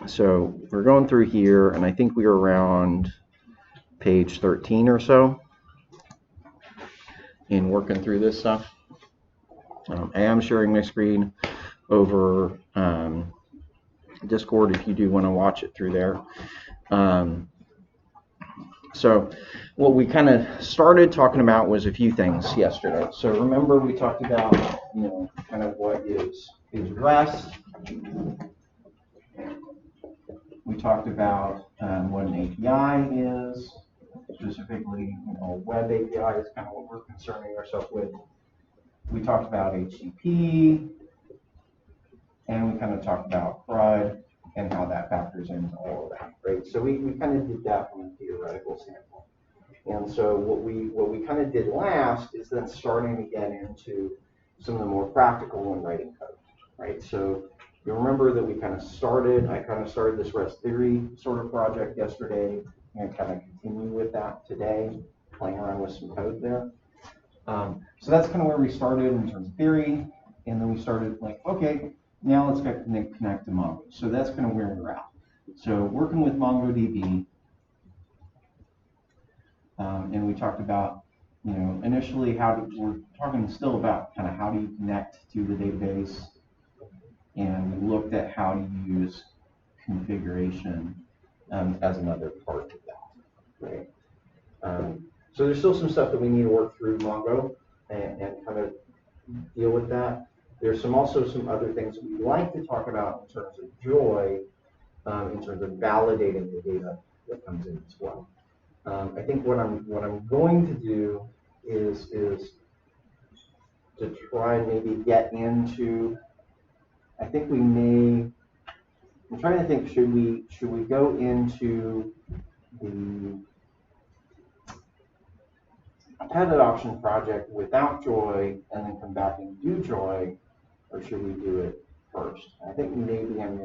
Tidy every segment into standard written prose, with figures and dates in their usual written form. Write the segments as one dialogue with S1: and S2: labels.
S1: So we're going through here, and I think we are around page 13 or so in working through this stuff. I am sharing my screen over Discord if you do want to watch it through there. So what we kind of started talking about was a few things yesterday. So remember we talked about, kind of what is REST. We talked about what an API is, specifically, web API is kind of what we're concerning ourselves with. We talked about HTTP, and we kind of talked about CRUD and how that factors into all of that, right? So we kind of did that from a theoretical standpoint. And so what we kind of did last is then starting to get into some of the more practical when writing code, right? So you remember that I kind of started this REST theory sort of project yesterday, and kind of continue with that today, playing around with some code there. So that's kind of where we started in terms of theory, and then we started like, okay, now let's connect to Mongo. So that's kind of where we're at. So working with MongoDB, and we talked about, initially we're talking still about kind of how do you connect to the database, and we looked at how to use configuration as another part of that, right? So there's still some stuff that we need to work through Mongo and kind of deal with that. There's also some other things that we'd like to talk about in terms of Joy, in terms of validating the data that comes in as well. I think what I'm going to do is to try and maybe get into. I think we may. I'm trying to think. Should we go into the pet adoption project without Joy and then come back and do Joy, or should we do it first? I think maybe I'm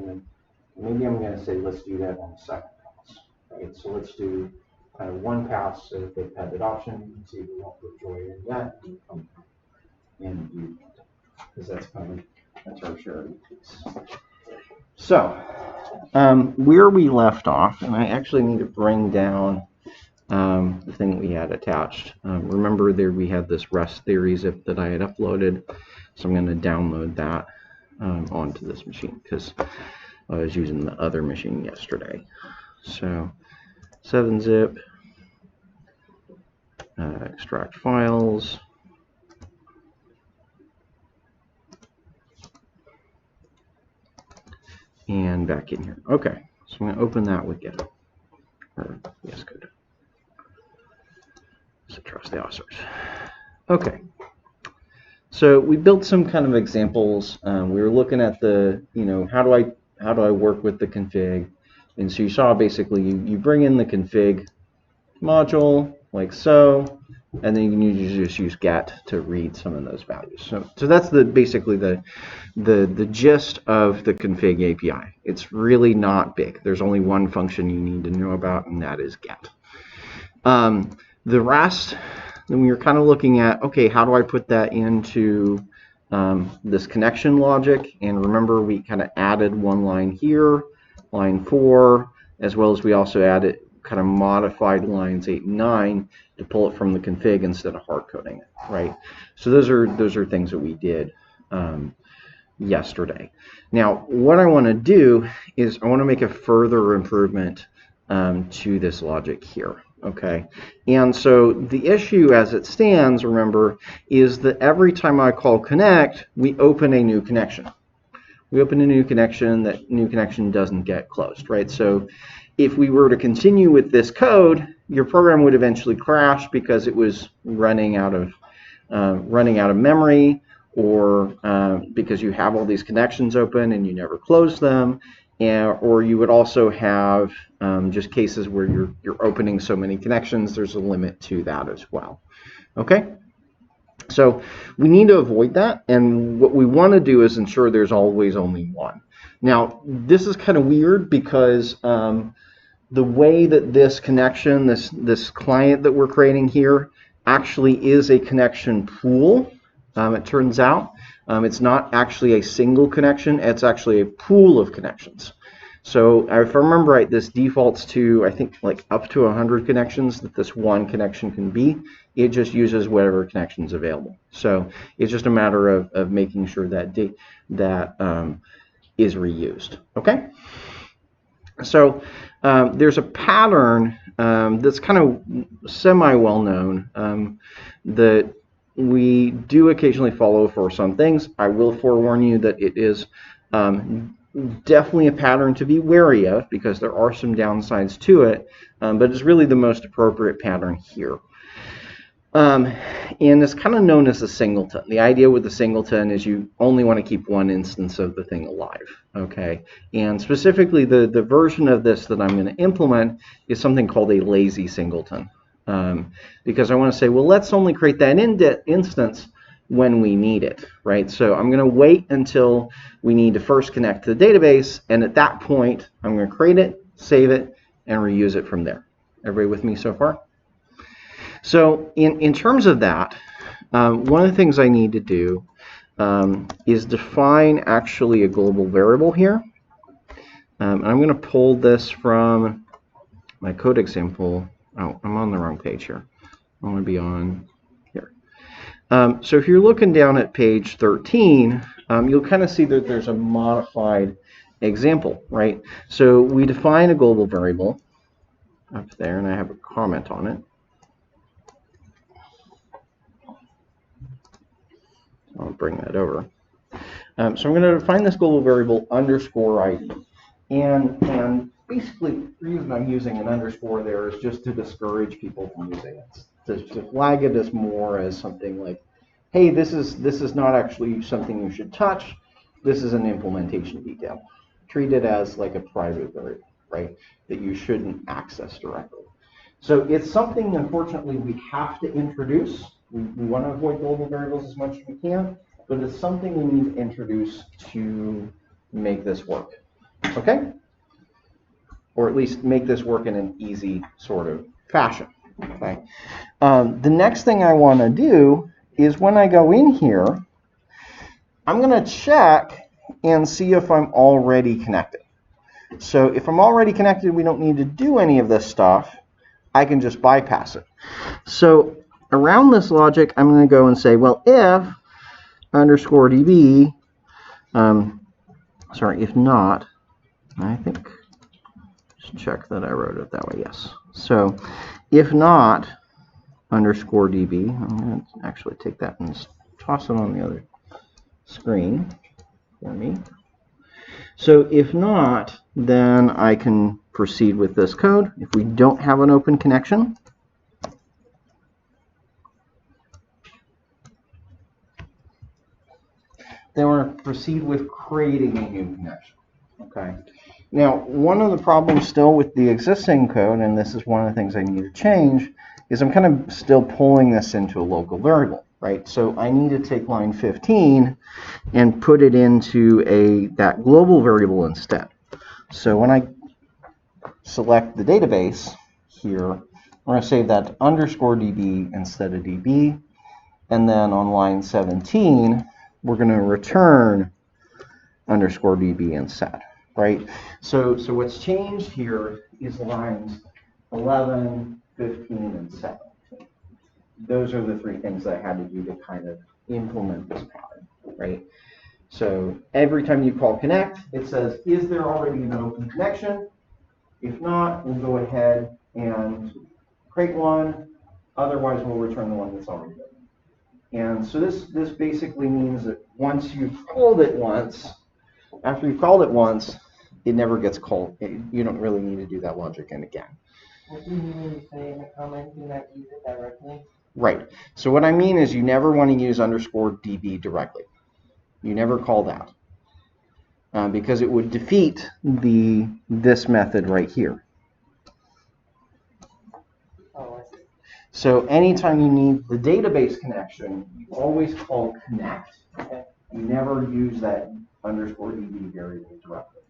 S1: gonna say let's do that on the second pass, right? So let's do kind of one pass of the pet adoption. You can see we won't put Joy in yet. And come and do that, because that's our charity piece. So where we left off, and I actually need to bring down the thing that we had attached. Remember there we had this REST theory zip that I had uploaded, so I'm going to download that onto this machine because I was using the other machine yesterday. So 7-zip, extract files, and back in here. Okay, so I'm going to open that with Git, or yes, good. So trust the authors. Okay, so we built some kind of examples. We were looking at the, how do I work with the config, and so you saw basically you bring in the config module like so, and then you can just use get to read some of those values. So that's basically the gist of the config API. It's really not big. There's only one function you need to know about, and that is get. The rest, then we were kind of looking at, okay, how do I put that into this connection logic? And remember, we kind of added one line here, line 4, as well as we also added kind of modified lines 8 and 9 to pull it from the config instead of hard coding it, right? So those are things that we did yesterday. Now, what I want to do is I want to make a further improvement to this logic here. Okay, and so the issue as it stands, remember, is that every time I call connect, we open a new connection. We open a new connection, that new connection doesn't get closed, right? So if we were to continue with this code, your program would eventually crash because it was running out of memory, or because you have all these connections open and you never close them. Or you would also have just cases where you're opening so many connections, there's a limit to that as well. Okay, so we need to avoid that, and what we want to do is ensure there's always only one. Now, this is kind of weird because the way that this connection, this client that we're creating here, actually is a connection pool. It turns out it's not actually a single connection, it's actually a pool of connections. So if I remember right, this defaults to, I think, like up to 100 connections that this one connection can be. It just uses whatever connection is available. So it's just a matter of making sure that is reused. Okay. So there's a pattern that's kind of semi-well-known that we do occasionally follow for some things. I will forewarn you that it is definitely a pattern to be wary of because there are some downsides to it, but it's really the most appropriate pattern here. And it's kind of known as a singleton. The idea with the singleton is you only want to keep one instance of the thing alive, okay? And specifically, the version of this that I'm going to implement is something called a lazy singleton, because I want to say, well, let's only create that instance when we need it, right? So I'm going to wait until we need to first connect to the database, and at that point, I'm going to create it, save it, and reuse it from there. Everybody with me so far? So in terms of that, one of the things I need to do is define actually a global variable here. I'm going to pull this from my code example. Oh, I'm on the wrong page here. I want to be on here. So if you're looking down at page 13, you'll kind of see that there's a modified example, right? So we define a global variable up there, and I have a comment on it. I'll bring that over. So I'm going to define this global variable underscore ID. And basically, the reason I'm using an underscore there is just to discourage people from using it. To flag it as more as something like, hey, this is not actually something you should touch. This is an implementation detail. Treat it as like a private variable, right, that you shouldn't access directly. So it's something, unfortunately, we have to introduce. We want to avoid global variables as much as we can, but it's something we need to introduce to make this work, okay? Or at least make this work in an easy sort of fashion, okay? The next thing I want to do is when I go in here, I'm going to check and see if I'm already connected. So if I'm already connected, we don't need to do any of this stuff. I can just bypass it. So around this logic, I'm going to go and say, well, if underscore db, if not, I think, just check that I wrote it that way, yes. So if not underscore db, I'm going to actually take that and toss it on the other screen for me. So if not, then I can proceed with this code. If we don't have an open connection, then we're going to proceed with creating a new connection. Okay. Now, one of the problems still with the existing code, and this is one of the things I need to change, is I'm kind of still pulling this into a local variable, right? So I need to take line 15 and put it into that global variable instead. So when I select the database here, we're going to save that to underscore db instead of db, and then on line 17, we're going to return underscore db instead, right? So what's changed here is lines 11, 15, and 17. Those are the three things I had to do to kind of implement this pattern, right? So every time you call connect, it says, is there already an open connection? If not, we'll go ahead and create one. Otherwise, we'll return the one that's already open. And so this basically means that once you've called it once, after you've called it once, it never gets called. You don't really need to do that logic again.
S2: What do you mean when you say in the comment do not use it directly?
S1: Right. So what I mean is you never want to use underscore db directly. You never call that. Because it would defeat this method right here.
S2: Oh, I see.
S1: So anytime you need the database connection, you always call connect.
S2: Okay.
S1: You never use that underscore db variable directly.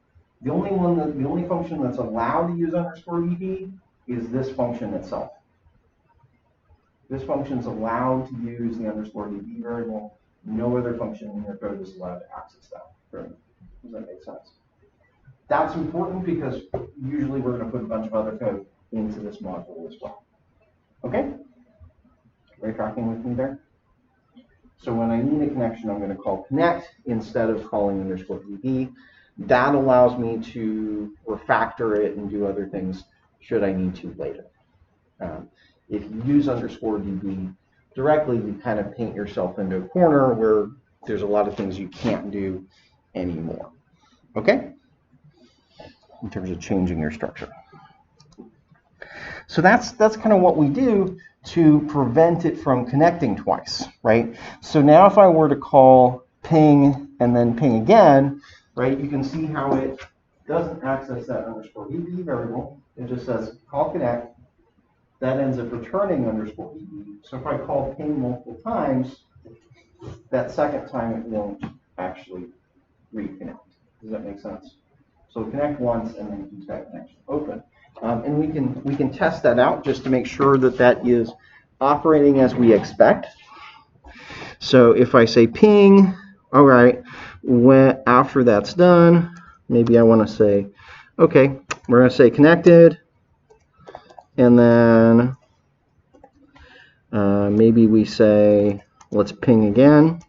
S1: The only function that's allowed to use underscore db is this function itself. This function is allowed to use the underscore db variable. No other function in your code is allowed to access that. Does that make sense? That's important because usually we're going to put a bunch of other code into this module as well. Okay? Are you tracking with me there? So when I need a connection, I'm going to call connect instead of calling _db. That allows me to refactor it and do other things should I need to later. If you use _db directly, you kind of paint yourself into a corner where there's a lot of things you can't do anymore. Okay? In terms of changing your structure. So that's kind of what we do to prevent it from connecting twice, right? So now if I were to call ping and then ping again, right, you can see how it doesn't access that _db variable. It just says call connect. That ends up returning _db. So if I call ping multiple times, that second time it won't actually reconnect. Does that make sense? So connect once and then keep that connection open. And we can test that out just to make sure that that is operating as we expect. So if I say ping, all right, after that's done, maybe I want to say, okay, we're going to say connected, and then maybe we say, let's ping again.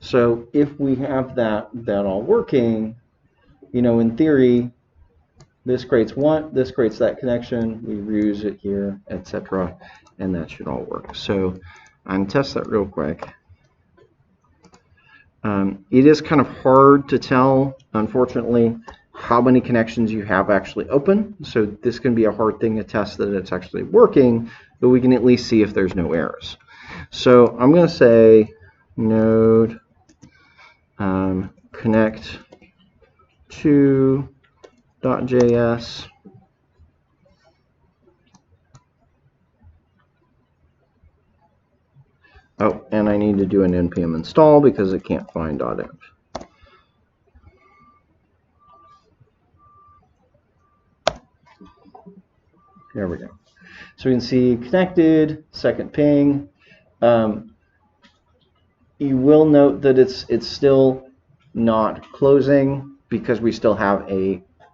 S1: So if we have that all working, you know, in theory, this creates that connection, we reuse it here, etc., and that should all work. So I'm test that real quick. It is kind of hard to tell, unfortunately, how many connections you have actually open. So this can be a hard thing to test that it's actually working, but we can at least see if there's no errors. So I'm going to say node connect to .js. Oh, and I need to do an npm install because it can't find .env. There we go. So we can see connected, second ping. You will note that it's still not closing because we still have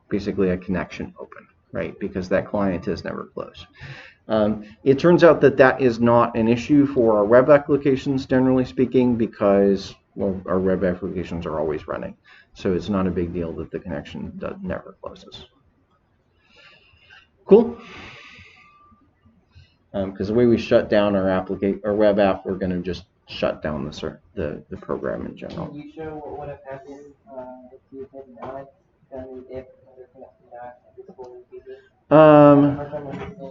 S1: basically a connection open, right? Because that client is never closed. It turns out that is not an issue for our web applications, generally speaking, because, well, our web applications are always running. So it's not a big deal that the connection never closes. Cool? Because the way we shut down our web app, we're going to just shut down the program in general.
S2: Can you show what would have happened if you had not done the if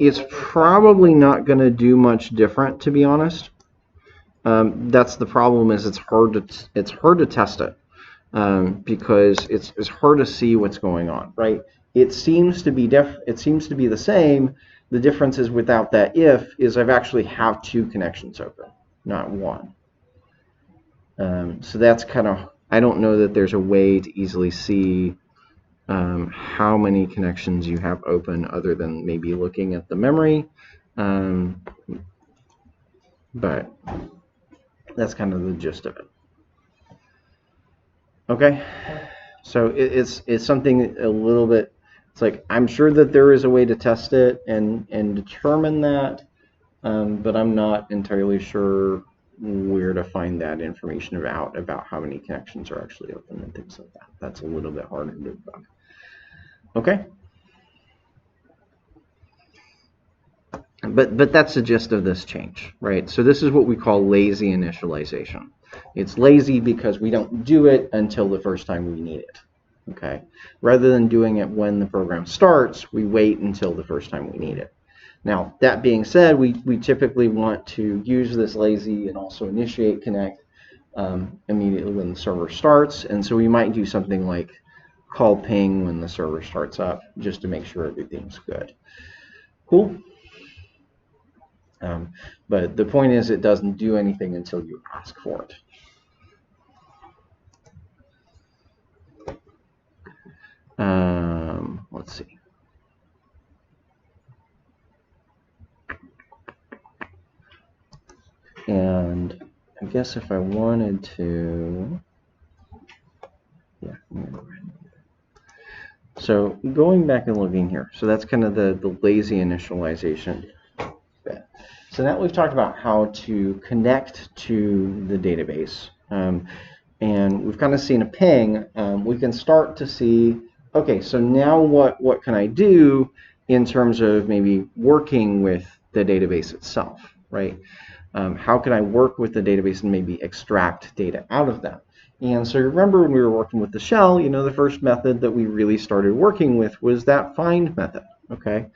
S1: It's probably not going to do much different, to be honest. That's the problem. Is it's hard to test it because it's hard to see what's going on, right? It seems to be the same. The difference is without that if is I've actually have two connections open, not one. So that's kind of, I don't know that there's a way to easily see how many connections you have open other than maybe looking at the memory. But that's kind of the gist of it. Okay, so it's something a little bit, it's like I'm sure that there is a way to test it and determine that, but I'm not entirely sure where to find that information about how many connections are actually open and things like that. That's a little bit harder to debug. Okay. But that's the gist of this change, right? So this is what we call lazy initialization. It's lazy because we don't do it until the first time we need it, okay? Rather than doing it when the program starts, we wait until the first time we need it. Now, that being said, we typically want to use this lazy and also initiate connect immediately when the server starts, and so we might do something like call ping when the server starts up just to make sure everything's good. Cool. But the point is, it doesn't do anything until you ask for it. Let's see. And I guess if I wanted to, yeah. So going back and looking here, so that's kind of the lazy initialization bit. So now we've talked about how to connect to the database. And we've kind of seen a ping. We can start to see, okay, so now what can I do in terms of maybe working with the database itself, right? How can I work with the database and maybe extract data out of that? And so remember when we were working with the shell, the first method that we really started working with was that find method, okay?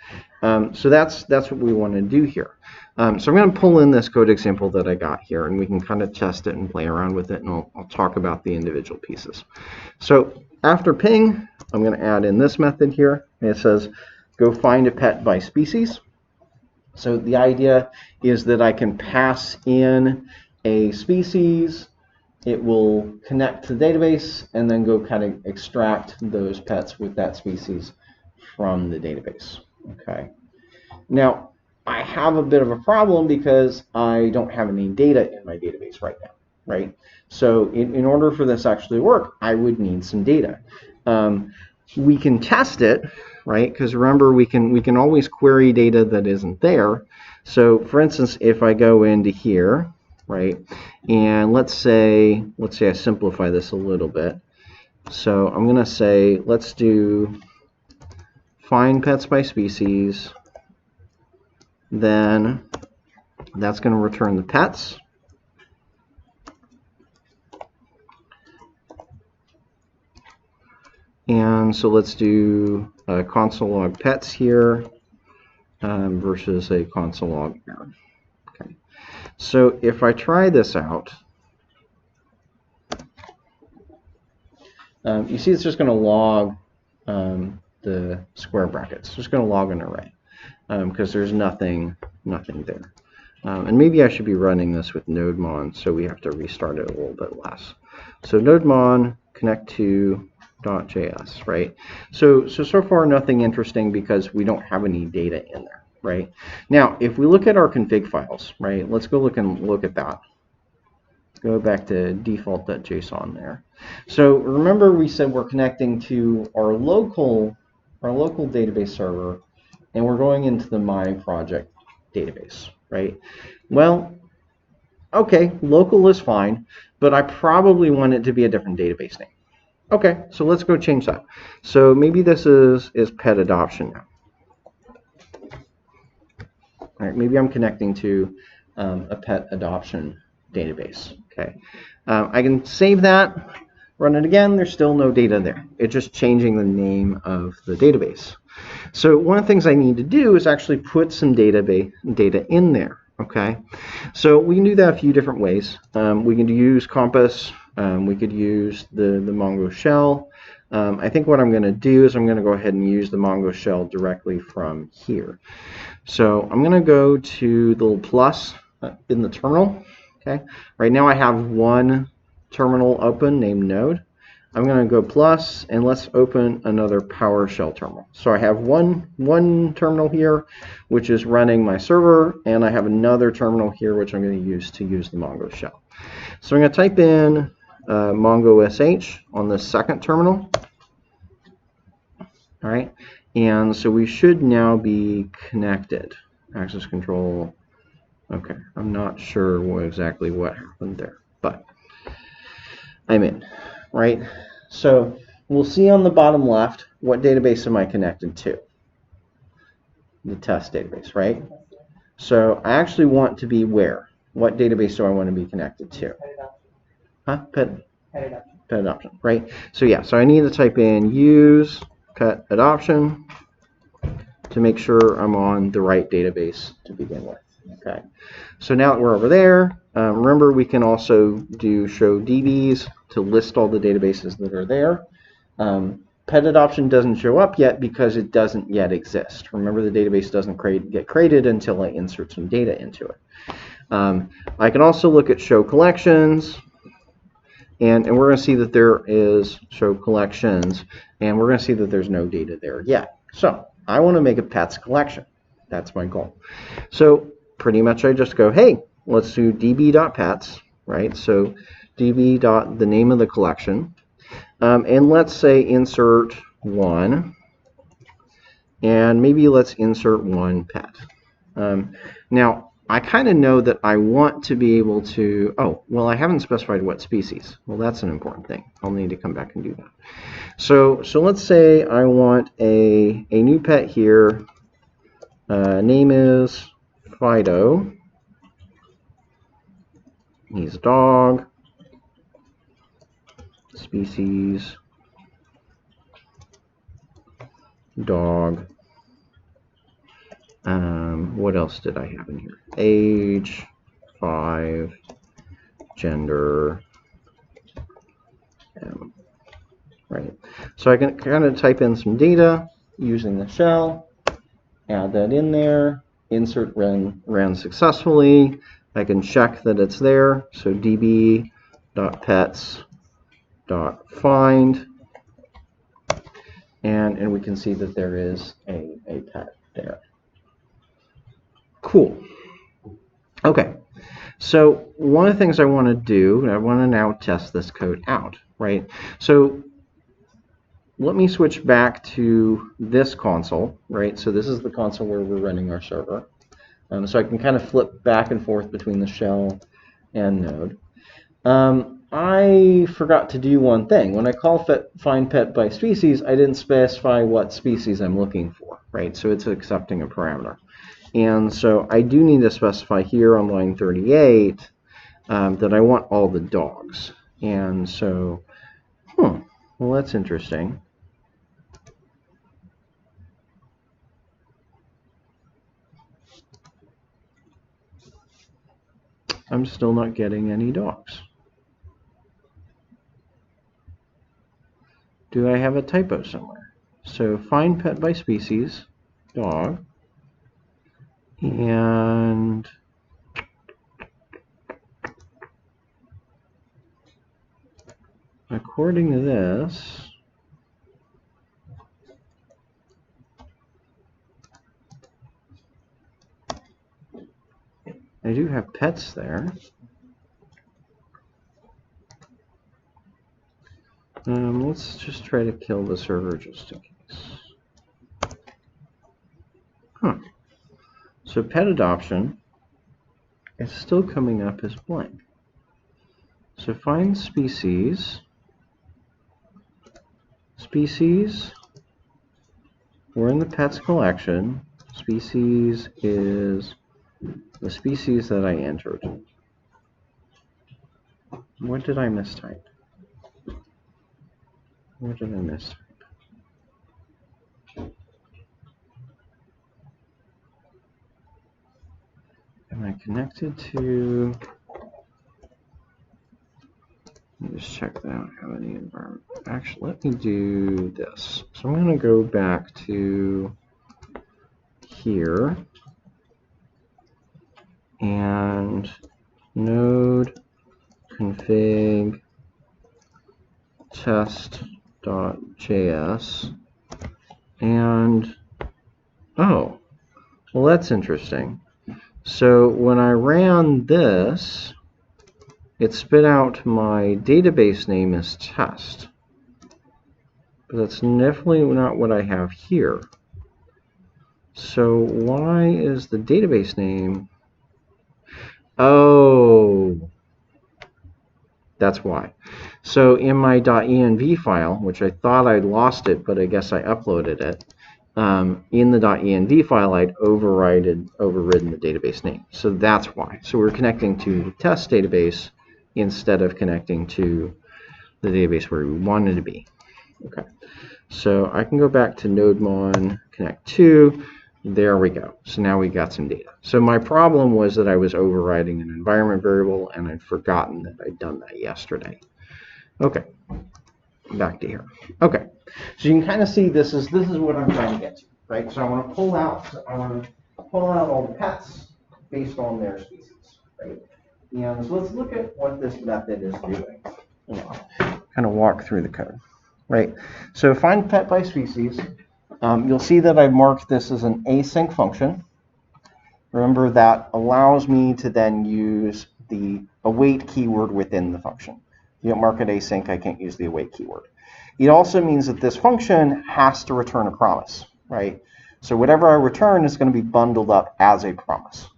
S1: So that's what we want to do here. So I'm going to pull in this code example that I got here, and we can kind of test it and play around with it, and I'll talk about the individual pieces. So after ping, I'm going to add in this method here, and it says go find a pet by species. So the idea is that I can pass in a species, it will connect to the database, and then go kind of extract those pets with that species from the database. Okay. Now, I have a bit of a problem because I don't have any data in my database right now, right? So in order for this actually to work, I would need some data. We can test it, right? Because remember, we can always query data that isn't there. So for instance, if I go into here, right, and let's say I simplify this a little bit. So I'm going to say, let's do find pets by species. Then that's going to return the pets. And so let's do a console log pets here versus a console log error. Okay. So if I try this out, you see it's just going to log the square brackets. It's just going to log an array because there's nothing there. And maybe I should be running this with nodemon, so we have to restart it a little bit less. So nodemon connect to .js, right? So far nothing interesting because we don't have any data in there, right? Now, if we look at our config files, right? Let's go look at that. Go back to default.json there. So remember we said we're connecting to our local database server, and we're going into the My Project database, right? Well, okay, local is fine, but I probably want it to be a different database name. Okay, so let's go change that. So maybe this is pet adoption now. All right, maybe I'm connecting to a pet adoption database. Okay, I can save that, run it again. There's still no data there. It's just changing the name of the database. So one of the things I need to do is actually put some data in there. Okay, so we can do that a few different ways. We can use Compass. We could use the Mongo Shell. I think what I'm going to do is I'm going to go ahead and use the Mongo Shell directly from here. So I'm going to go to the little plus in the terminal. Okay, right now I have one terminal open named Node. I'm going to go plus, and let's open another PowerShell terminal. So I have one terminal here, which is running my server, and I have another terminal here, which I'm going to use the Mongo Shell. So I'm going to type in Mongo sh on the second terminal. All right, and so we should now be connected. Access control. Okay, I'm not sure exactly what happened there, but I'm in, right? So we'll see on the bottom left, what database am I connected to? The test database, right? So I actually want to be where? What database do I want to be connected to? Huh? Pet adoption, right? So yeah, so I need to type in use pet adoption to make sure I'm on the right database to begin with. Okay, so now that we're over there, remember we can also do show DBs to list all the databases that are there. pet adoption doesn't show up yet because it doesn't yet exist. Remember, the database doesn't get created until I insert some data into it. I can also look at show collections, and we're going to see that there is show collections, and we're going to see that there's no data there yet. So I want to make a pets collection. That's my goal. So pretty much I just go, hey, let's do db.pets, right? So db. The name of the collection. And let's say insert 1, and maybe let's insert 1 pet. Now, I kind of know that I want to be able to, oh, well, I haven't specified what species. Well, that's an important thing. I'll need to come back and do that. So let's say I want a new pet here. Name is Fido. He's a dog. Species, dog. What else did I have in here? Age, 5, gender, right. So I can kind of type in some data using the shell, add that in there, insert ran successfully. I can check that it's there. So db.pets.find, and we can see that there is a pet there. Cool. Okay, so one of the things I want to do, I want to now test this code out, right? So let me switch back to this console, right? So this is the console where we're running our server. So I can kind of flip back and forth between the shell and node. I forgot to do one thing. When I call find pet by species, I didn't specify what species I'm looking for, right? So it's accepting a parameter. And so I do need to specify here on line 38 that I want all the dogs. And so, well, that's interesting. I'm still not getting any dogs. Do I have a typo somewhere? So find pet by species, dog, and according to this, I do have pets there. Let's just try to kill the server just in case. So pet adoption is still coming up as blank. So find species. Species, we're in the pets collection. Species is the species that I entered. What did I mistype? What did I mistype? Am I connected to? Let me just check that I don't have any environment. Actually, let me do this. So I'm going to go back to here and node config test.js, and oh, well, that's interesting. So when I ran this, it spit out my database name as test, but that's definitely not what I have here. So why is the database name? Oh, that's why. So in my .env file, which I thought I'd lost it, but I guess I uploaded it, in the .env file, I'd overridden the database name. So that's why. So we're connecting to the test database instead of connecting to the database where we wanted to be. Okay. So I can go back to nodemon connect to. There we go. So now we got some data. So my problem was that I was overriding an environment variable, and I'd forgotten that I'd done that yesterday. Okay. back to here. Okay, so you can kind of see this is what I'm trying to get to, right? So I want to pull out all the pets based on their species, right? And so let's look at what this method is doing. Kind of walk through the code, right? So find pet by species. You'll see that I've marked this as an async function. Remember, that allows me to then use the await keyword within the function. If you don't mark it async, I can't use the await keyword. It also means that this function has to return a promise, right? So whatever I return is going to be bundled up as a promise.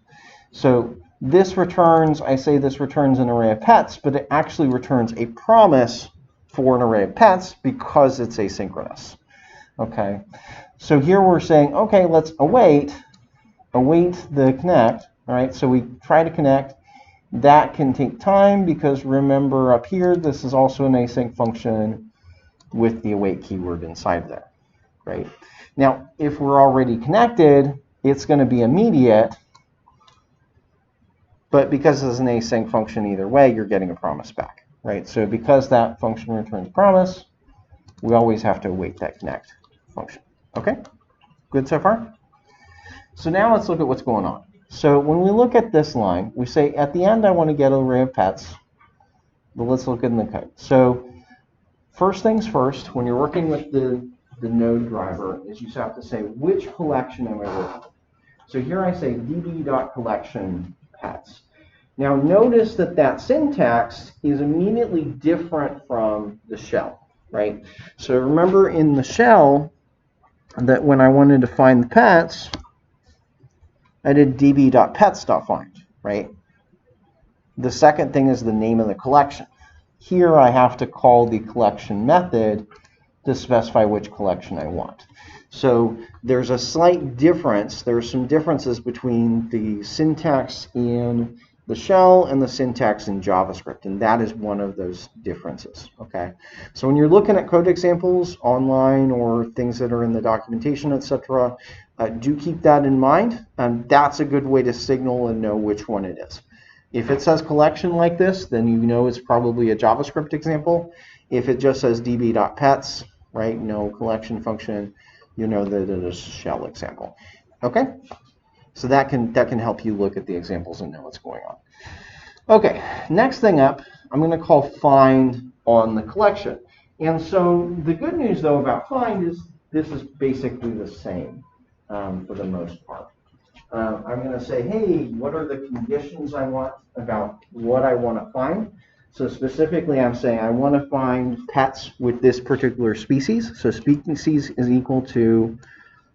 S1: So this returns, I say this returns an array of pets, but it actually returns a promise for an array of pets because it's asynchronous. Okay, so here we're saying, okay, let's await the connect, all right? So we try to connect. That can take time because remember up here, this is also an async function with the await keyword inside there, right? Now, if we're already connected, it's going to be immediate, but because it's an async function either way, you're getting a promise back, right? So because that function returns promise, we always have to await that connect function. Okay, good so far? So now let's look at what's going on. So when we look at this line, we say at the end I want to get an array of pets, but let's look in the code. So first things first, when you're working with the node driver, is you have to say which collection am I working with. So here I say db.collection pets. Now notice that that syntax is immediately different from the shell, right? So remember in the shell that when I wanted to find the pets, I did db.pets.find, right? The second thing is the name of the collection. Here I have to call the collection method to specify which collection I want. So there's a slight difference. There's some differences between the syntax in the shell and the syntax in JavaScript, and that is one of those differences, okay? So when you're looking at code examples online or things that are in the documentation, etc., do keep that in mind. That's a good way to signal and know which one it is. If it says collection like this, then you know it's probably a JavaScript example. If it just says db.pets, right, no collection function, you know that it is a shell example. Okay? So that can help you look at the examples and know what's going on. Okay, next thing up, I'm going to call find on the collection. And so the good news, though, about find is this is basically the same for the most part. I'm going to say, hey, what are the conditions I want about what I want to find? So specifically, I'm saying I want to find pets with this particular species. So species is equal to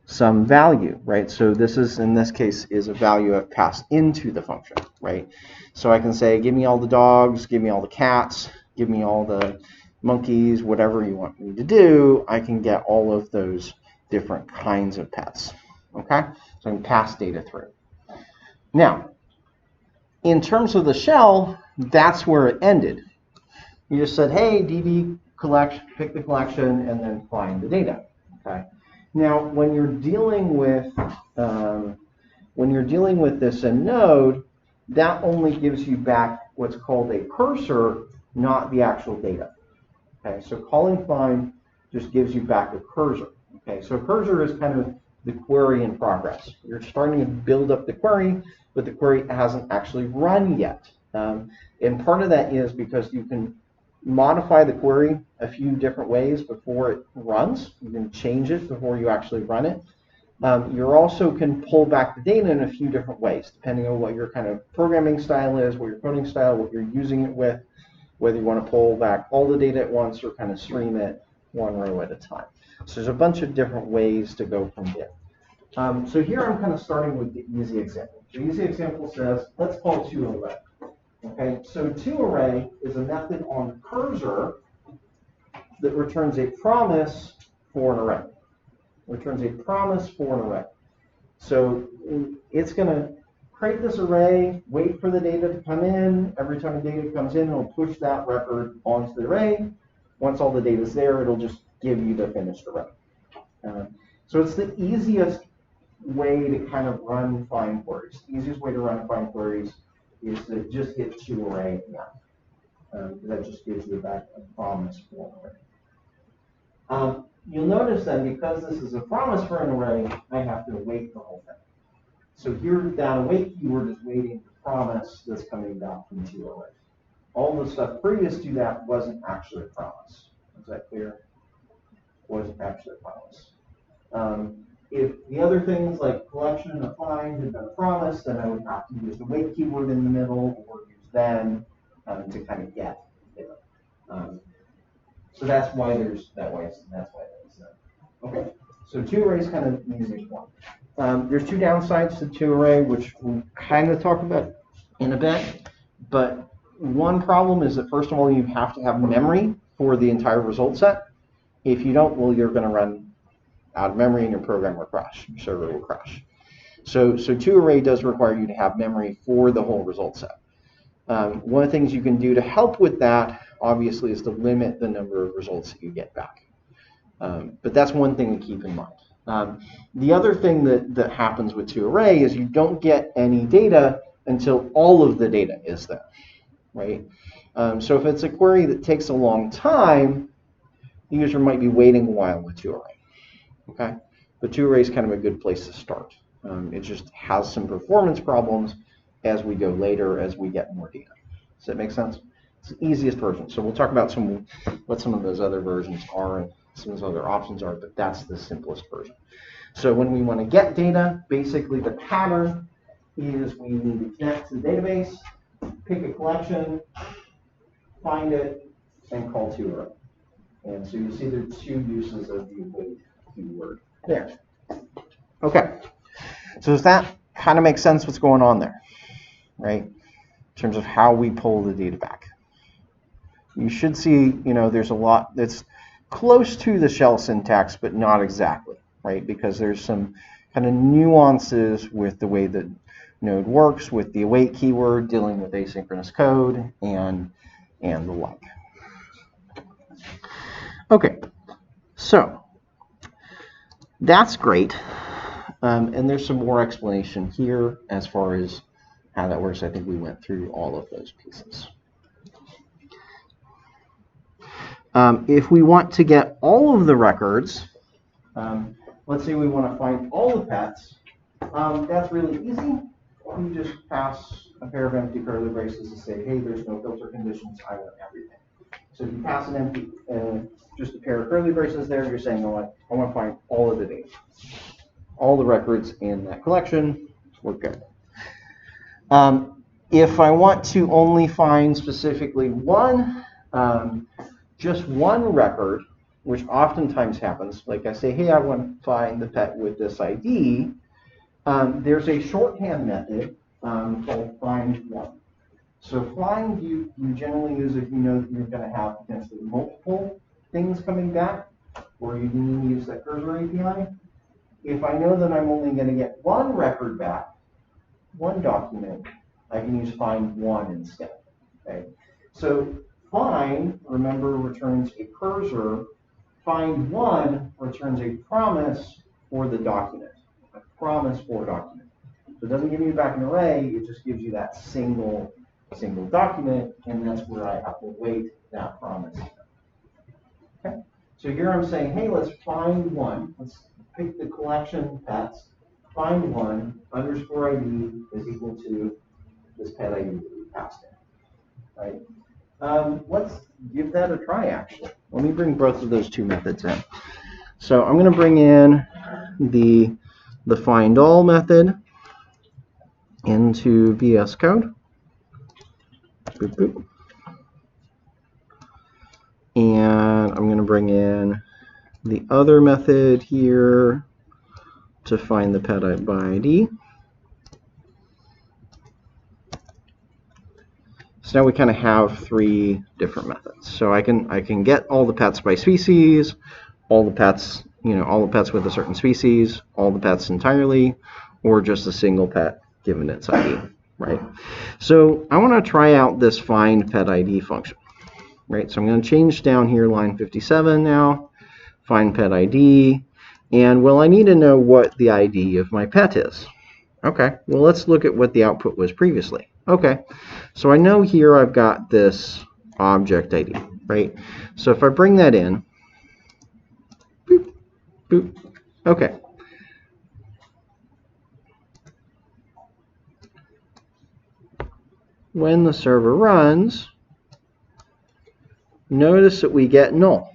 S1: some value, right? So this is, in this case, is a value I've passed into the function, right? So I can say, give me all the dogs, give me all the cats, give me all the monkeys, whatever you want me to do. I can get all of those different kinds of pets, okay? So I can pass data through. Now, in terms of the shell, that's where it ended. You just said, hey, db collection, pick the collection, and then find the data, okay? Now, when you're dealing with this in Node, that only gives you back what's called a cursor, not the actual data. Okay, so calling find just gives you back a cursor. Okay, so a cursor is kind of the query in progress. You're starting to build up the query, but the query hasn't actually run yet. And part of that is because you can modify the query a few different ways before it runs. You can change it before you actually run it. You also can pull back the data in a few different ways, depending on what your kind of programming style is, what your coding style, what you're using it with, whether you want to pull back all the data at once or kind of stream it one row at a time. So there's a bunch of different ways to go from there. So here I'm kind of starting with the easy example. The easy example says, let's call toArray. Okay, so toArray is a method on the cursor that returns a promise for an array. Returns a promise for an array. So it's going to create this array, wait for the data to come in. Every time the data comes in, it'll push that record onto the array. Once all the data is there, it'll just give you the finished array. So it's the easiest way to kind of run find queries. The easiest way to run find queries is to just hit toArray again. That just gives you back a promise for an array. You'll notice then, because this is a promise for an array, I have to await the whole thing. So here, that await keyword is waiting the promise that's coming back from 2 arrays. All the stuff previous to that wasn't actually a promise. Is that clear? Wasn't actually a promise. If the other things like collection or find had been a promise, then I would have to use the wait keyword in the middle or use then to kind of get there. So that's why there's that way. That's why that is there. Okay. So 2 arrays kind of means there's 1. There's 2 downsides to 2 array, which we'll kind of talk about in a bit. But one problem is that, first of all, you have to have memory for the entire result set. If you don't, well, you're going to run out of memory and your program will crash. Your server will crash. So 2 array does require you to have memory for the whole result set. One of the things you can do to help with that, obviously, is to limit the number of results that you get back. But that's one thing to keep in mind. The other thing that happens with 2 array is you don't get any data until all of the data is there, right? So if it's a query that takes a long time, the user might be waiting a while with 2 array. Okay, but 2 array is kind of a good place to start. It just has some performance problems as we go later, as we get more data. Does that make sense? It's the easiest version. So we'll talk about what some of those other versions are and some of those other options are, but that's the simplest version. So when we want to get data, basically the pattern is we need to connect to the database, pick a collection, find it, and call 2 array. And so you see there are 2 uses of the await keyword there. Okay. So does that kind of make sense what's going on there, right? In terms of how we pull the data back. You should see, there's a lot that's close to the shell syntax, but not exactly, right? Because there's some kind of nuances with the way that Node works with the await keyword, dealing with asynchronous code, and the like. Okay, so that's great. And there's some more explanation here as far as how that works. I think we went through all of those pieces. If we want to get all of the records, let's say we want to find all the pets, that's really easy. You just pass a pair of empty curly braces to say, hey, there's no filter conditions, I want everything. So if you pass an empty, just a pair of curly braces there, you're saying, I want to find all of the data. All the records in that collection, we're good. If I want to only find specifically just one record, which oftentimes happens, like I say, hey, I want to find the pet with this ID, there's a shorthand method called find one. So find you generally use if you know that you're going to have potentially multiple things coming back, or you need to use that cursor API. If I know that I'm only going to get one record back, one document, I can use find one instead. Okay. So find, remember, returns a cursor. Find one returns a promise for the document, a promise for a document. So it doesn't give you back an array, it just gives you that single document, and that's where I have to await that promise. Okay. So here I'm saying, hey, let's find one. Let's pick the collection pets. Find one underscore ID is equal to this pet ID that we passed in. Right? Let's give that a try, actually. Let me bring both of those 2 methods in. So I'm going to bring in the find all method into VS Code. Boop, boop. And I'm going to bring in the other method here to find the pet by ID. So now we kind of have 3 different methods. So I can get all the pets by species, all the pets, all the pets with a certain species, all the pets entirely, or just a single pet given its ID, right? So I want to try out this find pet ID function, right? So I'm going to change down here line 57 now, find pet ID, and well, I need to know what the ID of my pet is. Okay, well, let's look at what the output was previously. Okay, so I know here I've got this object ID, right? So if I bring that in, Boop. Okay. When the server runs, notice that we get null.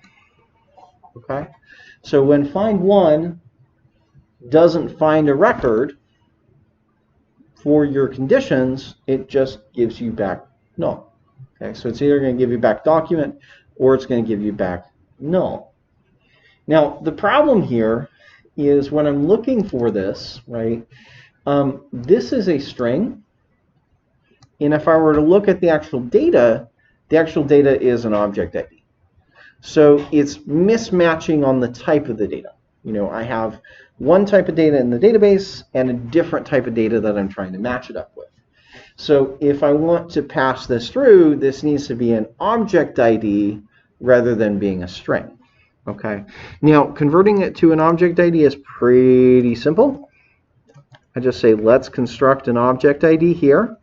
S1: Okay. So when find1 doesn't find a record for your conditions, it just gives you back null. Okay, so it's either going to give you back document or it's going to give you back null. Now, the problem here is when I'm looking for this, right, this is a string. And if I were to look at the actual data is an object ID. So it's mismatching on the type of the data. You know, I have one type of data in the database and a different type of data that I'm trying to match it up with. So if I want to pass this through, this needs to be an object ID rather than being a string. Okay. Now, converting it to an object ID is pretty simple. I just say, let's construct an object ID here.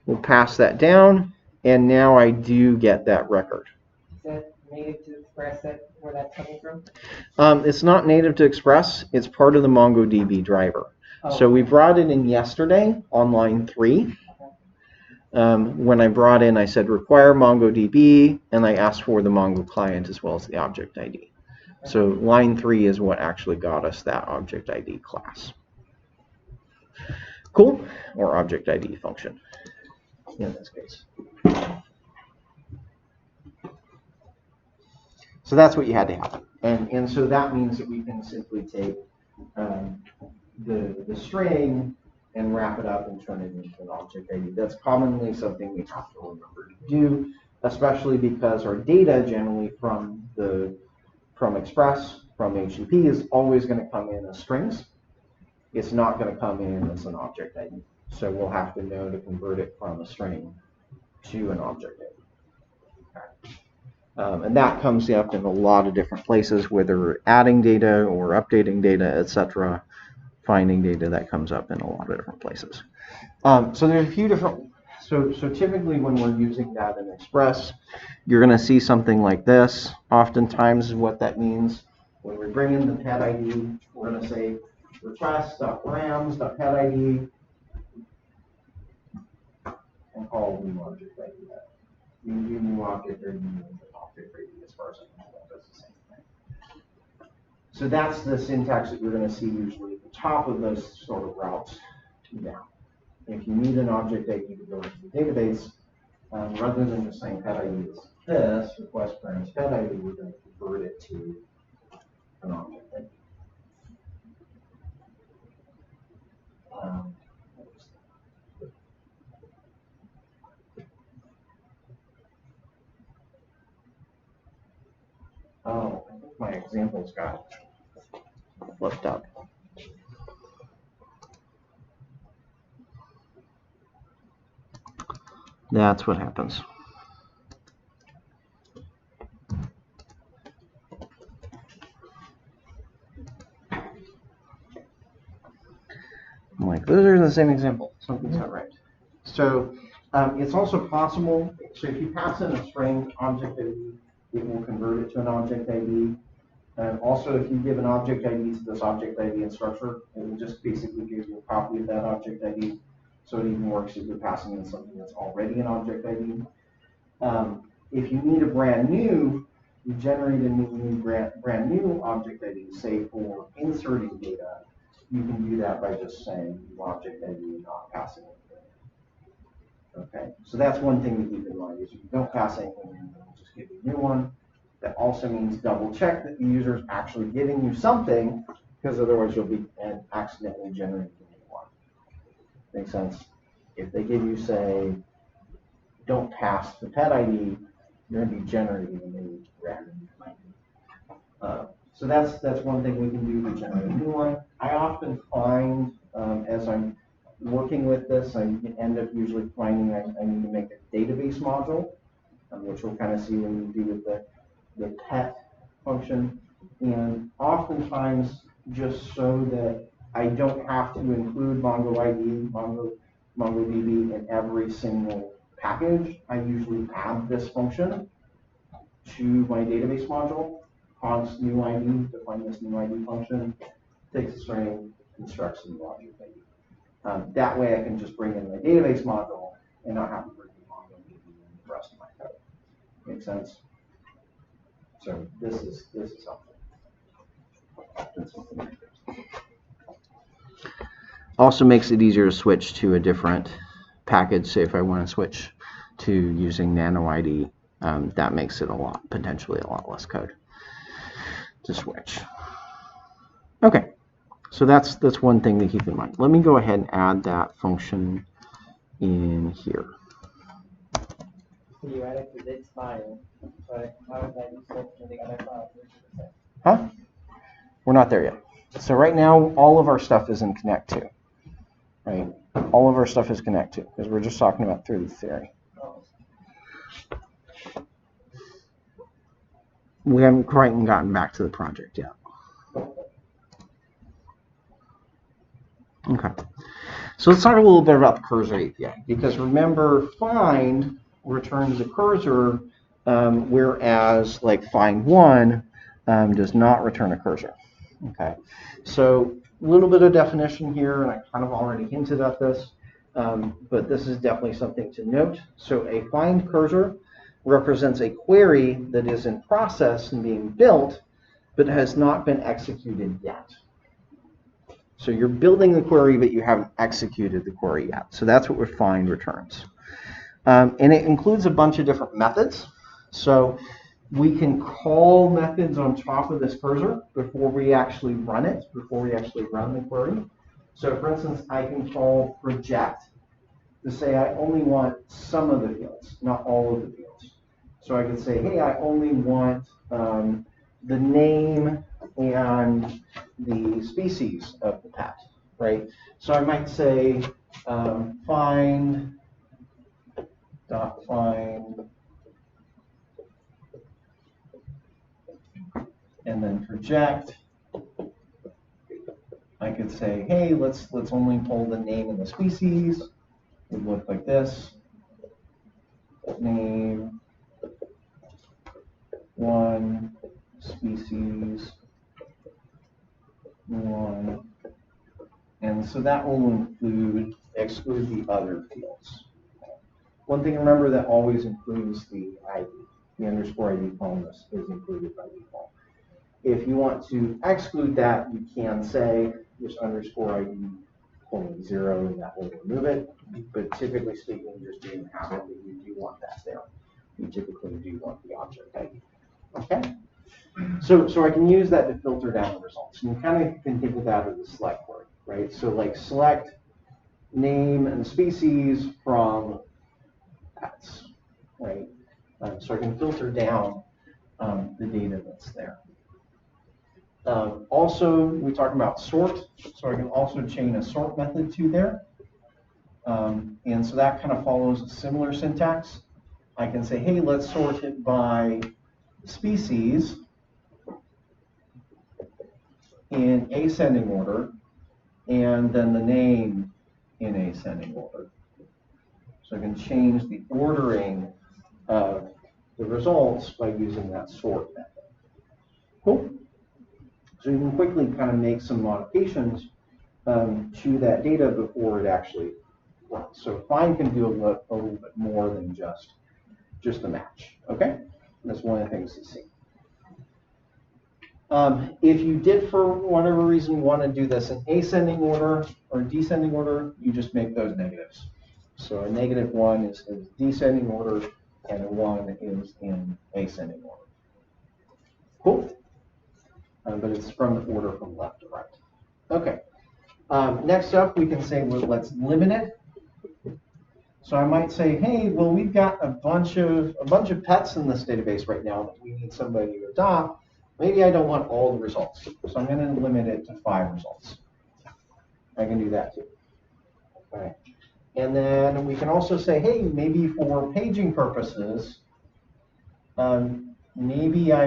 S1: We'll pass that down, and now I do get that record.
S2: Is that native to Express, where that's coming from?
S1: It's not native to Express. It's part of the MongoDB driver. Oh. So we brought it in yesterday on line 3. When I brought in, I said require MongoDB, and I asked for the Mongo client as well as the object ID. So line 3 is what actually got us that object ID class. Cool? Or object ID function in this case. So that's what you had to have. And so that means that we can simply take the string and wrap it up and turn it into an object ID. That's commonly something we have to remember to do, especially because our data generally from Express, from HTTP, is always going to come in as strings. It's not going to come in as an object ID. So we'll have to know to convert it from a string to an object ID. Okay. And that comes up in a lot of different places, whether adding data or updating data, etc. Finding data, that comes up in a lot of different places. So there's a few different, so typically when we're using that in Express, you're going to see something like this. Oftentimes what that means, when we bring in the pet ID, we're going to say request.rams.petID and call new object ID. You do new object or new object ID as far as I know, that's the same thing. So that's the syntax that you're going to see usually at the top of those sort of routes down. If you need an object ID to go into the database, rather than just saying pet ID is this, request parents pet ID, we're going to convert it to an object ID. Oh, I think my examples got flipped up. That's what happens. I'm like, those are the same example. Something's not right. So it's also possible, so if you pass in a string object ID, it will convert it to an object ID. And also, if you give an object ID to this object ID instructor, it will just basically give you a copy of that object ID. So it even works if you're passing in something that's already an object ID. If you need a brand new, you generate a brand new object ID, say for inserting data, you can do that by just saying new object ID and not passing anything in. Okay, so that's one thing to keep in mind, is if you don't pass anything in, then we'll just give you a new one. That also means double check that the user is actually giving you something, because otherwise you'll be accidentally generating a new one. Makes sense? If they give you, say, don't pass the pet ID, you're going to be generating a new random ID. So that's one thing we can do to generate a new one. I often find, as I'm working with this, I end up usually finding I need to make a database module, which we'll kind of see when we do with the pet function. And oftentimes, just so that I don't have to include MongoID, MongoDB in every single package, I usually add this function to my database module. const new ID, define this new ID function, takes a string, constructs the logic ID. That way I can just bring in my database module and not have to bring in Mongodb in the rest of my code. Make sense? So this is helpful. Also makes it easier to switch to a different package. Say if I want to switch to using NanoID, that makes it potentially a lot less code to switch. Okay, so that's one thing to keep in mind. Let me go ahead and add that function in here.
S2: You add it to this file, but how is that useful to the other files?
S1: Huh? We're not there yet. So right now, all of our stuff is in Connect 2. Right? All of our stuff is Connect 2 because we're just talking about through the theory. We haven't quite gotten back to the project yet. Okay. So let's talk a little bit about the cursor API, because remember, find returns a cursor, whereas like find1 does not return a cursor. Okay. So a little bit of definition here, and I kind of already hinted at this, but this is definitely something to note. So a find cursor represents a query that is in process and being built, but has not been executed yet. So you're building the query, but you haven't executed the query yet. So that's what find returns. And it includes a bunch of different methods. So we can call methods on top of this cursor before we actually run it, before we actually run the query. So for instance, I can call project to say I only want some of the fields, not all of the fields. So I can say, hey, I only want the name and the species of the pet, right? So I might say find and then project. I could say, hey, let's only pull the name and the species. It would look like this. Name 1, species 1, and so that will exclude the other fields. One thing to remember, that always includes the ID. The underscore ID column is included by default. If you want to exclude that, you can say just underscore ID :0, and that will remove it. But typically speaking, just being habit that you do want that there. You typically do want the object ID. Okay? So I can use that to filter down the results. And you kind of can think of that as a select word, right? So like select name and species from pets, right? So I can filter down the data that's there. Also, we talked about sort, so I can also chain a sort method to there. And so that kind of follows a similar syntax. I can say, hey, let's sort it by species in ascending order, and then the name in ascending order. So I can change the ordering of the results by using that sort method. Cool. So you can quickly kind of make some modifications to that data before it actually runs. So find can do a little bit more than just a match. Okay, that's one of the things to see. If you did, for whatever reason, want to do this in ascending order or descending order, you just make those negatives. So a -1 is descending order, and a 1 is in ascending order. Cool. But it's from the order from left to right. Okay. Next up, we can say, well, let's limit it. So I might say, hey, well, we've got a bunch of pets in this database right now that we need somebody to adopt. Maybe I don't want all the results, so I'm going to limit it to 5 results. I can do that too. Okay. And then we can also say, hey, maybe for paging purposes, maybe I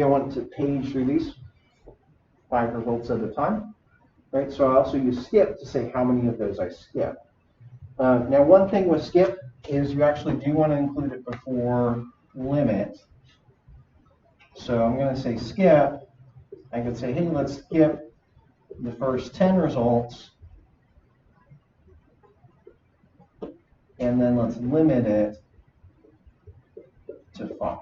S1: want to page through these 5 results at a time, right? So I also use skip to say how many of those I skip. Now, one thing with skip is you actually do want to include it before limit. So I'm going to say skip. I could say, hey, let's skip the first 10 results, and then let's limit it to 5.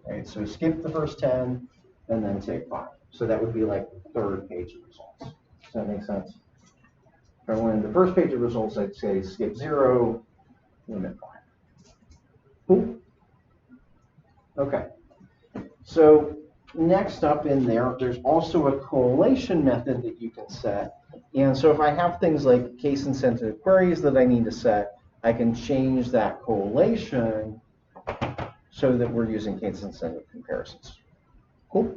S1: Right? So skip the first 10, and then take 5. So that would be like the third page of results. Does that make sense? If I wanted the first page of results, I'd say skip 0, limit 5. Cool? Okay. So next up in there, there's also a correlation method that you can set. And so if I have things like case-insensitive queries that I need to set, I can change that correlation so that we're using case-insensitive comparisons. Cool?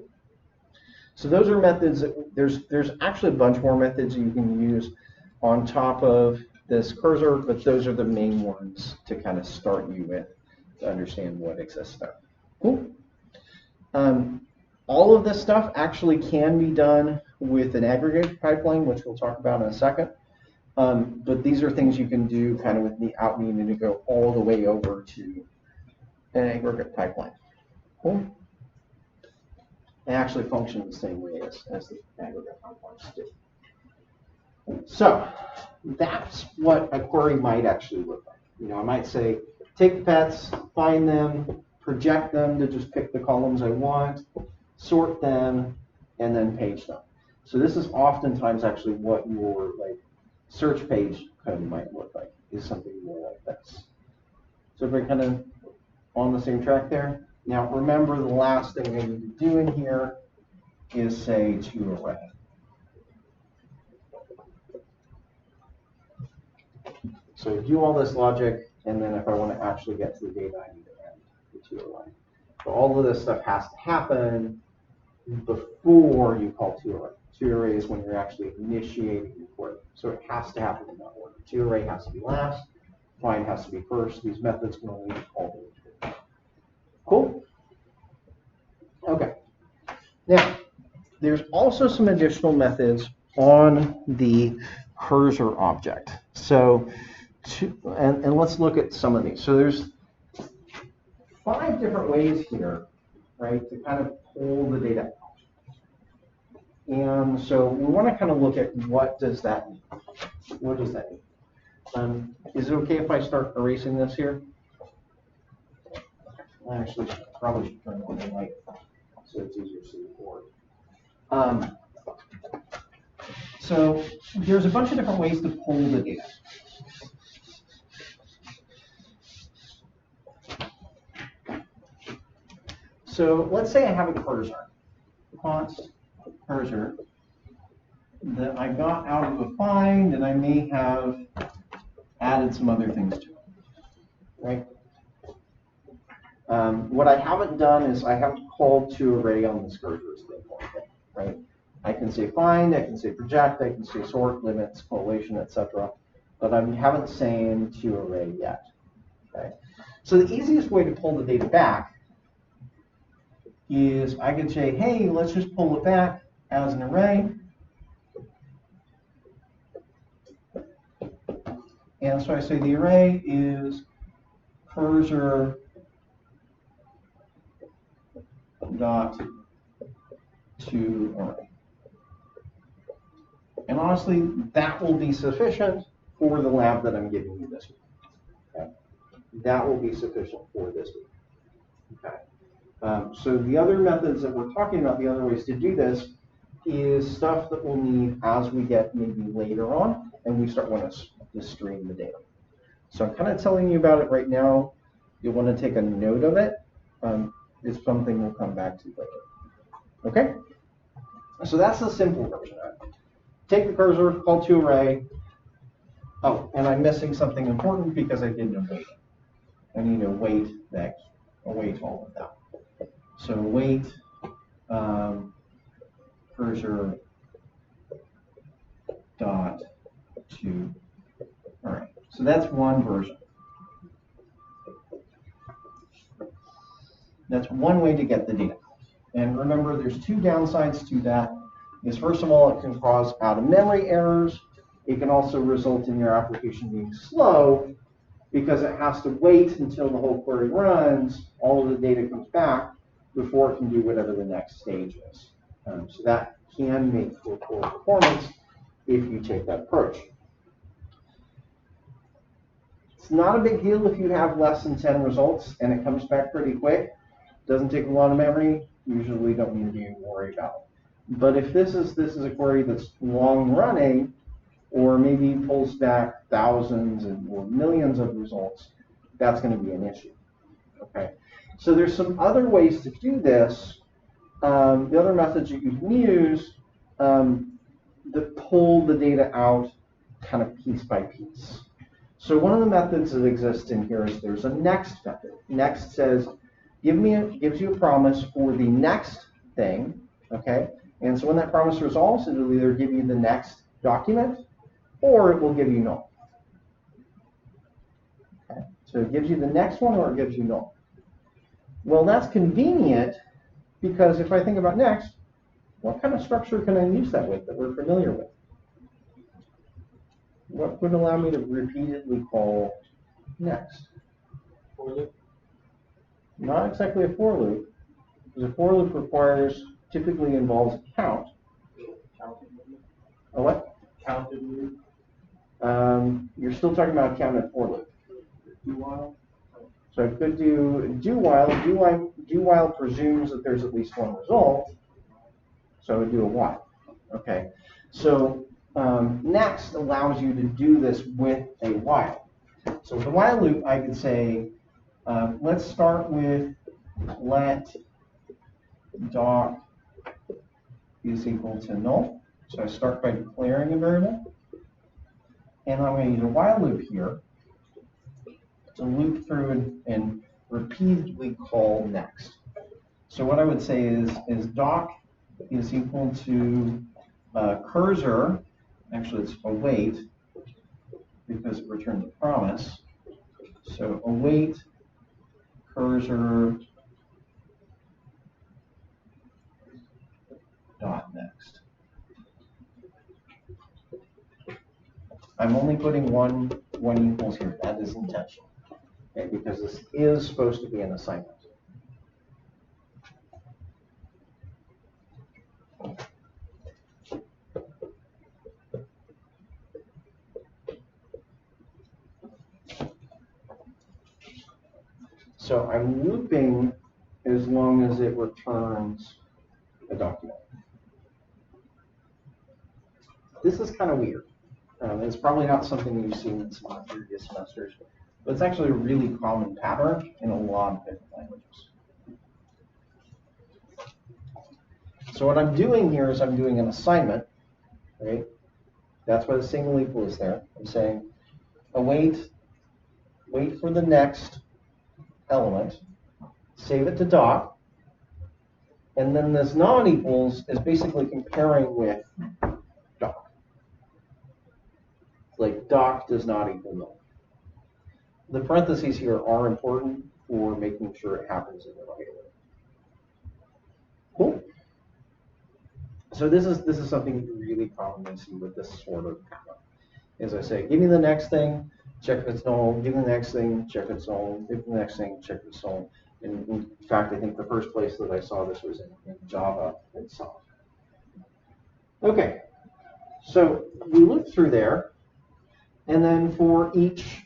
S1: So those are methods that there's actually a bunch more methods you can use on top of this cursor, but those are the main ones to kind of start you with to understand what exists there. Cool. All of this stuff actually can be done with an aggregate pipeline, which we'll talk about in a second. But these are things you can do kind of without needing to go all the way over to an aggregate pipeline. Cool. They actually function the same way as the aggregate pipelines do. So that's what a query might actually look like. You know, I might say, take the pets, find them, project them to just pick the columns I want, sort them, and then page them. So this is oftentimes actually what your search page code might look like, is something more like this. So we're kind of on the same track there. Now remember, the last thing I need to do in here is say to array. So do all this logic, and then if I want to actually get to the data, I need to add the to array. So all of this stuff has to happen before you call to array. To array is when you're actually initiating your query. So it has to happen in that order. To array has to be last, find has to be first. These methods can only be called in order. Cool? Okay. Now, there's also some additional methods on the cursor object. So, and let's look at some of these. So there's 5 different ways here, right, to kind of pull the data out. And so we want to kind of look at what does that mean. What does that mean? Is it okay if I start erasing this here? I actually probably should turn on the light so it's easier to see the board. So there's a bunch of different ways to pull the data. So let's say I have a cursor, const cursor, that I got out of a find, and I may have added some other things to it, right? What I haven't done is I haven't called to array on this cursor standpoint, right? I can say find, I can say project, I can say sort, limits, correlation, etc. But I haven't saying to array yet. Okay? So the easiest way to pull the data back is I could say, hey, let's just pull it back as an array. And so I say the array is cursor dot to array. And honestly, that will be sufficient for the lab that I'm giving you this week. Okay? That will be sufficient for this week. Okay. So the other methods that we're talking about, the other ways to do this, is stuff that we'll need as we get maybe later on and we start wanting to stream the data. So I'm kind of telling you about it right now. You'll want to take a note of it. It's something we'll come back to later. Okay? So that's the simple version of it. Take the cursor, call to array. Oh, and I'm missing something important because I didn't await it. I need to await all of that. So await cursor dot to array. So that's one version. That's one way to get the data. And remember, there's 2 downsides to that. Is first of all, it can cause out-of-memory errors it can also result in your application being slow because it has to wait until the whole query runs, all of the data comes back before it can do whatever the next stage is. So that can make for poor performance if you take that approach. It's not a big deal if you have less than 10 results and it comes back pretty quick. Doesn't take a lot of memory. Usually we don't need to worry about it. But if this is a query that's long running, or maybe pulls back thousands or millions of results, that's going to be an issue. Okay. So there's some other ways to do this. The other methods that you can use that pull the data out kind of piece by piece. So one of the methods that exists in here is there's a next method. Next says, gives you a promise for the next thing, okay? And so when that promise resolves, it'll either give you the next document or it will give you null. Okay? So it gives you the next one or it gives you null. Well, that's convenient because if I think about next, what kind of structure can I use that with that we're familiar with? What would allow me to repeatedly call next?
S2: For loop.
S1: Not exactly a for loop, because a for loop typically involves a count.
S2: Counted loop.
S1: A what?
S2: Counted loop.
S1: You're still talking about a counted for loop.
S2: Do while.
S1: So I could do while. Do while presumes that there's at least one result. So I would do a while. Okay. So next allows you to do this with a while. So with a while loop, I could say, let's start with let doc is equal to null. So I start by declaring a variable. And I'm going to use a while loop here to loop through and repeatedly call next. So what I would say is doc is equal to cursor, actually it's await because it returns a promise. So await cursor dot next. I'm only putting one equals here. That is intentional, okay, because this is supposed to be an assignment. So I'm looping as long as it returns a document. This is kind of weird. It's probably not something you've seen in some of the previous semesters, but it's actually a really common pattern in a lot of different languages. So what I'm doing here is I'm doing an assignment, right? That's why the single equal is there. I'm saying await, wait for the next element, save it to doc, and then this non-equals is basically comparing with doc. Like doc does not equal null. The parentheses here are important for making sure it happens in the right order. Cool. So this is something you really commonly see with this sort of pattern. As I say, give me the next thing, check if it's null, give me the next thing, check if it's null, give me the next thing, check if it's null. And in fact, I think the first place that I saw this was in Java itself. Okay, so we loop through there, and then for each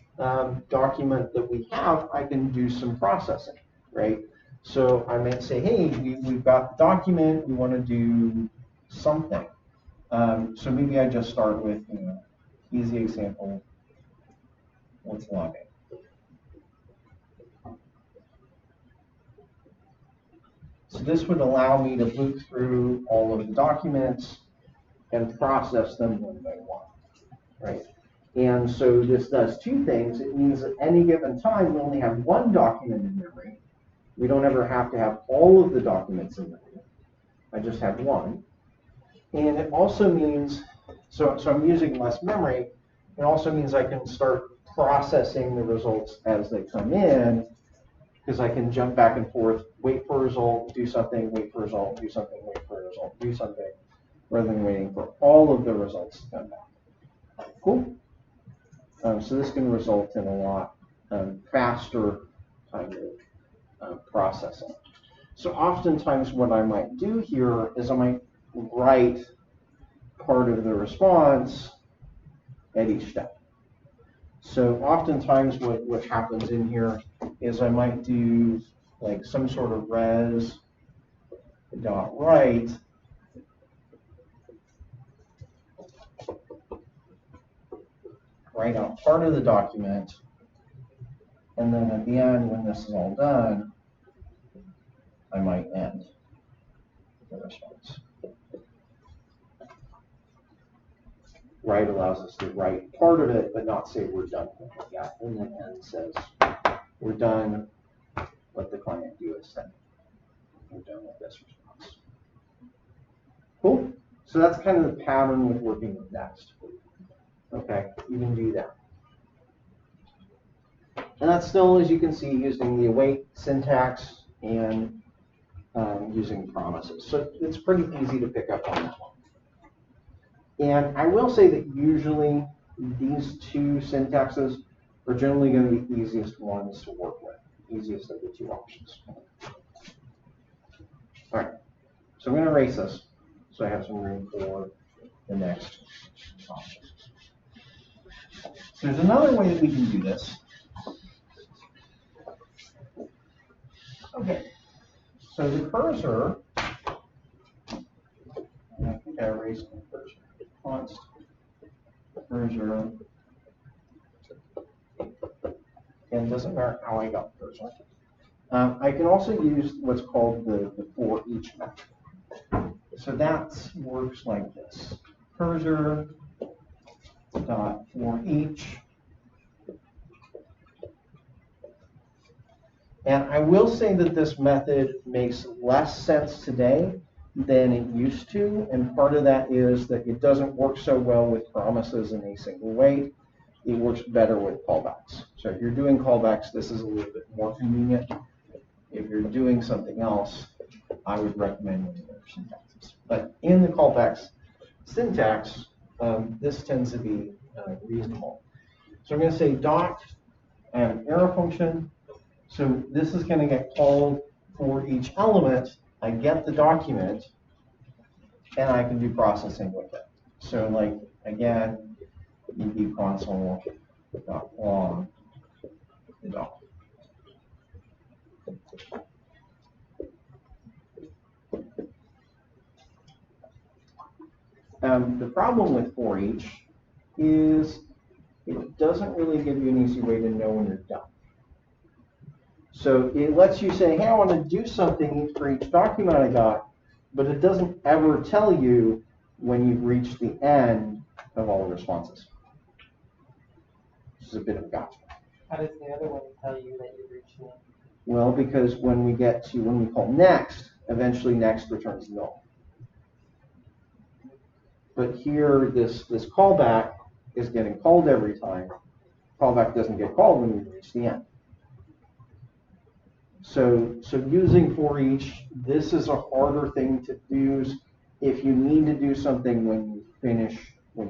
S1: document that we have, I can do some processing, right? So I might say, hey, we've got the document, we want to do something. So maybe I just start with, easy example, let's log in. So this would allow me to loop through all of the documents and process them one by one, right? And so this does two things. It means at any given time, we only have one document in memory. We don't ever have to have all of the documents in memory. I just have one. And it also means, so I'm using less memory. It also means I can start processing the results as they come in, because I can jump back and forth, wait for a result, do something, wait for a result, do something, wait for a result, do something, rather than waiting for all of the results to come back. Cool. So this can result in a lot faster kind of processing. So oftentimes what I might do here is I might write part of the response at each step. So oftentimes what happens in here is I might do like some sort of res dot write out part of the document, and then at the end, when this is all done, I might end the response. Write allows us to write part of it, but not say we're done with it yet. And then end says we're done. What the client do is send. We're done with this response. Cool. So that's kind of the pattern with working with next. Okay, you can do that. And that's still, as you can see, using the await syntax and using promises. So it's pretty easy to pick up on that one. And I will say that usually these two syntaxes are generally going to be the easiest ones to work with, easiest of the two options. All right, so I'm going to erase this so I have some room for the next option. There's another way that we can do this. Okay, so the cursor, and I think I erased the cursor. Const cursor, and it doesn't matter how I got the cursor. I can also use what's called the for each method. So that works like this: cursor dot for each. And I will say that this method makes less sense today than it used to, and part of that is that it doesn't work so well with promises and async await. It works better with callbacks. So if you're doing callbacks, this is a little bit more convenient. If you're doing something else, I would recommend one of the other syntaxes. But in the callbacks syntax, this tends to be reasonable. So I'm going to say dot arrow function. So this is going to get called for each element. I get the document, and I can do processing with it. So like, again, you do console.log the doc. The problem with for each is it doesn't really give you an easy way to know when you're done. So it lets you say, hey, I want to do something for each document I got, but it doesn't ever tell you when you've reached the end of all the responses. This is a bit of a gotcha.
S2: How does the other one tell you that you've reached the end?
S1: Well, because when we call next, eventually next returns null. But here, this callback is getting called every time. Callback doesn't get called when you reach the end. So using for each, this is a harder thing to use if you need to do something when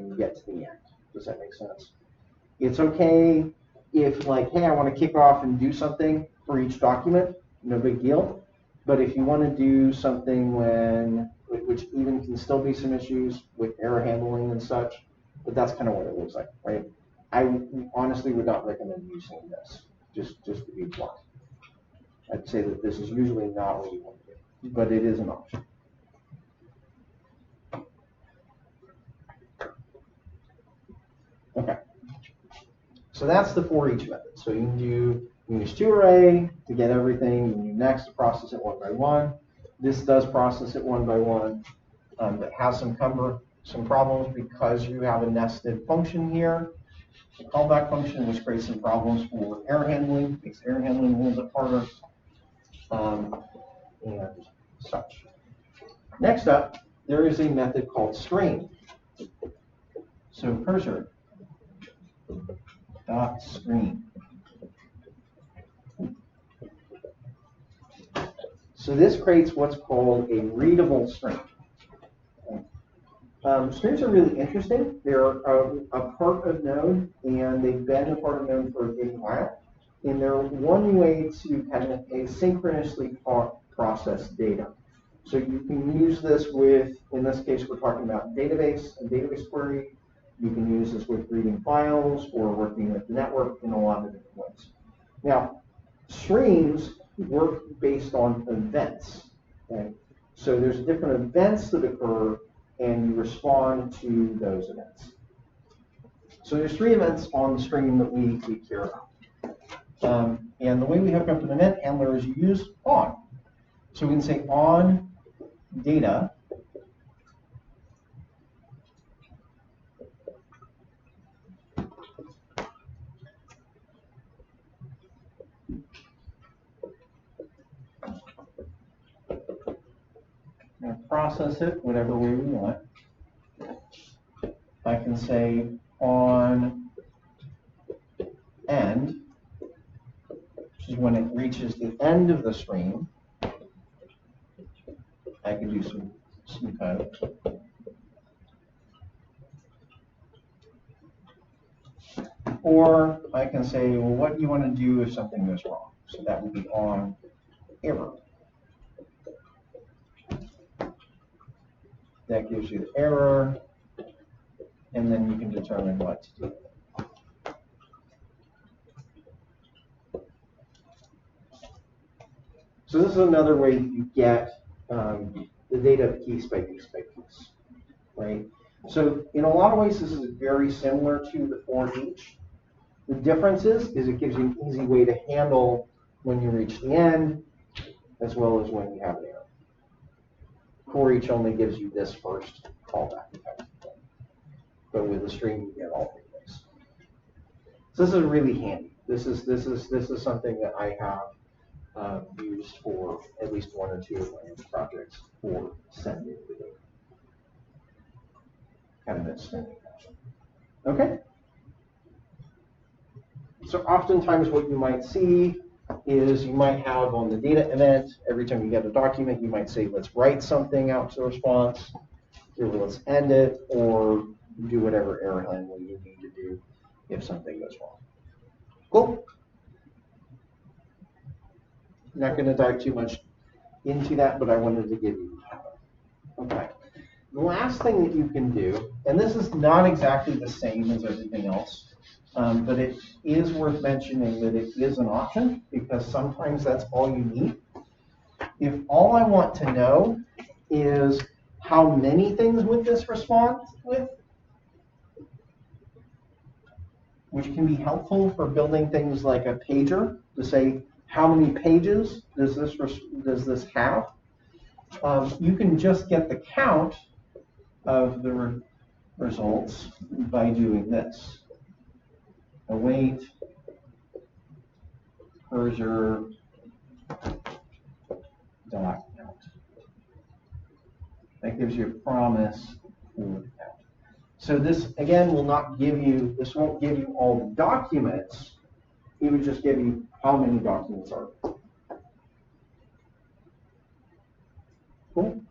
S1: you get to the end. Does that make sense? It's okay if like, hey, I want to kick off and do something for each document, no big deal. But if you want to do something which even can still be some issues with error handling and such, but that's kind of what it looks like, right? I honestly would not recommend using this, just to be blunt. I'd say that this is usually not what you want to do, but it is an option. Okay. So that's the for each method. So you can use toArray to get everything. You can do next to process it one by one. This does process it one by one. That has some problems because you have a nested function here. The callback function, which creates some problems for error handling, makes error handling a little bit harder, and such. Next up, there is a method called string. So cursor dot string. So this creates what's called a readable string. Strings are really interesting. They're a part of Node, and they've been a part of Node for a big while. And they're one way to kind of asynchronously process data. So you can use this with, in this case, we're talking about a database query. You can use this with reading files or working with the network in a lot of different ways. Now, streams work based on events. Okay? So there's different events that occur, and you respond to those events. So there's 3 events on the stream that we care about. And the way we hook up an event handler is you use on. So we can say on data and process it whatever way we want. I can say on end, which is when it reaches the end of the stream. I can do some code. Or I can say, well, what do you want to do if something goes wrong? So that would be on error. That gives you the error, and then you can determine what to do. So this is another way that you get the data piece by piece by piece, right? So in a lot of ways, this is very similar to the for each. The difference is it gives you an easy way to handle when you reach the end, as well as when you have an error. For each only gives you this first callback, but with the stream you get all 3 ways. So this is really handy. This is something that I have used for at least 1 or 2 of my projects for sending the data. Kind of that streaming fashion. Okay. So oftentimes what you might see is you might have on the data event, every time you get a document, you might say, let's write something out to the response, or let's end it, or do whatever error handling you need to do if something goes wrong. Cool. Not going to dive too much into that, but I wanted to give you that. Okay. The last thing that you can do, and this is not exactly the same as everything else, but it is worth mentioning that it is an option because sometimes that's all you need. If all I want to know is how many things would this respond with, which can be helpful for building things like a pager to say how many pages does this have. You can just get the count of the results by doing this. Await cursor dot count. That gives you a promise for the count. So this again will not give you, this won't give you all the documents. It would just give you how many documents are there. Cool.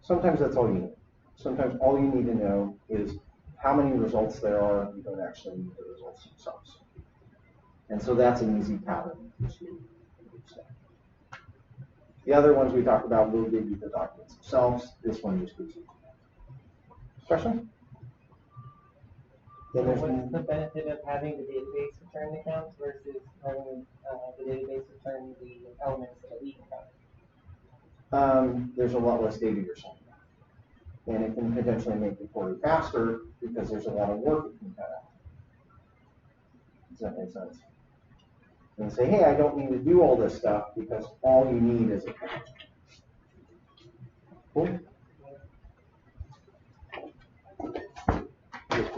S1: Sometimes that's all you need. Sometimes all you need to know is how many results there are. You don't actually need the results themselves. And so that's an easy pattern to use. The other ones we talked about will give you the documents themselves. This one just gives you. Question?
S2: So what's the benefit of having the database return the counts versus having the database return the elements that we can count?
S1: There's a lot less data you're sending. And it can potentially make reporting faster because there's a lot of work it can cut out. Does that make sense? And say, hey, I don't need to do all this stuff because all you need is a count. Cool. Just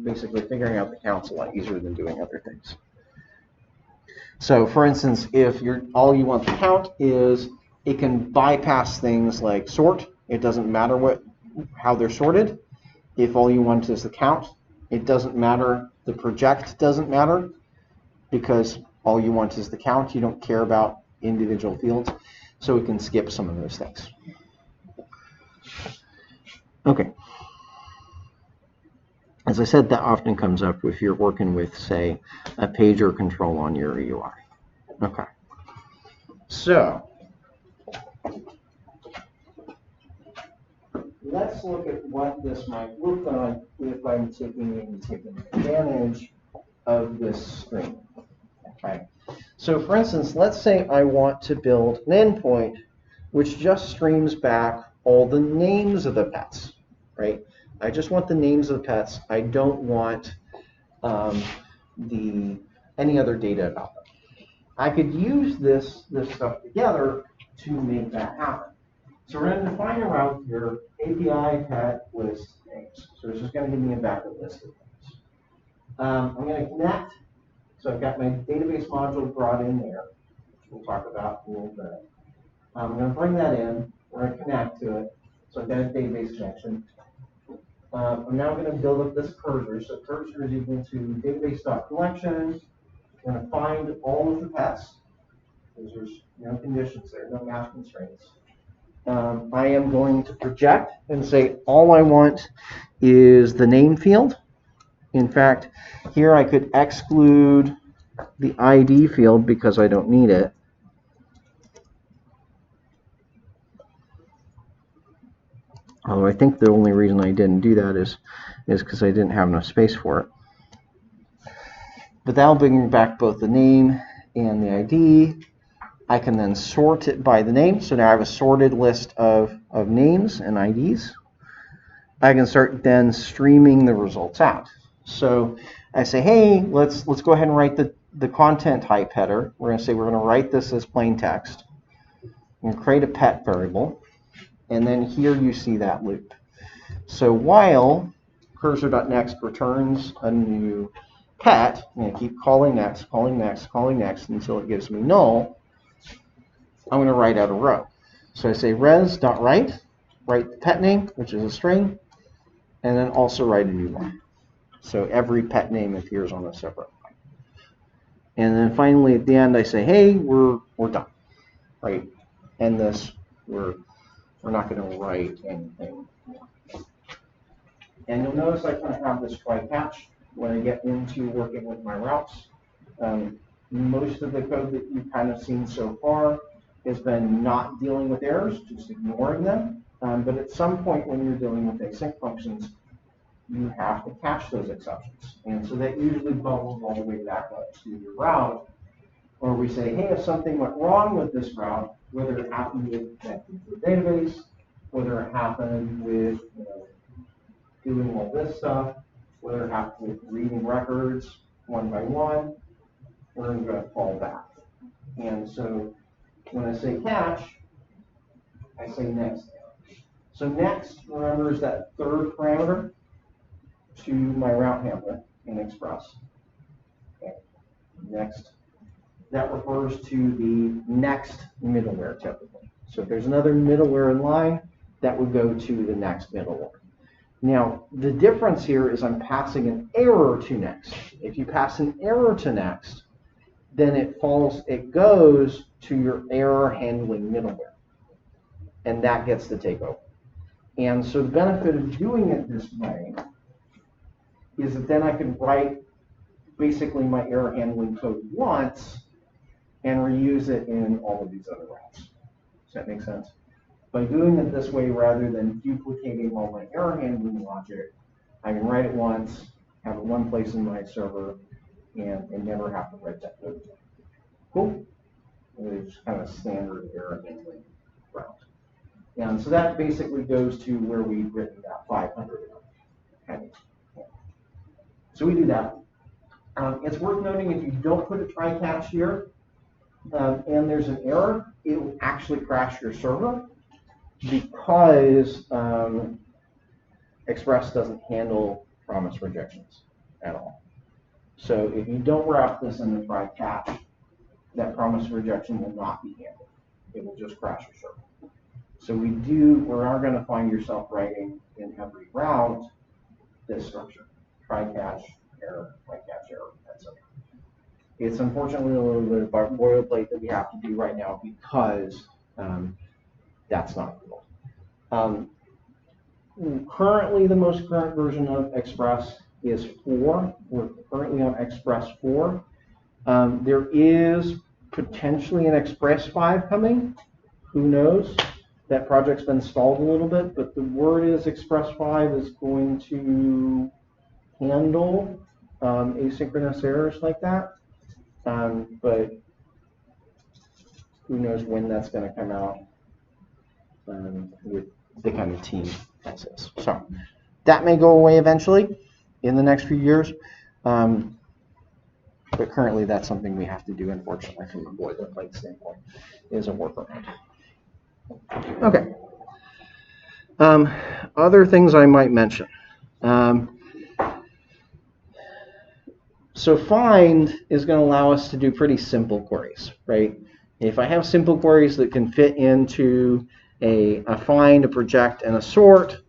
S1: basically figuring out the counts a lot easier than doing other things. So for instance, if all you want the count is, it can bypass things like sort. It doesn't matter how they're sorted. If all you want is the count, it doesn't matter. The project doesn't matter because all you want is the count. You don't care about individual fields. So it can skip some of those things. Okay. As I said, that often comes up if you're working with, say, a pager control on your UI. Okay. So let's look at what this might look like if I'm taking advantage of this stream. Okay. So for instance, let's say I want to build an endpoint which just streams back all the names of the pets, right? I just want the names of the pets. I don't want any other data about them. I could use this stuff together to make that happen. So we're going to define a route here, API pet list names. So it's just going to give me a backup list of names. I'm going to connect. So I've got my database module brought in there, which we'll talk about in a little bit. I'm going to bring that in. We're going to connect to it. So I've got a database connection. I'm now going to build up this cursor. So cursor is equal to database.collection. We're going to find all of the pets, because there's no conditions there, no math constraints. I am going to project and say all I want is the name field. In fact, here I could exclude the ID field because I don't need it. Although I think the only reason I didn't do that is because I didn't have enough space for it. But that'll bring back both the name and the ID. I can then sort it by the name. So now I have a sorted list of names and IDs. I can start then streaming the results out. So I say, hey, let's go ahead and write the content type header. We're going to say we're going to write this as plain text. We're going to create a pet variable. And then here you see that loop. So while cursor.next returns a new pet, I'm going to keep calling next, calling next, calling next until it gives me null. I'm going to write out a row. So I say res.write, write the pet name, which is a string, and then also write a new one. So every pet name appears on a separate line. And then finally at the end I say, hey, we're done. Right? End this. We're not going to write anything more. And you'll notice I kind of have this try catch when I get into working with my routes. Most of the code that you've kind of seen so far has been not dealing with errors, just ignoring them. But at some point when you're dealing with async functions, you have to catch those exceptions. And so that usually bubbles all the way back up to your route, where we say, hey, if something went wrong with this route, whether it happened with connecting to a database, whether it happened with doing all this stuff, whether it happened with reading records one by one, we're going to fall back. And so when I say catch, I say next. So next, remember, is that third parameter to my route handler in Express. Okay. Next, that refers to the next middleware typically. So if there's another middleware in line, that would go to the next middleware. Now, the difference here is I'm passing an error to next. If you pass an error to next, then it goes to your error handling middleware. And that gets the takeover. And so the benefit of doing it this way is that then I can write basically my error handling code once and reuse it in all of these other routes. Does that make sense? By doing it this way, rather than duplicating all my error handling logic, I can write it once, have it one place in my server, and never have to write that code again. Cool? It's kind of standard error handling route. And so that basically goes to where we've written that 500. Okay. So we do that. It's worth noting if you don't put a try catch here and there's an error, it will actually crash your server because Express doesn't handle promise rejections at all. So if you don't wrap this in the try catch, that promise rejection will not be handled. It will just crash your server. So we are going to find yourself writing in every route this structure: try catch, error, try catch, error, etc. It's unfortunately a little bit of a boilerplate that we have to do right now because that's not cool. currently the most current version of Express is 4. We're currently on Express 4. There is potentially an Express 5 coming. Who knows? That project's been stalled a little bit, but the word is Express 5 is going to handle asynchronous errors like that. But who knows when that's going to come out with the kind of team as is. So that may go away eventually in the next few years. But currently that's something we have to do, unfortunately, from a boilerplate standpoint, is a workaround. Okay. Other things I might mention. So find is going to allow us to do pretty simple queries, right? If I have simple queries that can fit into a find, a project, and a sort,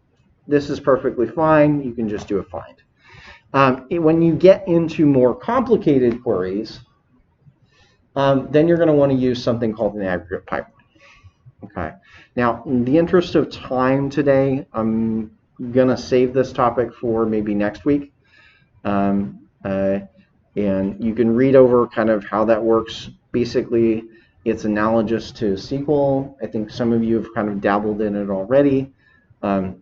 S1: this is perfectly fine. You can just do a find. When you get into more complicated queries, then you're going to want to use something called an aggregate pipeline. Okay. Now, in the interest of time today, I'm going to save this topic for maybe next week. And you can read over kind of how that works. Basically, it's analogous to SQL. I think some of you have kind of dabbled in it already. But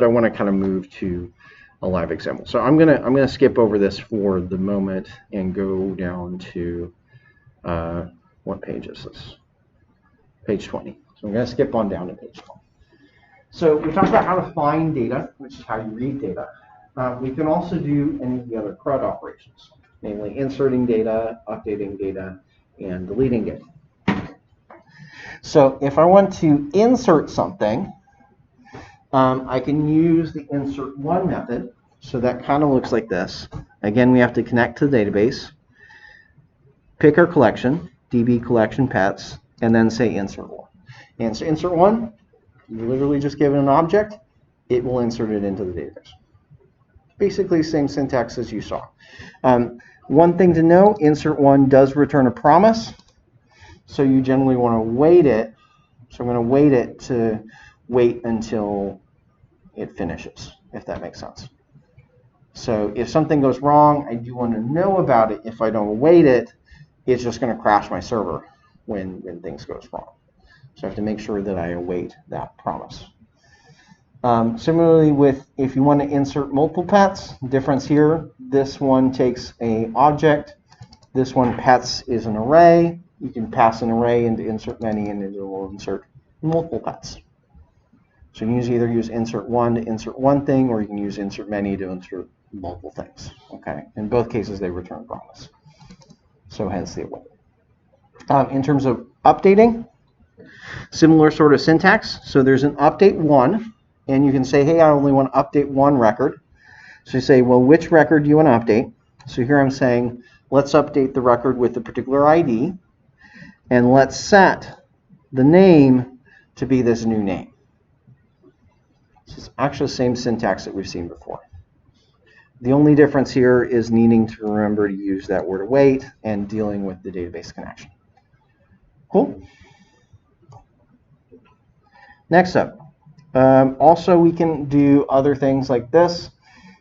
S1: I want to kind of move to a live example. So I'm gonna skip over this for the moment and go down to what page is this? Page 20. So I'm gonna skip on down to page 20. So we talked about how to find data, which is how you read data. We can also do any of the other CRUD operations, namely inserting data, updating data, and deleting data. So if I want to insert something, I can use the insert one method. So that kind of looks like this. Again, we have to connect to the database, pick our collection, DB collection pets, and then say insert one. And so insert one, you literally just give it an object, it will insert it into the database. Basically same syntax as you saw. One thing to know, insert one does return a promise. So you generally want to wait it. So I'm going to wait it to wait until it finishes, if that makes sense. So if something goes wrong, I do want to know about it. If I don't await it, it's just going to crash my server when things goes wrong. So I have to make sure that I await that promise. Similarly, if you want to insert multiple pets, difference here, this one takes an object. This one pets is an array. You can pass an array into insert many, and it will insert multiple pets. So you can either use insert one to insert one thing, or you can use insert many to insert multiple things. Okay. In both cases, they return promise. So hence the await. In terms of updating, similar sort of syntax. So there's an update one, and you can say, hey, I only want to update one record. So you say, well, which record do you want to update? So here I'm saying, let's update the record with a particular ID, and let's set the name to be this new name. This is actually the same syntax that we've seen before. The only difference here is needing to remember to use that word await and dealing with the database connection. Cool. Next up, also we can do other things like this.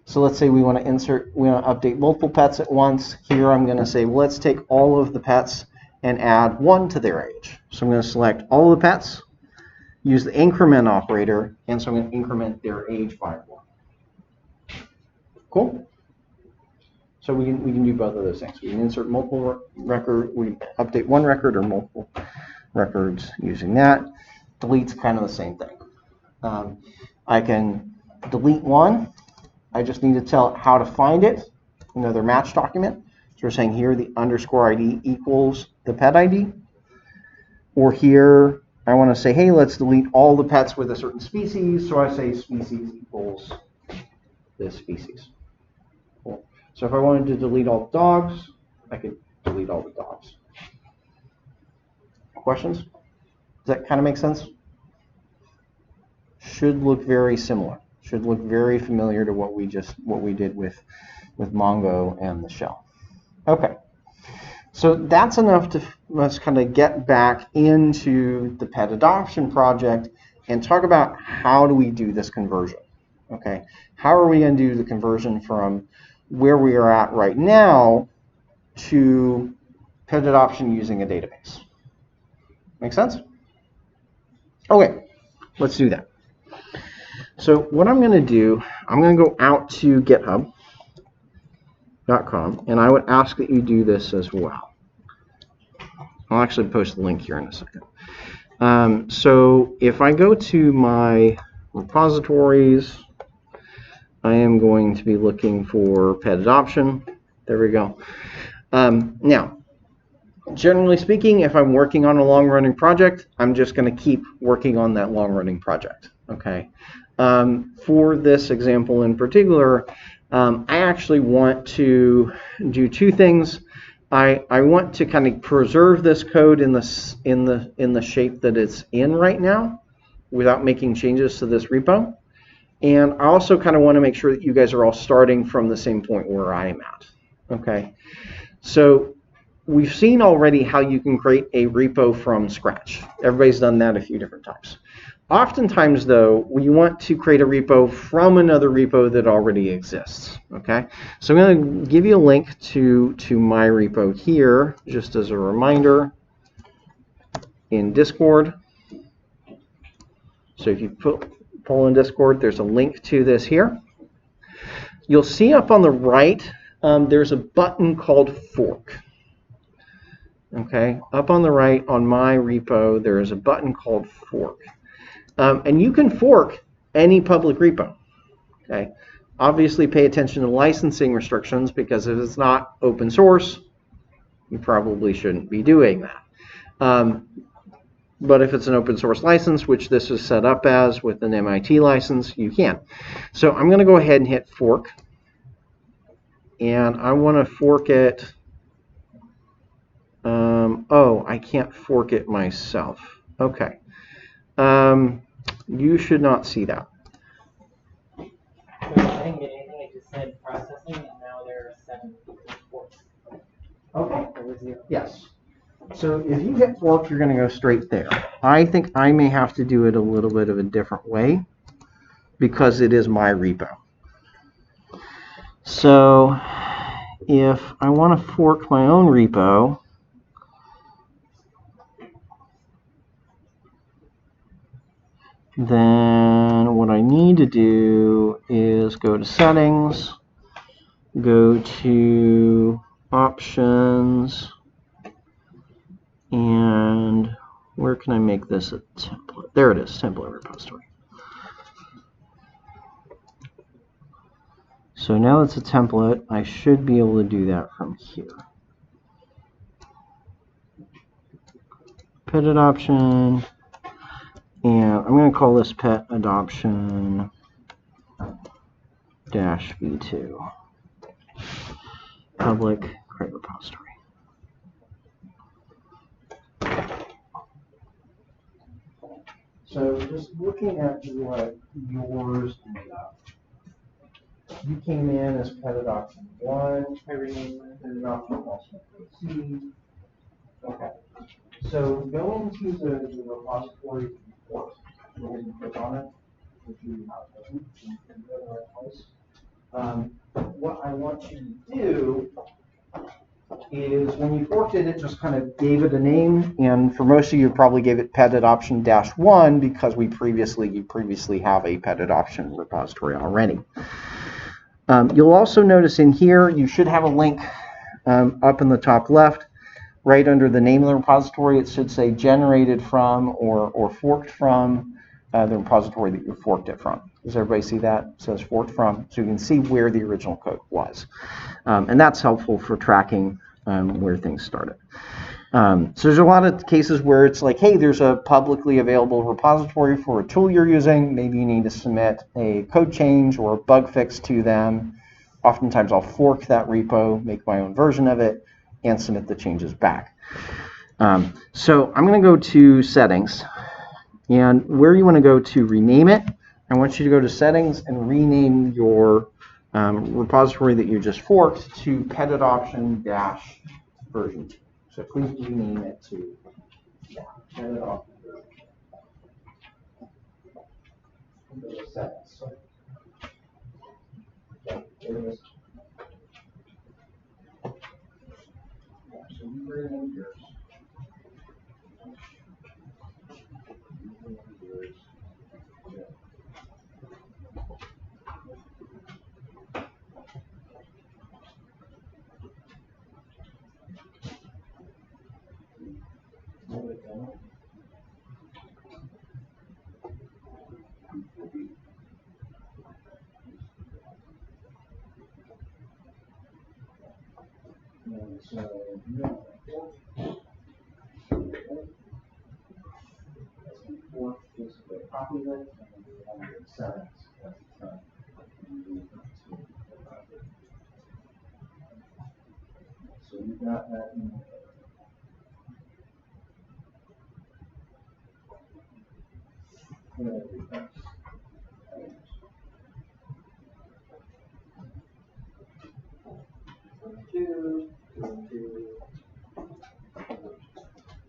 S1: So let's say we want to update multiple pets at once. Here I'm going to say, well, let's take all of the pets and add 1 to their age. So I'm going to select all of the pets, use the increment operator, and so I'm going to increment their age by 1. Cool. So we can do both of those things. We can insert multiple record, we update one record or multiple records using that. Delete's kind of the same thing. I can delete one. I just need to tell it how to find it. Another match document. So we're saying here the underscore ID equals the pet ID. Or here I want to say, hey, let's delete all the pets with a certain species. So I say species equals this species. Cool. So if I wanted to delete all the dogs, I could delete all the dogs. Questions? Does that kind of make sense? Should look very similar. Should look very familiar to what we did with Mongo and the shell. Okay. So that's enough to let's kind of get back into the pet adoption project and talk about how do we do this conversion. Okay, how are we going to do the conversion from where we are at right now to pet adoption using a database? Make sense? Okay, let's do that. So what I'm going to do, I'm going to go out to github.com, and I would ask that you do this as well. I'll actually post the link here in a second. So if I go to my repositories, I am going to be looking for pet adoption. There we go. Now, generally speaking, if I'm working on a long-running project, I'm just going to keep working on that long-running project. Okay. For this example in particular, I actually want to do two things. I want to kind of preserve this code in the shape that it's in right now, without making changes to this repo. And I also kind of want to make sure that you guys are all starting from the same point where I am at. Okay. So we've seen already how you can create a repo from scratch. Everybody's done that a few different times. Oftentimes, though, we want to create a repo from another repo that already exists. Okay, so I'm going to give you a link to my repo here, just as a reminder, in Discord. So if you pull in Discord, there's a link to this here. You'll see up on the right, there's a button called Fork. Okay, up on the right on my repo, there is a button called Fork. And you can fork any public repo. Okay, obviously pay attention to licensing restrictions, because if it's not open source, you probably shouldn't be doing that. But if it's an open source license, which this is set up as with an MIT license, you can. So I'm going to go ahead and hit fork. And I want to fork it. Oh, I can't fork it myself. Okay. You should not see that.
S2: So I didn't get anything. It just said processing, and now there are 7 forks.
S1: Okay.
S2: There was 0.
S1: Yes. So if you hit fork, you're going to go straight there. I think I may have to do it a little bit of a different way, because it is my repo. So if I want to fork my own repo, then what I need to do is go to settings, go to options, and where can I make this a template? There it is, template repository. So now it's a template, I should be able to do that from here. Pet adoption, and I'm going to call this pet adoption -v2 public create repository. So just looking at what yours ended up, you came in as pet adoption 1.
S2: I renamed mine.
S1: Pet adoption also proceed. Okay. So go into the repository report. Go ahead and click on it. If you have it, you can go to the right place. What I want you to do is when you forked it, it just kind of gave it a name, and for most of you, probably gave it pet adoption -1 because you previously have a pet adoption repository already. You'll also notice in here you should have a link up in the top left, right under the name of the repository. It should say generated from or forked from the repository that you forked it from. Does everybody see that? It says forked from, so you can see where the original code was. And that's helpful for tracking where things started. So there's a lot of cases where it's like, hey, there's a publicly available repository for a tool you're using. Maybe you need to submit a code change or a bug fix to them. Oftentimes I'll fork that repo, make my own version of it, and submit the changes back. So I'm going to go to settings. And where you want to go to rename it, I want you to go to settings and rename your repository that you just forked to pet adoption -version 2. So please rename it to pet adoption version 2.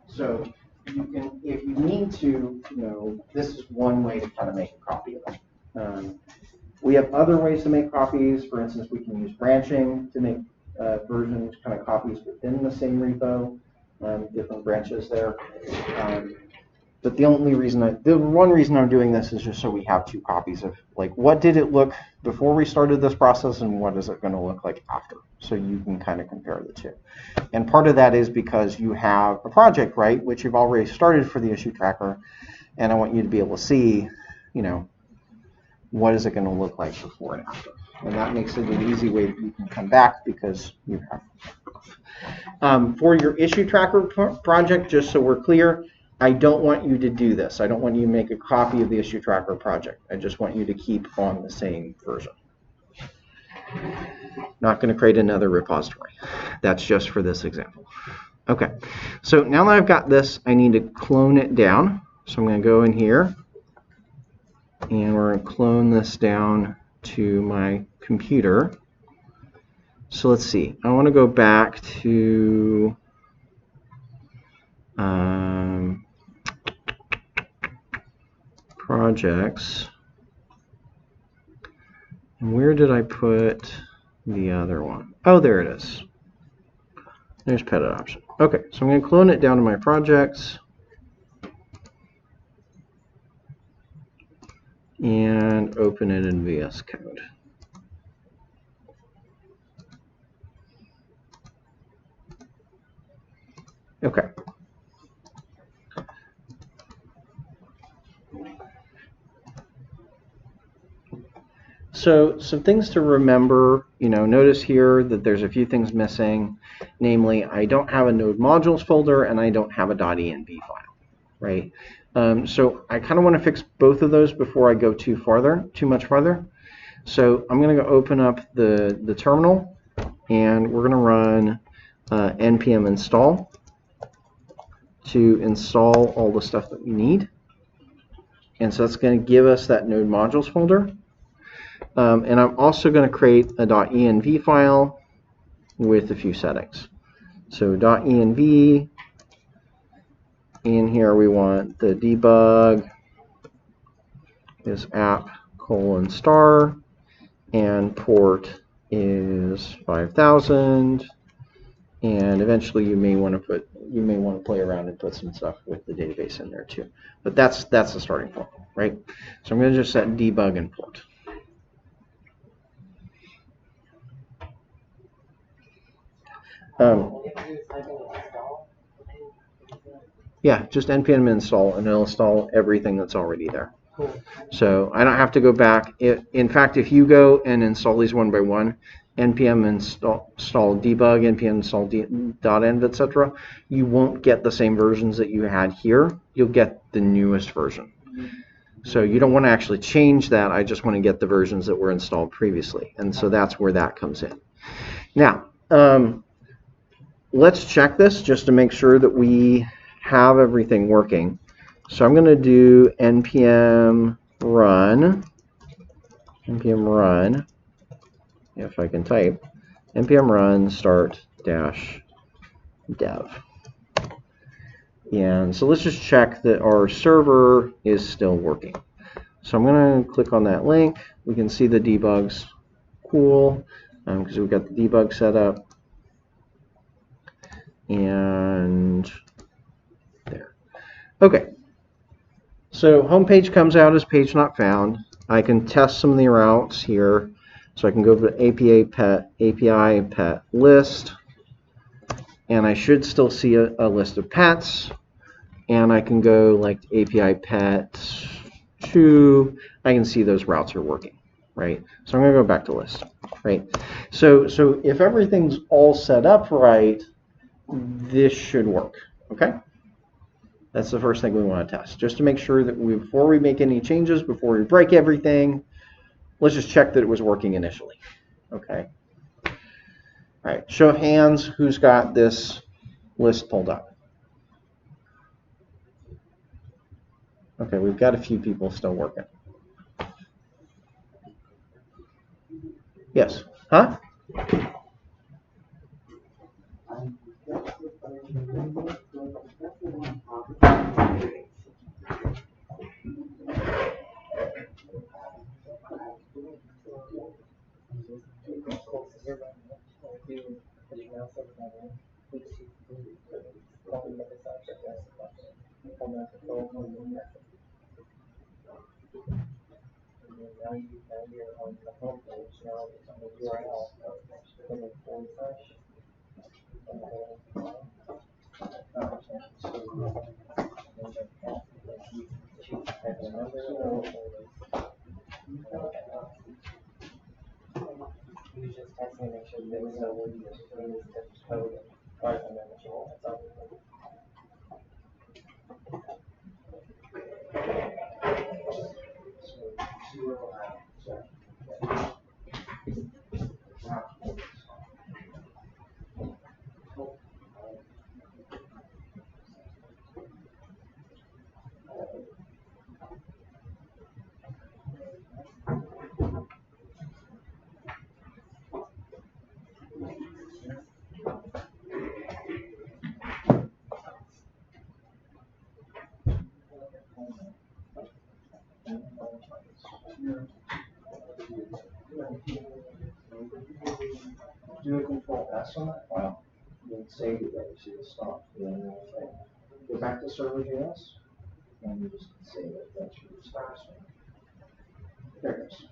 S1: So you can, if you need to, this is one way to kind of make a copy of it. We have other ways to make copies. For instance, we can use branching to make version kind of copies within the same repo, different branches there. But the one reason I'm doing this is just so we have two copies of, like, what did it look before we started this process and what is it going to look like after, so you can kind of compare the two. And part of that is because you have a project, right, which you've already started for the issue tracker, and I want you to be able to see, what is it going to look like before and after. And that makes it an easy way that you can come back because you have. For your issue tracker project, just so we're clear, I don't want you to do this. I don't want you to make a copy of the issue tracker project. I just want you to keep on the same version. Not going to create another repository. That's just for this example. Okay, so now that I've got this, I need to clone it down. So I'm going to go in here, and we're going to clone this down to my computer. So let's see. I want to go back to projects. And where did I put the other one? Oh, there it is. There's pet adoption. Okay, so I'm going to clone it down to my projects. And open it in VS Code. Okay. So some things to remember, notice here that there's a few things missing. Namely, I don't have a node modules folder and I don't have a .env file, right? So I kind of want to fix both of those before I go too much farther. So I'm going to go open up the terminal, and we're going to run npm install to install all the stuff that we need. And so that's going to give us that node modules folder. And I'm also going to create a .env file with a few settings. So .env, in here we want the debug is app:* and port is 5000. And eventually you may want to play around and put some stuff with the database in there too. But that's the starting point, right? So I'm going to just set debug and port. Yeah, just npm install, and it'll install everything that's already there. Cool. So I don't have to go back. In fact, if you go and install these one by one, npm install debug, npm install .env, etc., you won't get the same versions that you had here. You'll get the newest version. So you don't want to actually change that. I just want to get the versions that were installed previously. And so that's where that comes in. Now, let's check this just to make sure that we have everything working. So I'm going to do npm run, if I can type, npm run start -dev. And so let's just check that our server is still working. So I'm going to click on that link. We can see the debugs. Cool, because we've got the debug set up. And there. Okay. So homepage comes out as page not found. I can test some of the routes here. So I can go to API pet list, and I should still see a list of pets. And I can go like API pet 2. I can see those routes are working, right? So I'm going to go back to list, right? So if everything's all set up right, this should work, okay? That's the first thing we want to test, just to make sure that before we make any changes, before we break everything, let's just check that it was working initially, okay? All right, show of hands, who's got this list pulled up? Okay, we've got a few people still working. Yes, huh?
S2: Now you're on the home page, now it's on the URL, and it's forward slash, and then, type the number, you just testing to make sure there was no word that was code, rather than manual, that's all.
S1: Do a control S on that file, and save it, right? See the stop. Go back to server.js, and you just save it. That's your stop. There it is.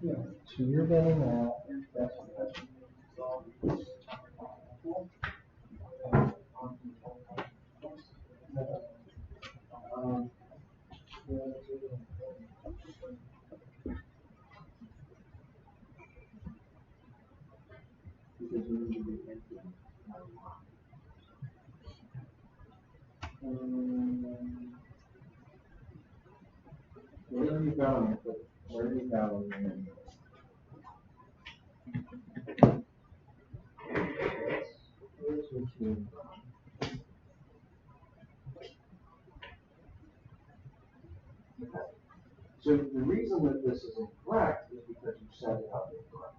S1: Yeah, so you're getting that. That's where have you found it? Where have you found it? So the reason that this is incorrect is because you set it up incorrectly.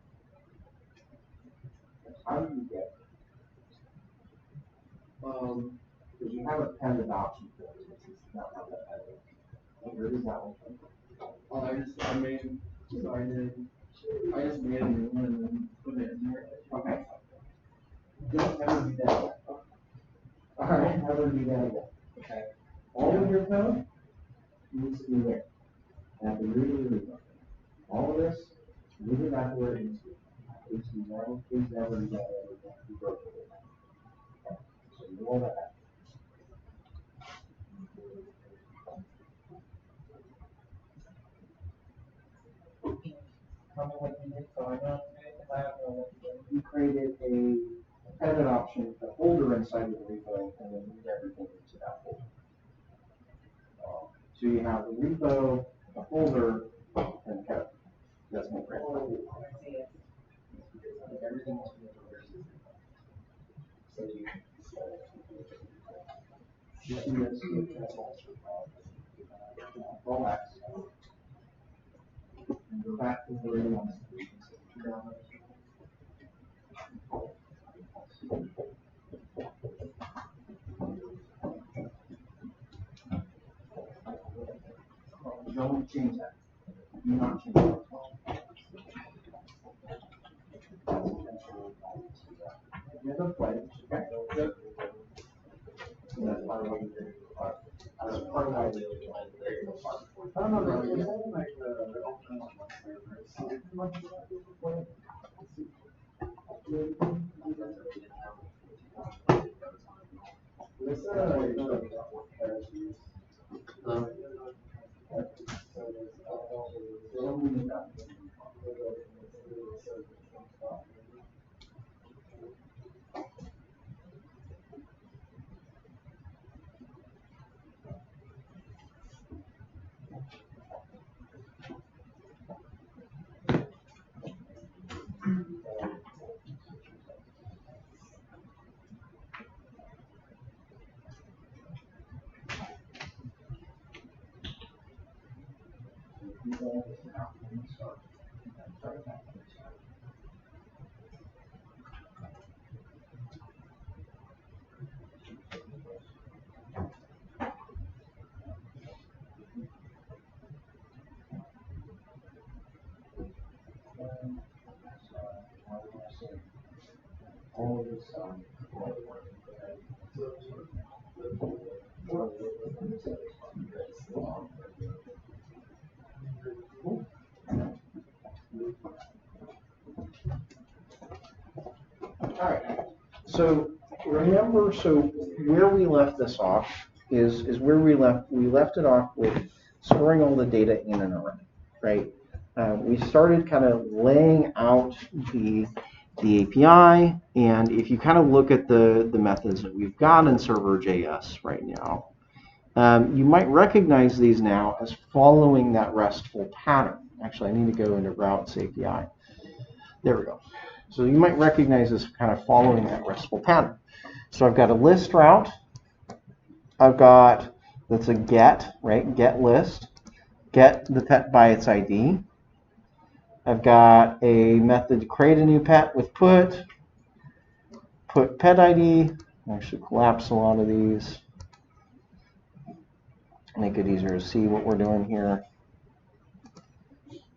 S1: How do you get it? Because you have a pendant option for it, which is not how that pendant. Where does that one come from? I just made a new one and then put it in there. Okay. Don't ever do that again. Alright, never do that again. Okay. All of your code needs to be there. At the root of the repo. All of this, move it back to where it needs to be. Please never do that ever again. You broke it. Okay. So you all that.
S2: Tell me what you did, so I know, if I don't know what you did.
S1: You created a edit option, a folder inside of the repo, and then moved everything into that folder. So you have the repo, a folder, and code. That's my friend. Everything else in the folder. So you just do this, all X, and go back to where you want it to be. Don't change that. Do not change that. Another place, okay? That's part of what you do. That's part of what you do. I don't know, there's something like the All right. So remember, so where we left this off is where we left it off with storing all the data in an array, right? We started kind of laying out the API, and if you kind of look at the methods that we've got in server.js right now, you might recognize these now as following that RESTful pattern. Actually, I need to go into routes API. There we go. So you might recognize this kind of following that RESTful pattern. So I've got a list route. I've got, that's a get, right? Get list. Get the pet by its ID. I've got a method to create a new pet with put pet ID. I should collapse a lot of these. Make it easier to see what we're doing here.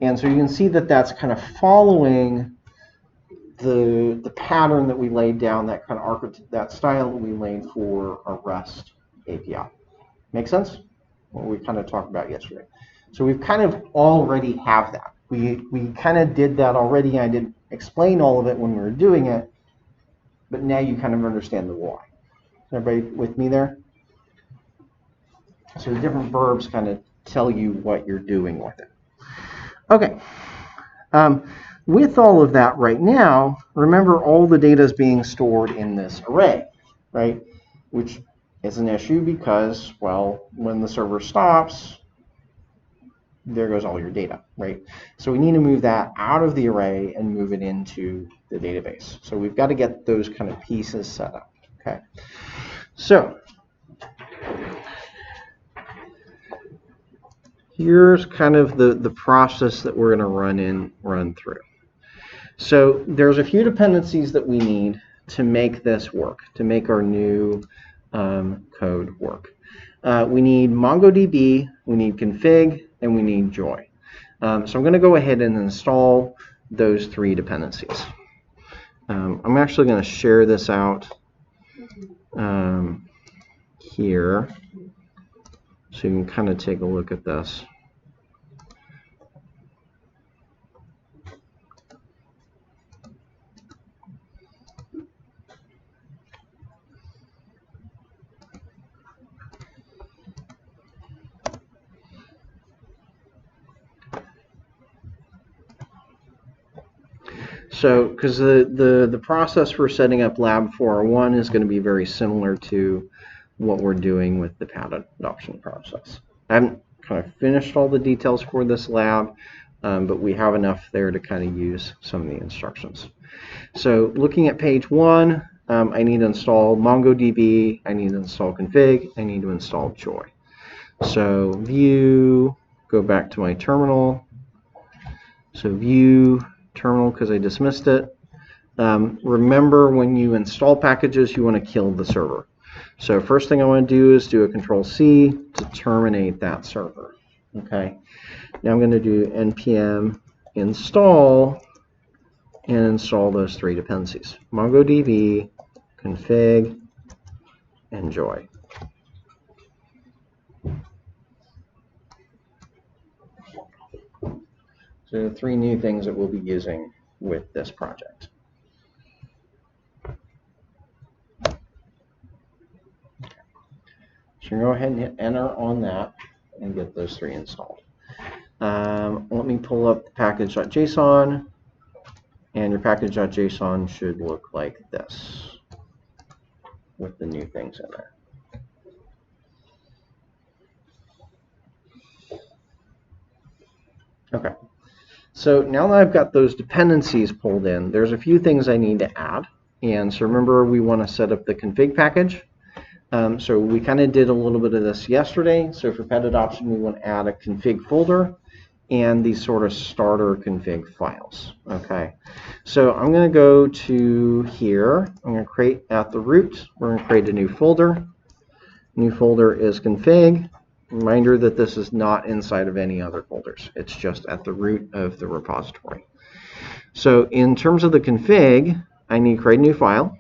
S1: And so you can see that that's kind of following the pattern that we laid down, that kind of that style that we laid for a REST API. Make sense? What we kind of talked about yesterday. So we've kind of already have that. We kind of did that already. I didn't explain all of it when we were doing it, but now you kind of understand the why. Everybody with me there? So the different verbs kind of tell you what you're doing with it. Okay. With all of that right now, remember all the data is being stored in this array, right? Which is an issue because, well, when the server stops, there goes all your data, right? So we need to move that out of the array and move it into the database. So we've got to get those kind of pieces set up, okay? So here's kind of the process that we're going to run through. So there's a few dependencies that we need to make this work, to make our new code work. We need MongoDB, we need config, and we need joy. So I'm going to go ahead and install those three dependencies. I'm actually going to share this out here so you can kind of take a look at this. So, because the process for setting up Lab 401 is going to be very similar to what we're doing with the pattern adoption process. I haven't kind of finished all the details for this lab, but we have enough there to kind of use some of the instructions. So, looking at page 1, I need to install MongoDB, I need to install config, I need to install joy. So, view, go back to my terminal. So, view terminal because I dismissed it. Remember, when you install packages, you want to kill the server. So first thing I want to do is do a Control-C to terminate that server. Okay. Now I'm going to do npm install and install those 3 dependencies. MongoDB, config, enjoy. So 3 new things that we'll be using with this project. So go ahead and hit enter on that and get those 3 installed. Let me pull up the package.json, and your package.json should look like this with the new things in there. Okay, so now that I've got those dependencies pulled in, there's a few things I need to add. And so remember, we want to set up the config package. So we kind of did a little bit of this yesterday. So for pet adoption, we want to add a config folder and these sort of starter config files. Okay, so I'm going to go to here. I'm going to create at the root. We're going to create a new folder. New folder is config. Reminder that this is not inside of any other folders. It's just at the root of the repository. So in terms of the config, I need to create a new file.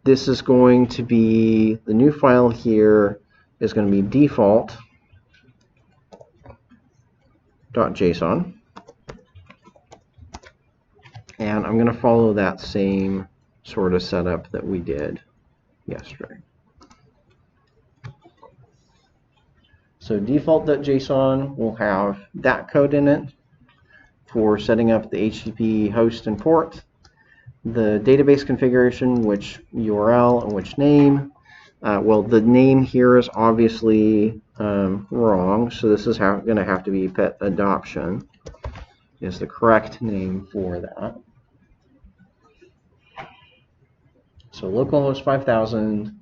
S1: This is going to be, the new file here is going to be default.json. And I'm going to follow that same sort of setup that we did yesterday. So default.json will have that code in it for setting up the HTTP host and port, the database configuration, which URL and which name. Well, the name here is obviously wrong, so this is going to have to be pet adoption is the correct name for that. So localhost 5000,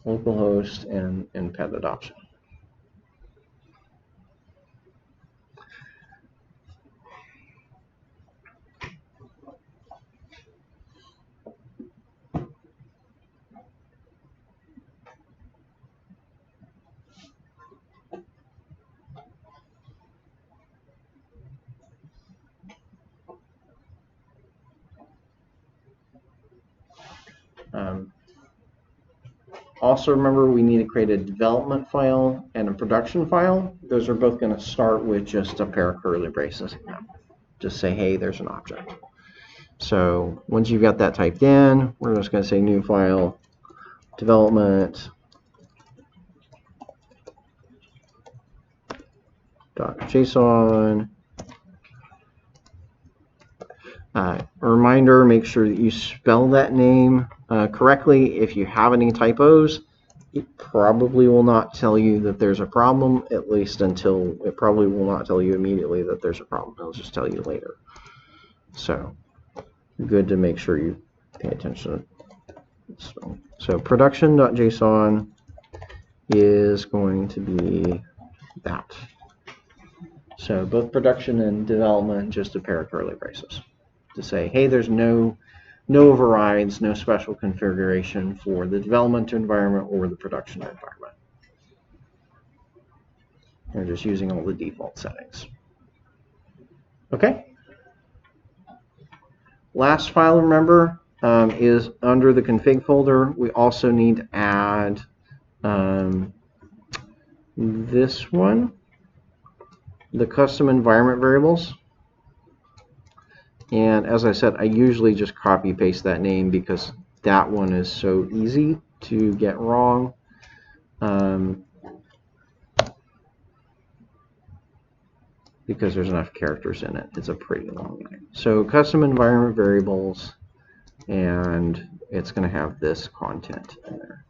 S1: localhost, and pet adoption. Also remember, we need to create a development file and a production file. Those are both going to start with just a pair of curly braces. Just say, hey, there's an object. So once you've got that typed in, we're just going to say new file, development, .json. A reminder, make sure that you spell that name correctly. If you have any typos, it probably will not tell you that there's a problem, at least until, it probably will not tell you immediately that there's a problem. It'll just tell you later. So good to make sure you pay attention. So production.json is going to be that. So both production and development, just a pair of curly braces to say, hey, there's no overrides, no special configuration for the development environment or the production environment. They're just using all the default settings. Okay. Last file, remember, is under the config folder. We also need to add this one, the custom environment variables. And as I said, I usually just copy paste that name because that one is so easy to get wrong. Because there's enough characters in it. It's a pretty long name. So custom environment variables, and it's going to have this content in there.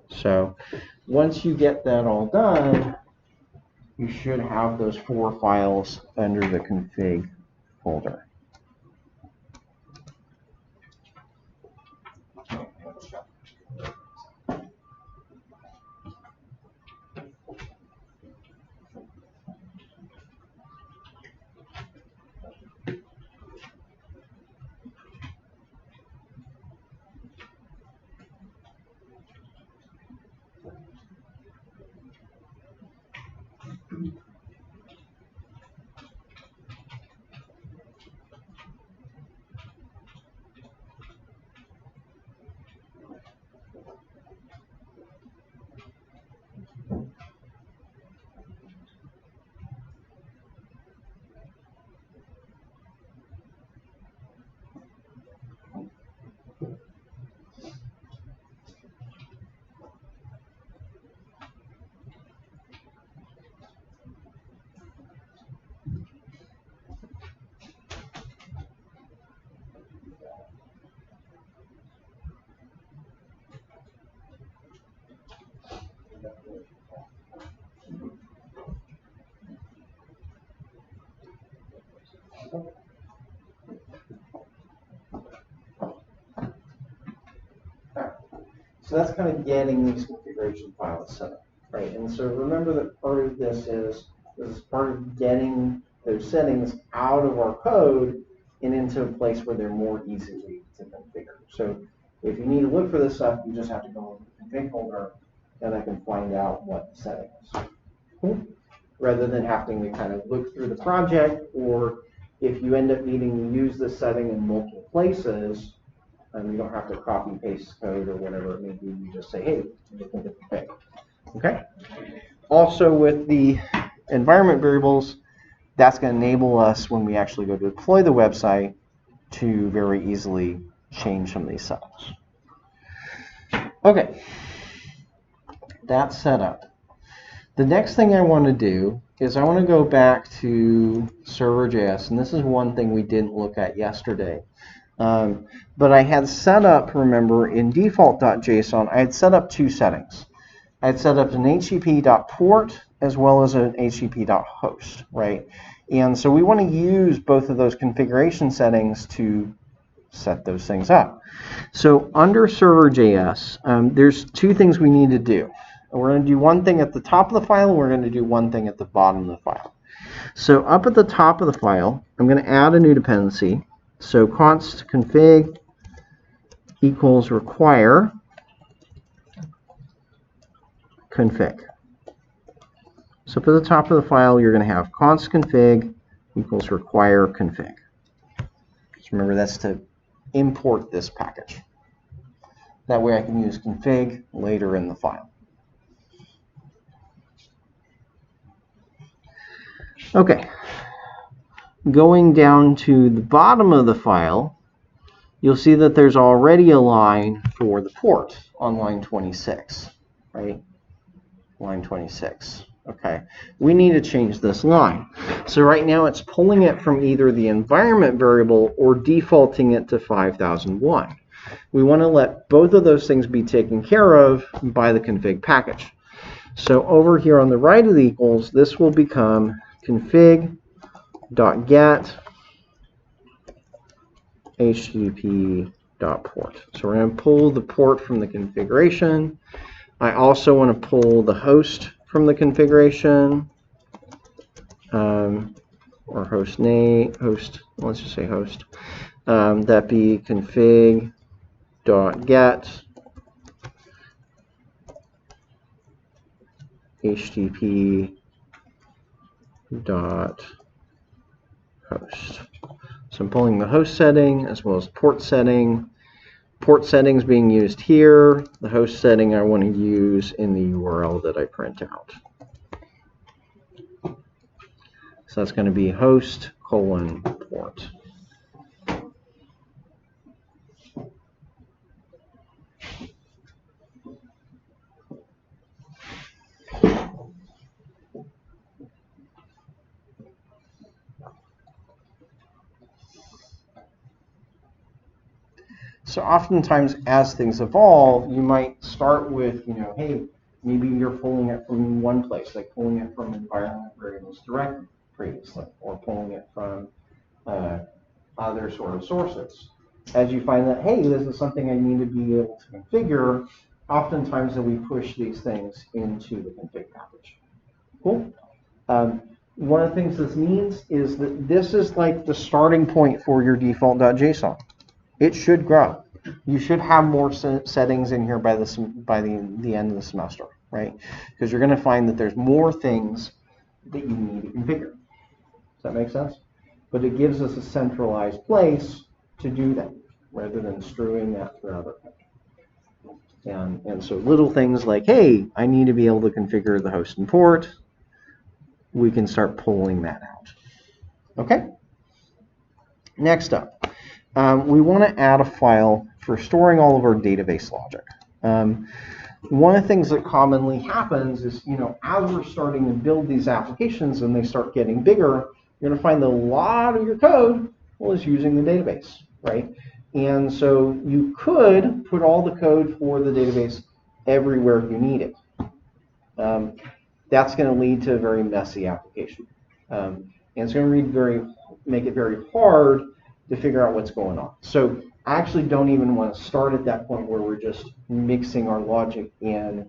S1: So once you get that all done, you should have those 4 files under the config folder. So that's kind of getting these configuration files set up, right? And so remember that part of this is part of getting those settings out of our code and into a place where they're more easily to configure. So if you need to look for this stuff, you just have to go into the config folder, and I can find out what the setting is. Cool. Rather than having to kind of look through the project, or if you end up needing to use this setting in multiple places, you don't have to copy and paste code or whatever it may be. You just say, hey, look at the config. Okay. Also, with the environment variables, that's going to enable us when we actually go to deploy the website to very easily change some of these settings. Okay, that's set up. The next thing I want to do is I want to go back to server.js, and this is one thing we didn't look at yesterday. But I had set up, remember, in default.json, I had set up two settings. I had set up an http.port as well as an http.host, right? And so we want to use both of those configuration settings to set those things up. So under server.js, there's two things we need to do. We're going to do one thing at the top of the file, and we're going to do one thing at the bottom of the file. So up at the top of the file, I'm going to add a new dependency. So const config equals require config. So up at the top of the file, you're going to have const config equals require config. Just remember, that's to import this package. That way I can use config later in the file. Okay, going down to the bottom of the file, you'll see that there's already a line for the port on line 26, right? Line 26. Okay, we need to change this line. So right now it's pulling it from either the environment variable or defaulting it to 5001. We want to let both of those things be taken care of by the config package. So over here on the right of the equals, this will become config.get http.port. So we're going to pull the port from the configuration. I also want to pull the host from the configuration, or host name, let's just say host. That be config.get http.host. So I'm pulling the host setting as well as port setting. Port settings being used here. The host setting I want to use in the URL that I print out. So that's going to be host:/port. So oftentimes as things evolve, you might start with, hey, maybe you're pulling it from one place, like pulling it from environment variables directly previously, or pulling it from other sort of sources. As you find that, hey, this is something I need to be able to configure, oftentimes we push these things into the config package. Cool. One of the things this means is that this is like the starting point for your default.json. It should grow. You should have more settings in here by the end of the semester, right? Because you're going to find that there's more things that you need to configure. Does that make sense? But it gives us a centralized place to do that, rather than strewing that throughout our code. And so little things like, hey, I need to be able to configure the host and port, we can start pulling that out. Okay? Next up, we want to add a file for storing all of our database logic. One of the things that commonly happens is, as we're starting to build these applications and they start getting bigger, you're going to find that a lot of your code is using the database, right? And so you could put all the code for the database everywhere you need it. That's going to lead to a very messy application. And it's going to make it very hard to figure out what's going on. So I actually don't even want to start at that point where we're just mixing our logic in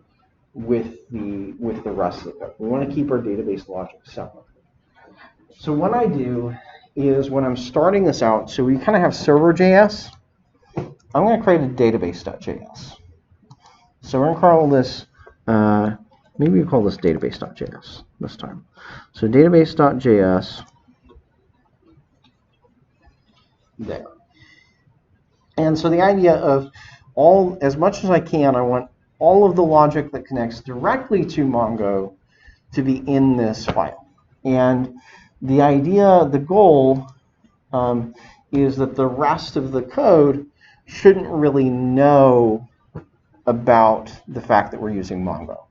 S1: with the rest of the code. We want to keep our database logic separate. So what I do is when I'm starting this out, so we kind of have server.js, I'm going to create a database.js. So we're going to call this, maybe we call this database.js this time. So database.js, there. And so the idea of as much as I can, I want all of the logic that connects directly to Mongo to be in this file. And the idea, the goal, is that the rest of the code shouldn't really know about the fact that we're using Mongo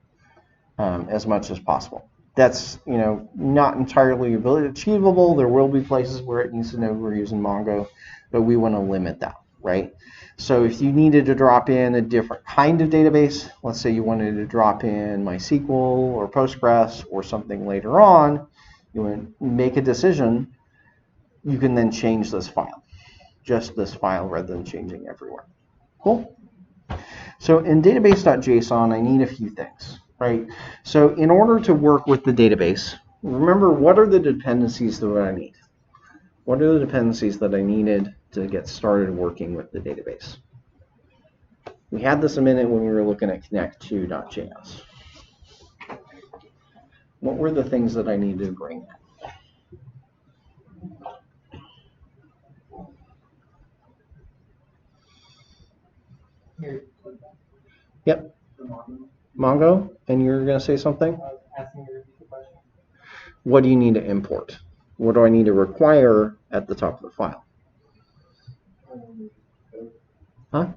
S1: as much as possible. That's not entirely achievable. There will be places where it needs to know we're using Mongo, but we want to limit that, right? So if you needed to drop in a different kind of database, let's say you wanted to drop in MySQL or Postgres or something later on, you want to make a decision, you can then change this file, just this file rather than changing everywhere. Cool? So in database.json, I need a few things, right? So in order to work with the database, remember, what are the dependencies that I need? What are the dependencies that I needed to get started working with the database? We had this a minute when we were looking at connect2.js. What were the things that I needed to bring
S2: Here,
S1: Yep.
S2: the Mongo.
S1: Mongo, and you're going to say something?
S2: I was asking you to repeat the question.
S1: What do you need to import? What do I need to require at the top of the file? Huh?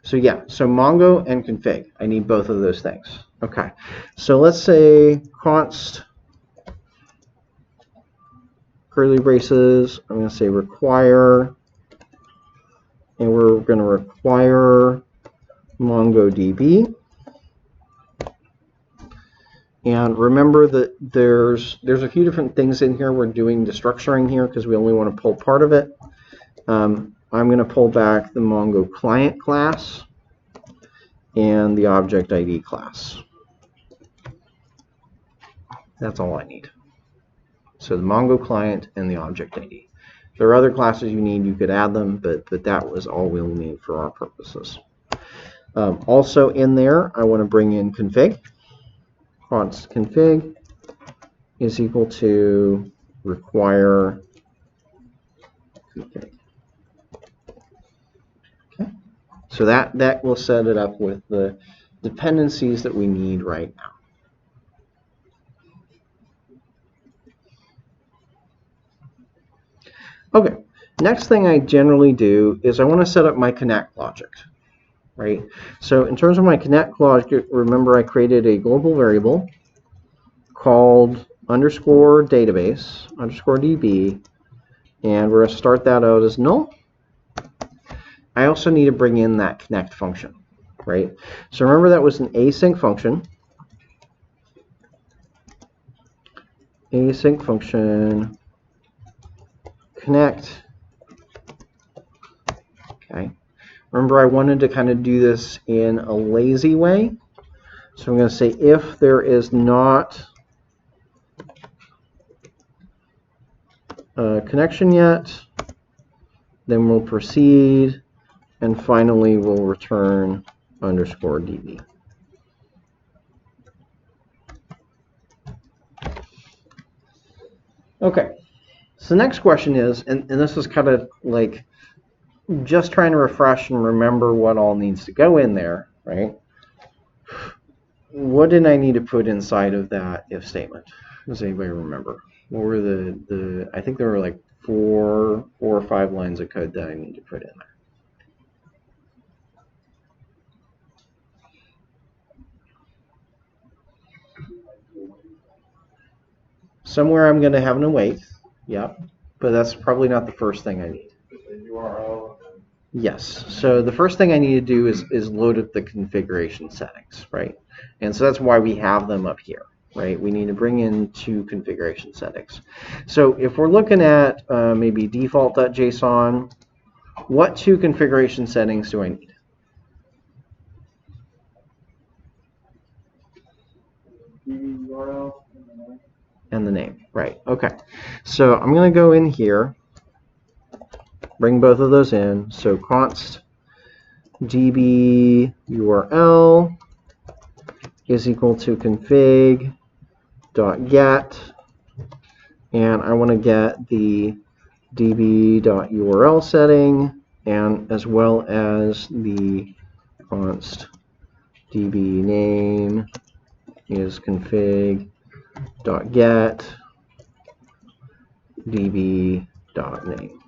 S1: So yeah, so Mongo and config. I need both of those things. Okay, so let's say const curly braces, I'm going to say require, and we're going to require MongoDB. And remember that there's a few different things in here we're doing the structuring here because we only want to pull part of it. I'm going to pull back the Mongo client class and the object ID class. That's all I need. So the Mongo client and the object ID. If there are other classes you need, you could add them, but that was all we'll need for our purposes. Also in there, I want to bring in config. Const config is equal to require config. Okay. So that will set it up with the dependencies that we need right now. Okay, next thing I generally do is I want to set up my connect logic, right? So in terms of my connect logic, remember I created a global variable called underscore database, underscore DB, and we're going to start that out as null. I also need to bring in that connect function, right? So remember that was an async function. Async function connect. Okay. Remember I wanted to kind of do this in a lazy way. So I'm going to say if there is not a connection yet, then we'll proceed, and finally we'll return underscore DB. Okay, so the next question is, and this is kind of like just trying to refresh and remember what all needs to go in there, right? What did I need to put inside of that if statement? Does anybody remember? What were the I think there were like four or five lines of code that I need to put in there. Somewhere I'm going to have an await, yeah, but that's probably not the first thing I need.
S2: URL.
S1: Yes, so the first thing I need to do is load up the configuration settings, right? And so that's why we have them up here, right? We need to bring in two configuration settings. So if we're looking at maybe default.json, What two configuration settings do I need?
S2: URL
S1: And the name, right? Okay. So I'm going to go in here, bring both of those in. So const db URL is equal to config dot get, and I want to get the db.url setting, and as well as the const db name is config.get db.name.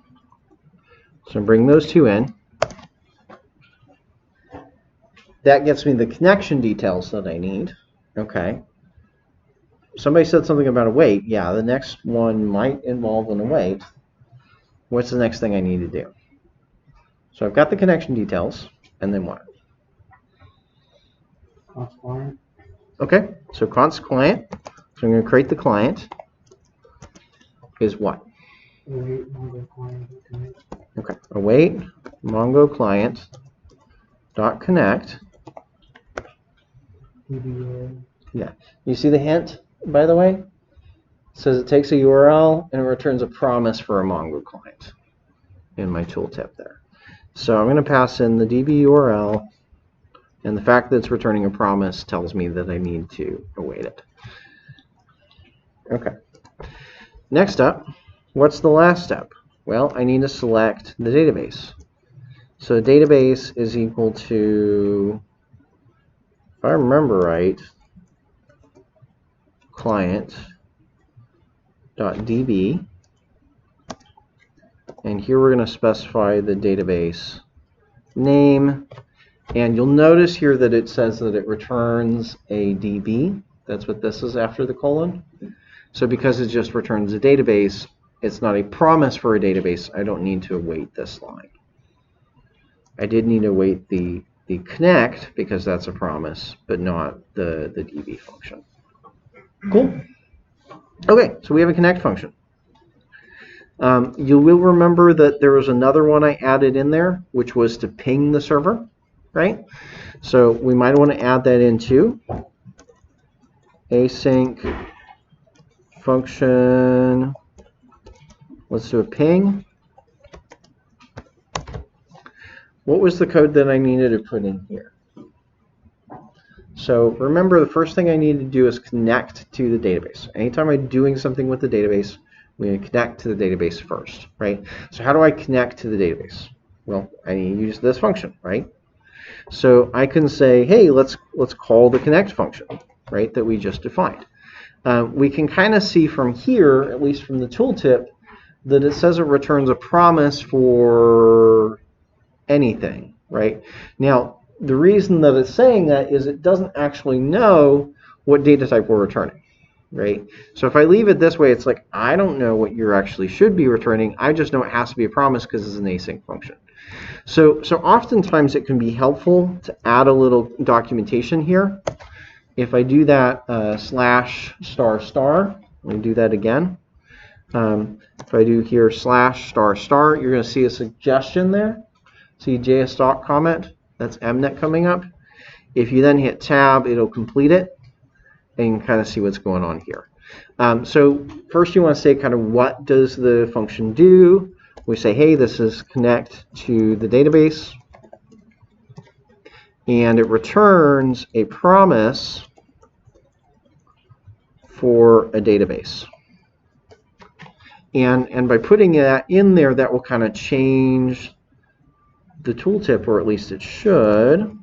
S1: So bring those two in. That gets me the connection details that I need. Okay. Somebody said something about await. Yeah, the next one might involve an await. What's the next thing I need to do? So I've got the connection details, and then what?
S2: const client.
S1: Okay, so const client. So I'm going to create the client. Is what?
S2: Await Mongo client connect.
S1: Okay, await Mongo client dot connect.
S2: DBA.
S1: Yeah, you see the hint, by the way? It says it takes a URL and it returns a promise for a Mongo client in my tooltip there. So I'm going to pass in the DB URL, and the fact that it's returning a promise tells me that I need to await it. Okay. Next up, what's the last step? Well, I need to select the database. So the database is equal to, if I remember right, client.db. And here we're going to specify the database name. And you'll notice here that it says that it returns a DB. That's what this is after the colon. So because it just returns a database, it's not a promise for a database. I don't need to await this line. I did need to await the connect because that's a promise, but not the DB function. Cool. Okay, so we have a connect function. You will remember that there was another one I added in there, which was to ping the server, right? So we might want to add that in too. Async function. Let's do a ping. What was the code that I needed to put in here? So remember, the first thing I need to do is connect to the database. Anytime I'm doing something with the database, we need to connect to the database first, right? So how do I connect to the database? Well, I need to use this function, right? So I can say, hey, let's call the connect function, right, that we just defined. We can kind of see from here, at least from the tooltip, that it says it returns a promise for anything, right? Now, the reason that it's saying that is it doesn't actually know what data type we're returning, right? So if I leave it this way, it's like, I don't know what you actually should be returning. I just know it has to be a promise because it's an async function. So oftentimes it can be helpful to add a little documentation here. If I do that /**, let me do that again. If I do here /**, you're going to see a suggestion there. See JS comment, that's mnet coming up. If you then hit tab, it'll complete it, and you can kind of see what's going on here. So first you want to say kind of what does the function do. We say, hey, this is connect to the database, and it returns a promise for a database. And by putting that in there, that will kind of change the tooltip, or at least it should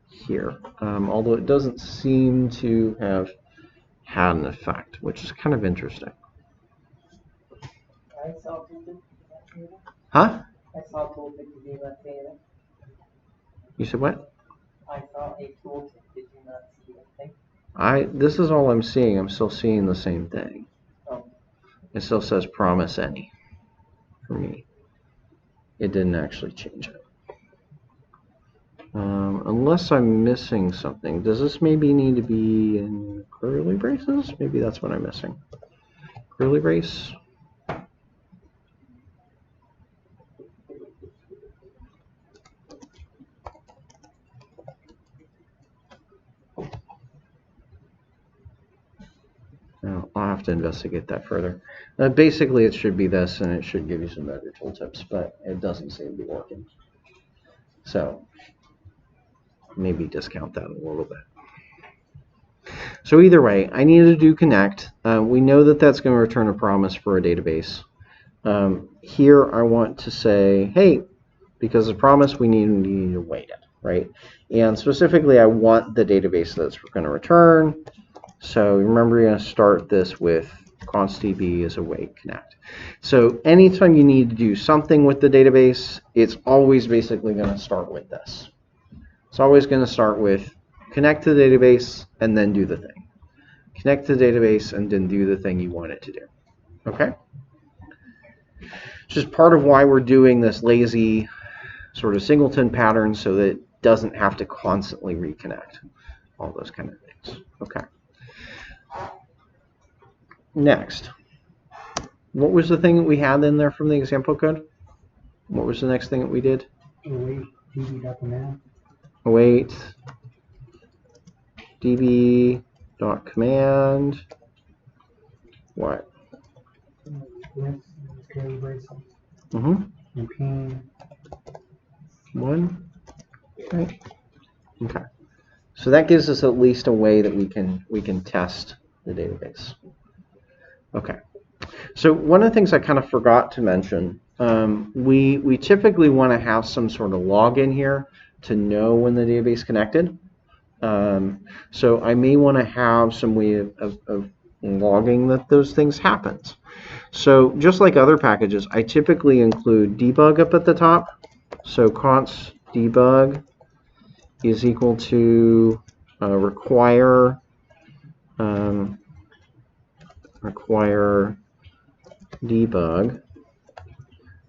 S1: here, although it doesn't seem to have had an effect, which is kind of interesting.
S2: I saw tooltip.
S1: Huh?
S2: I saw tooltip. Did you not see it?
S1: You said what?
S2: I saw a tooltip. Did you not see it?
S1: This is all I'm seeing. I'm still seeing the same thing.
S2: Oh.
S1: It still says promise any for me. It didn't actually change it. Unless I'm missing something. Does this maybe need to be in curly braces? Maybe that's what I'm missing. Curly brace. Well, I'll have to investigate that further. Basically, it should be this, and it should give you some better tooltips, but it doesn't seem to be working. So maybe discount that a little bit. So either way, I need to do connect. We know that that's going to return a promise for a database. Here I want to say, hey, because of promise, we need to wait it, right? And specifically, I want the database that's going to return. So remember, you're going to start this with constdb as await connect. So anytime you need to do something with the database, it's always basically going to start with this. It's always going to start with connect to the database and then do the thing. Connect to the database and then do the thing you want it to do. Okay? It's just part of why we're doing this lazy sort of singleton pattern so that it doesn't have to constantly reconnect. All those kind of things. Okay. Next. What was the thing that we had in there from the example code? What was the next thing that we did?
S2: Await db.command.
S1: Await db.command. What?
S2: Curly braces.
S1: Mm-hmm.
S2: And ping.
S1: 1. Right. Okay. So that gives us at least a way that we can test the database. Okay. So one of the things I kind of forgot to mention, we typically want to have some sort of log in here to know when the database connected. So I may want to have some way of logging that those things happened. So just like other packages, I typically include debug up at the top. So const debug is equal to require debug.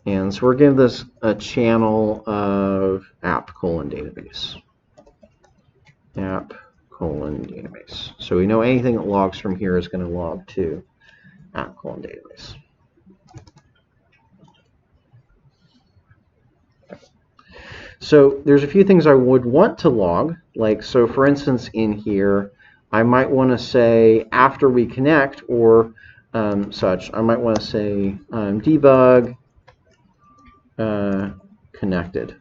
S1: And so we're giving this a channel of app:database. App:database. So we know anything that logs from here is going to log to app:database. So there's a few things I would want to log. Like, so for instance, in here, I might want to say after we connect or such, I might want to say debug connected.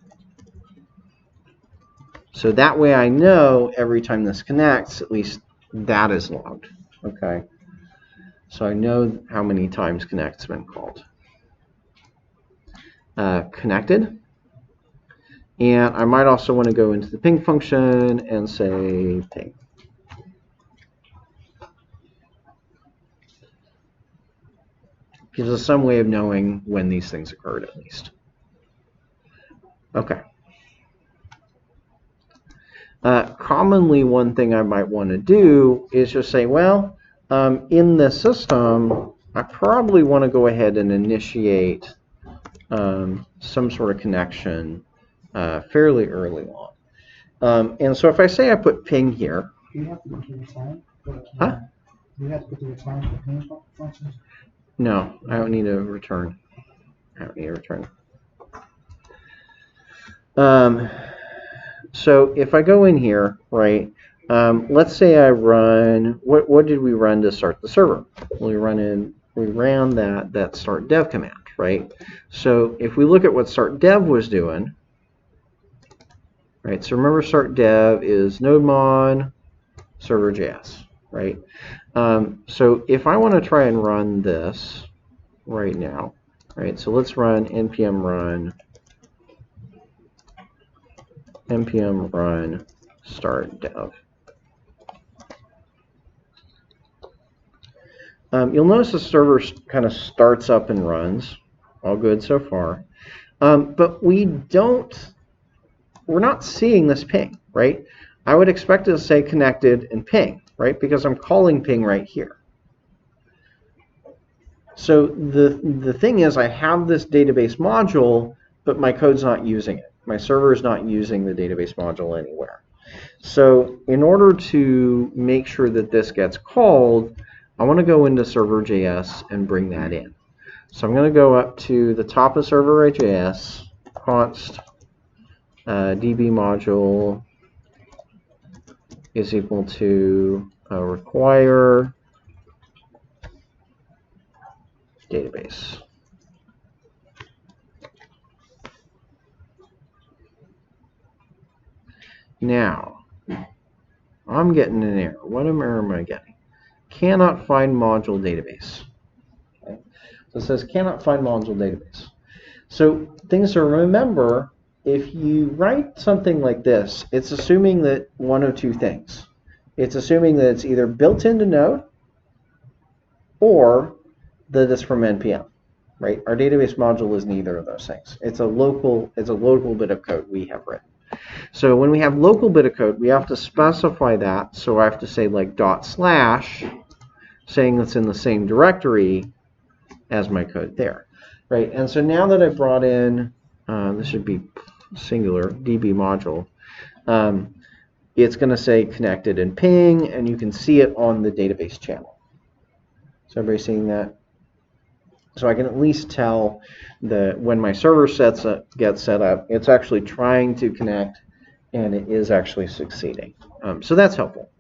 S1: So that way I know every time this connects, at least that is logged. Okay. So I know how many times connect's been called. Connected. And I might also want to go into the ping function and say ping. Gives us some way of knowing when these things occurred at least. Okay. Commonly, one thing I might want to do is just say, well, in the system, I probably want to go ahead and initiate some sort of connection fairly early on. And so if I say I put ping here.
S2: Do you have to put the return?
S1: Huh?
S2: Do you have to put the return for ping functions?
S1: No, I don't need a return. So if I go in here, right, let's say I run, what did we run to start the server? Well, we ran that start dev command, right? So if we look at what start dev was doing, right, so remember start dev is nodemon server.js, right? So if I want to try and run this right now, right, so let's run npm run start dev. You'll notice the server kind of starts up and runs. All good so far. But we're not seeing this ping, right? I would expect it to say connected and ping, right? Because I'm calling ping right here. So the thing is, I have this database module, but my code's not using it. My server is not using the database module anywhere. So in order to make sure that this gets called, I want to go into server.js and bring that in. So I'm going to go up to the top of server.js, const db module is equal to require database. Now, I'm getting an error. What error am I getting? Cannot find module database. Okay. So it says cannot find module database. So things to remember, if you write something like this, it's assuming that one of two things. It's assuming that it's either built into Node or that it's from NPM, right? Our database module is neither of those things. It's a local bit of code we have written. So when we have local bit of code, we have to specify that. So I have to say like /, saying it's in the same directory as my code there, right? And so now that I brought in, this should be singular, DB module, it's going to say connected and ping, and you can see it on the database channel. So everybody seeing that? So I can at least tell that when my server gets set up, it's actually trying to connect, and it is actually succeeding. So that's helpful.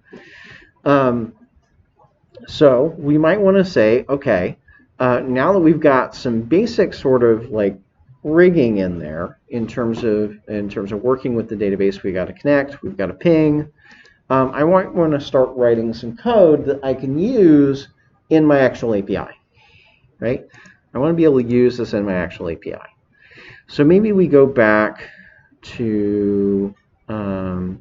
S1: So we might want to say, okay, now that we've got some basic sort of like rigging in there in terms of working with the database, we got to connect, we've got to ping. I might want to start writing some code that I can use in my actual API, right? I want to be able to use this in my actual API. So maybe we go back to the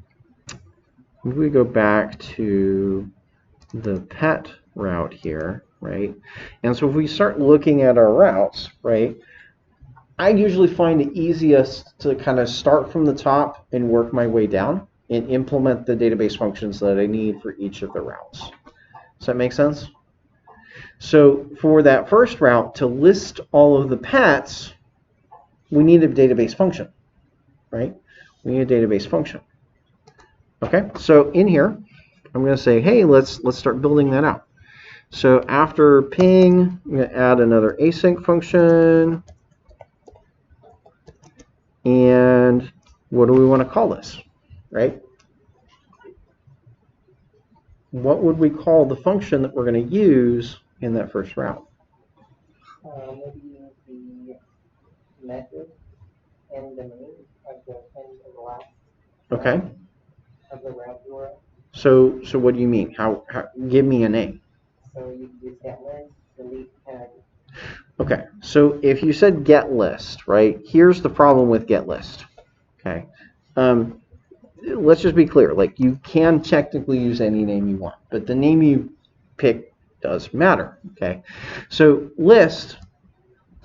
S1: pet route here, right? And so if we start looking at our routes, right, I usually find it easiest to kind of start from the top and work my way down and implement the database functions that I need for each of the routes. Does that make sense? So for that first route, to list all of the pets, we need a database function, right? We need a database function. Okay, so in here, I'm going to say, hey, let's start building that out. So after ping, I'm going to add another async function. And what do we want to call this, right? What would we call the function that we're going to use in that first route?
S2: Maybe the method and the name of the end of the last.
S1: Okay.
S2: Of the route URL.
S1: So what do you mean? How give me a name.
S2: So you can use get list, delete tag.
S1: Okay. So if you said get list, right? Here's the problem with get list. Okay. Let's just be clear. Like you can technically use any name you want, but the name you pick does matter. Okay. So list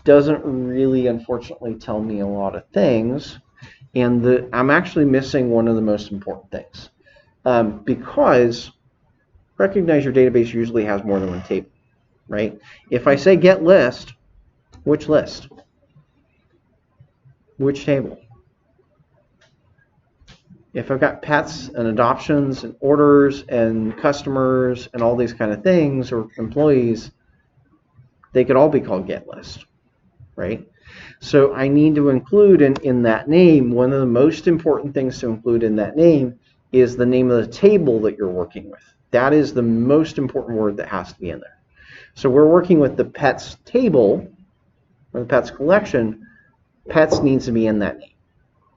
S1: doesn't really, unfortunately, tell me a lot of things, and I'm actually missing one of the most important things. Because recognize your database usually has more than one table, right? If I say get list, which list? Which table? If I've got pets and adoptions and orders and customers and all these kind of things, or employees, they could all be called get list, right? So I need to include in that name, one of the most important things to include in that name is the name of the table that you're working with. That is the most important word that has to be in there. So we're working with the pets table, or the pets collection. Pets needs to be in that name.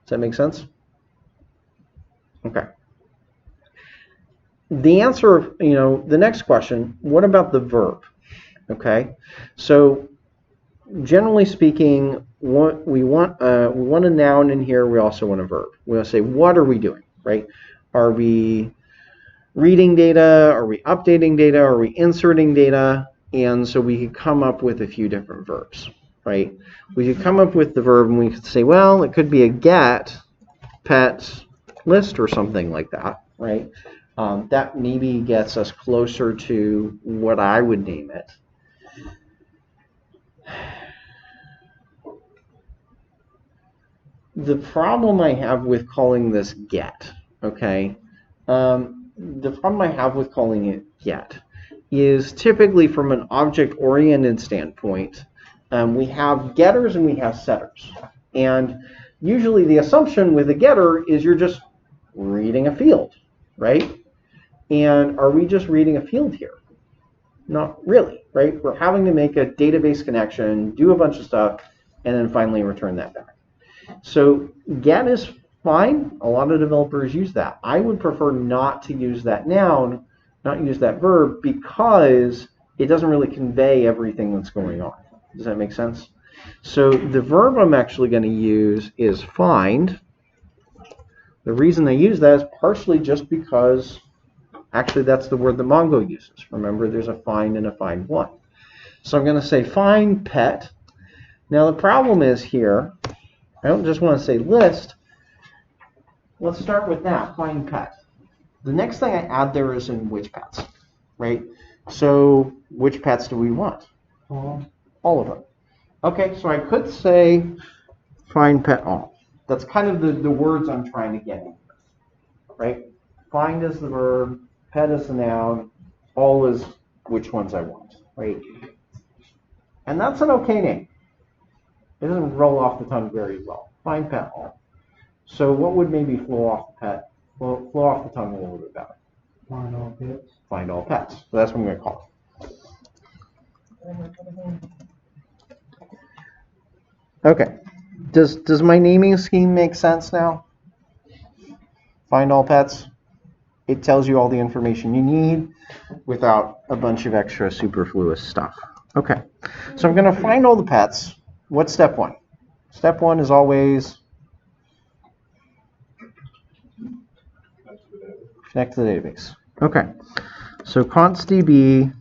S1: Does that make sense? Okay. The answer, the next question, what about the verb? Okay. So generally speaking, we want a noun in here. We also want a verb. We want to say, what are we doing, right? Are we reading data? Are we updating data? Are we inserting data? And so we could come up with a few different verbs, right? We could come up with the verb and we could say, well, it could be a get pet list or something like that, right? That maybe gets us closer to what I would name it. The problem I have with calling this get, okay, the problem I have with calling it get is typically from an object-oriented standpoint, we have getters and we have setters. And usually the assumption with a getter is you're just reading a field, right? And are we just reading a field here? Not really, right? We're having to make a database connection, do a bunch of stuff, and then finally return that back. So get is fine. A lot of developers use that. I would prefer not to use that noun, not use that verb, because it doesn't really convey everything that's going on. Does that make sense? So the verb I'm actually going to use is find. The reason I use that is partially just because actually that's the word that Mongo uses. Remember, there's a find and a find one. So I'm going to say find pet. Now the problem is here, I don't just want to say list. Let's start with that, find pet. The next thing I add there is in which pets, right? So which pets do we want? All of them. Okay, so I could say find pet all. That's kind of the words I'm trying to get in, right? Find is the verb, pet is the noun, all is which ones I want, right? And that's an okay name. It doesn't roll off the tongue very well. Find pet all. So what would maybe flow off the tongue a little bit better?
S2: Find all pets.
S1: Find all pets. So that's what I'm going to call it. Okay. Does my naming scheme make sense now? Find all pets. It tells you all the information you need without a bunch of extra superfluous stuff. Okay. So I'm going to find all the pets. What's step one? Step one is always connect to the database. Okay. So const db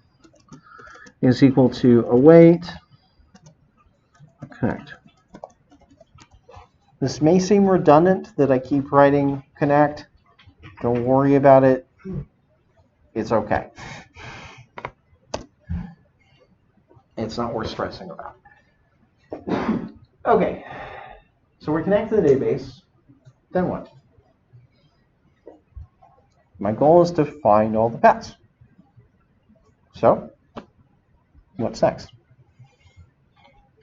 S1: is equal to await connect. This may seem redundant that I keep writing connect. Don't worry about it. It's okay. It's not worth stressing about. Okay. So we're connected to the database. Then what? My goal is to find all the pets. So, what's next?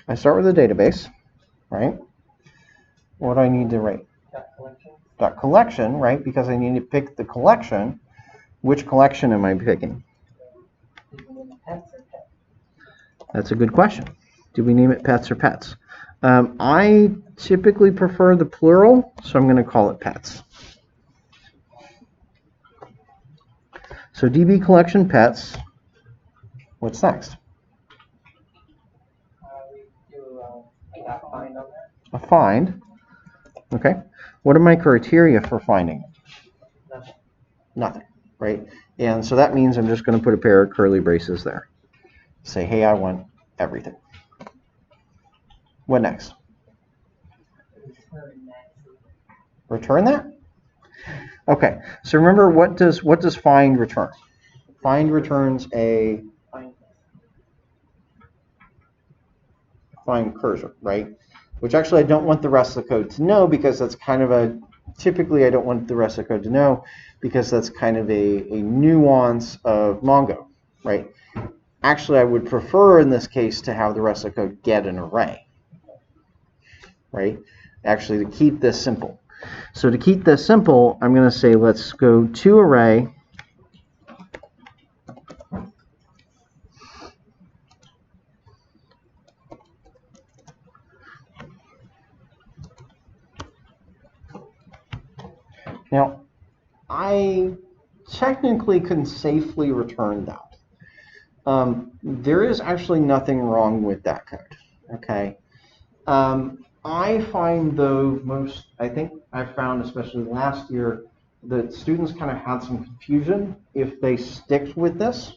S1: I start with the database, right? What do I need to write? Dot collection, right? Because I need to pick the collection. Which collection am I picking? That's a good question. Do we name it pets or pets? I typically prefer the plural, so I'm going to call it pets. So DB collection pets. What's next?
S2: We do a find on that.
S1: A find. Okay. What are my criteria for finding? Nothing, right? And so that means I'm just going to put a pair of curly braces there. Say, hey, I want everything. What next? Return that? Okay. So remember, what does find return? Find returns a find cursor, right? Which actually I don't want the rest of the code to know, because that's kind of typically I don't want the rest of the code to know, because that's kind of a nuance of Mongo, right? Actually, I would prefer in this case to have the rest of the code get an array, right? Actually, to keep this simple. So to keep this simple, I'm going to say let's go to array. Now, I technically can safely return that. There is actually nothing wrong with that code, okay? I find, though, I think I found, especially last year, that students kind of had some confusion if they stick with this.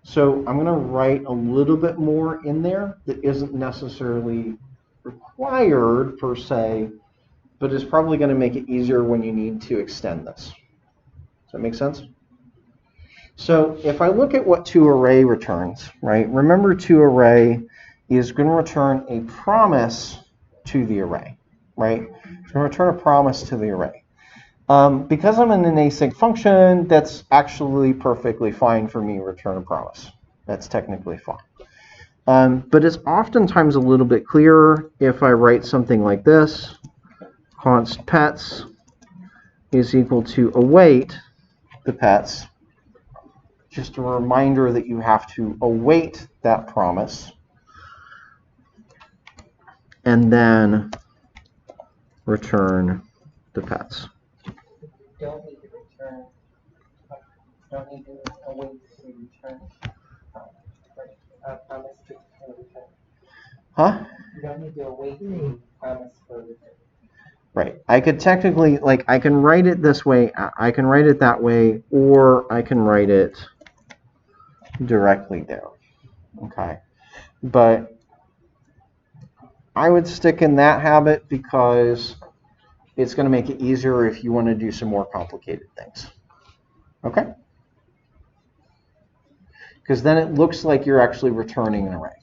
S1: So I'm going to write a little bit more in there that isn't necessarily required, per se, but is probably going to make it easier when you need to extend this. Does that make sense? So if I look at what toArray returns, right? Remember, toArray is going to return a promise to the array, right? It's going to return a promise to the array. Because I'm in an async function, that's actually perfectly fine for me to return a promise. That's technically fine. But it's oftentimes a little bit clearer if I write something like this. Const pets is equal to await the pets. just a reminder that you have to await that promise and then return the pets.
S2: Don't need to return. Don't need to await to return. Promise to return.
S1: Huh?
S2: You don't need to await a promise for return.
S1: Right. I could technically, like, I can write it this way, I can write it that way, or I can write it directly there. Okay. But I would stick in that habit because it's going to make it easier if you want to do some more complicated things. Okay? Because then it looks like you're actually returning an array,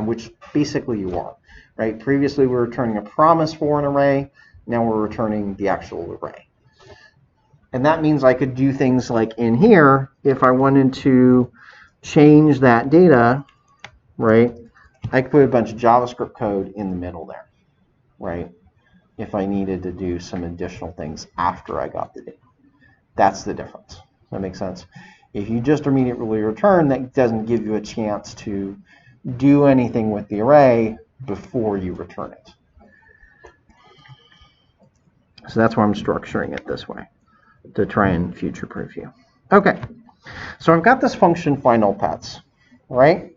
S1: which basically you are. Right? Previously we were returning a promise for an array. Now we're returning the actual array. And that means I could do things like in here, if I wanted to change that data, right, I could put a bunch of JavaScript code in the middle there, right, if I needed to do some additional things after I got the data. That's the difference. Does that make sense? If you just immediately return, that doesn't give you a chance to do anything with the array before you return it. So that's why I'm structuring it this way, to try and future-proof you. Okay, so I've got this function find all pets, right?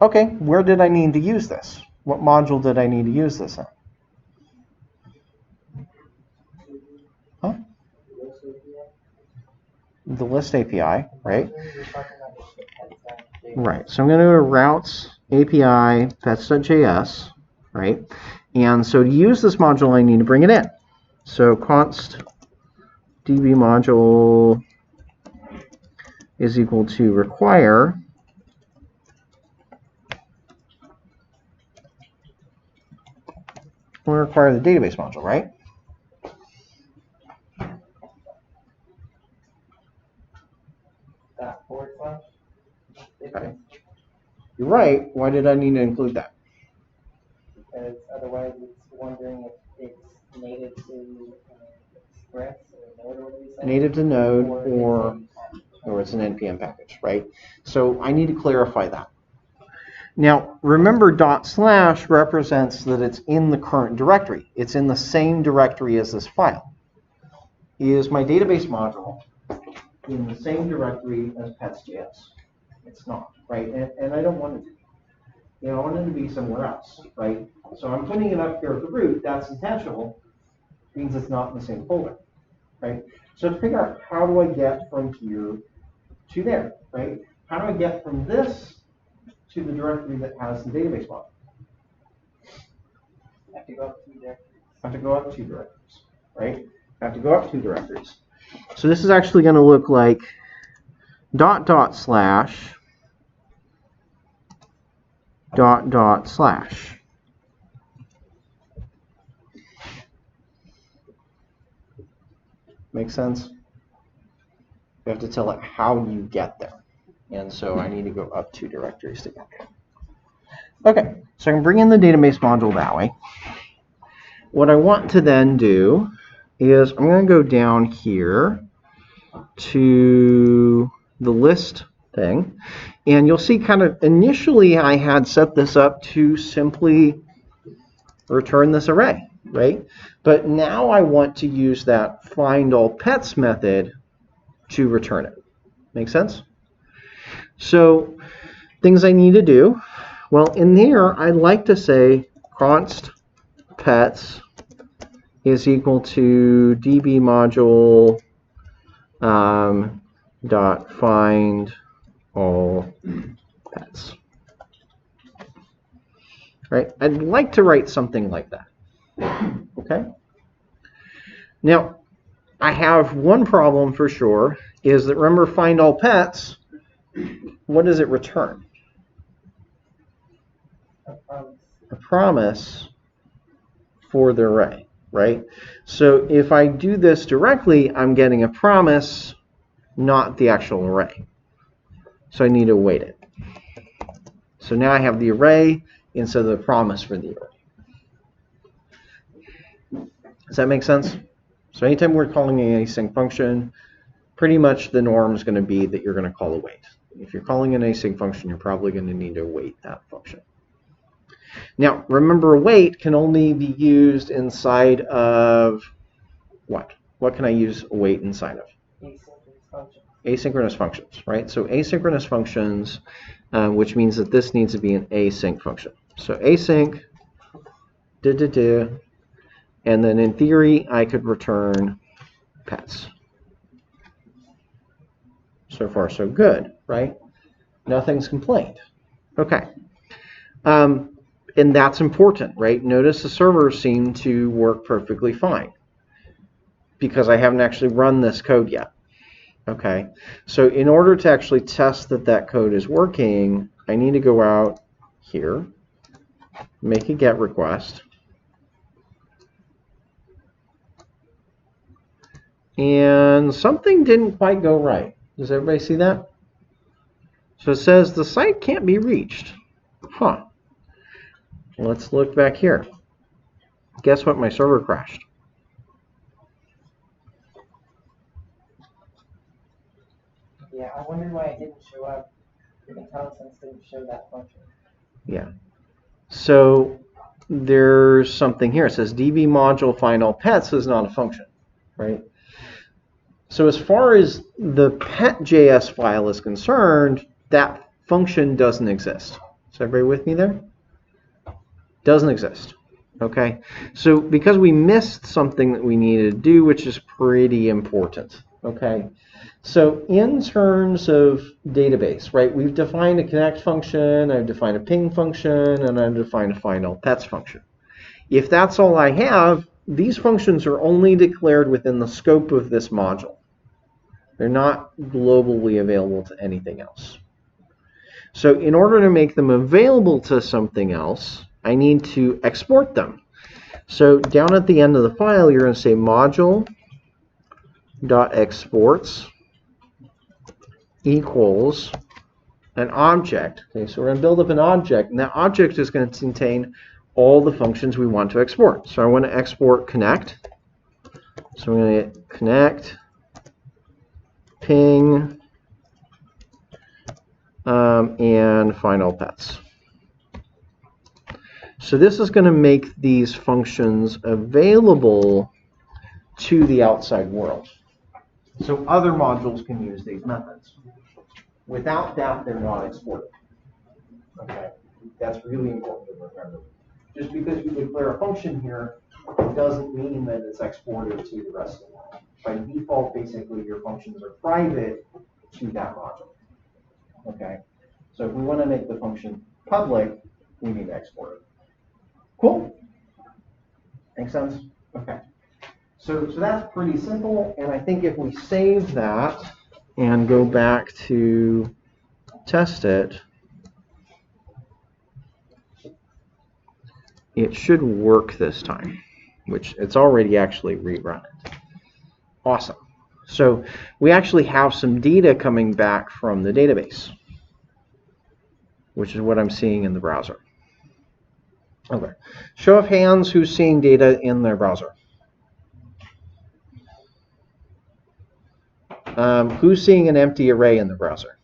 S1: Okay, where did I need to use this? What module did I need to use this in? Huh? The list API, right? Right, so I'm going to go to routes API pets.js, right? And so to use this module, I need to bring it in. So const db module is equal to require we require the database module, right? Okay. You're right. Why did I need to include that?
S2: Because otherwise it's wondering if it's native to Express or Node or whatever you said.
S1: Native to Node or it's an NPM package, right? So I need to clarify that. Now, remember // represents that it's in the current directory. It's in the same directory as this file. Is my database module in the same directory as pets.js? It's not, right? And I don't want it to be. You know, I want it to be somewhere else, right? So I'm putting it up here at the root. That's intentional. Means it's not in the same folder, right? So to figure out how do I get from here to there, right? How do I get from this to the directory that has the database module?
S2: I have to go up 2 directories.
S1: I have to go up 2 directories, right? I have to go up 2 directories. So this is actually going to look like // // Make sense? You have to tell it how you get there. And so I need to go up 2 directories to get there. Okay, so I can bring in the database module that way. What I want to then do is I'm going to go down here to the list thing. And you'll see kind of initially I had set this up to simply return this array, right? But now I want to use that find all pets method to return it. Make sense? So things I need to do. Well, in there, I'd like to say const pets is equal to db module dot find all pets. Right? I'd like to write something like that. Okay? Now, I have one problem for sure, is that remember find all pets, what does it return? A promise for the array, right? So if I do this directly, I'm getting a promise, not the actual array. So I need to await it. So now I have the array instead of the promise for the array. Does that make sense? So anytime we're calling an async function, pretty much the norm is going to be that you're going to call await. If you're calling an async function, you're probably going to need to await that function. Now, remember, await can only be used inside of what? What can I use await inside of?
S2: Asynchronous functions.
S1: Asynchronous functions, right? So asynchronous functions, which means that this needs to be an async function. So async, and then in theory, I could return pets. So far, so good, right? Nothing's complained. Okay. And that's important, right? Notice the servers seem to work perfectly fine because I haven't actually run this code yet. Okay. So in order to actually test that that code is working, I need to go out here, make a GET request, and something didn't quite go right. Does everybody see that? So it says the site can't be reached. Huh. Let's look back here. Guess what? My server crashed.
S2: Yeah, I wonder why it didn't show up. The IntelliSense didn't show that function.
S1: Yeah. So there's something here. It says db module find all pets is not a function, right? So as far as the pet.js file is concerned, that function doesn't exist. Is everybody with me there? Doesn't exist. Okay. So because we missed something that we needed to do, which is pretty important. Okay. So in terms of database, right, we've defined a connect function, I've defined a ping function, and I've defined a find all pets function. If that's all I have, these functions are only declared within the scope of this module. They're not globally available to anything else. So in order to make them available to something else, I need to export them. So down at the end of the file, you're going to say module.exports equals an object. Okay, so we're going to build up an object, and that object is going to contain all the functions we want to export. So I want to export connect. So I'm going to get connect, ping, and find all pets. So this is going to make these functions available to the outside world. So other modules can use these methods. Without that, they're not exported. Okay, that's really important to remember. Just because you declare a function here doesn't mean that it's exported to the rest of the world. By default, basically, your functions are private to that module. Okay, so if we want to make the function public, we need to export it. Cool? Make sense? Okay. So that's pretty simple, and I think if we save that and go back to test it, it should work this time, which it's already actually rerun it. Awesome. So we actually have some data coming back from the database, which is what I'm seeing in the browser. Okay. Show of hands, who's seeing data in their browser? Who's seeing an empty array in the browser?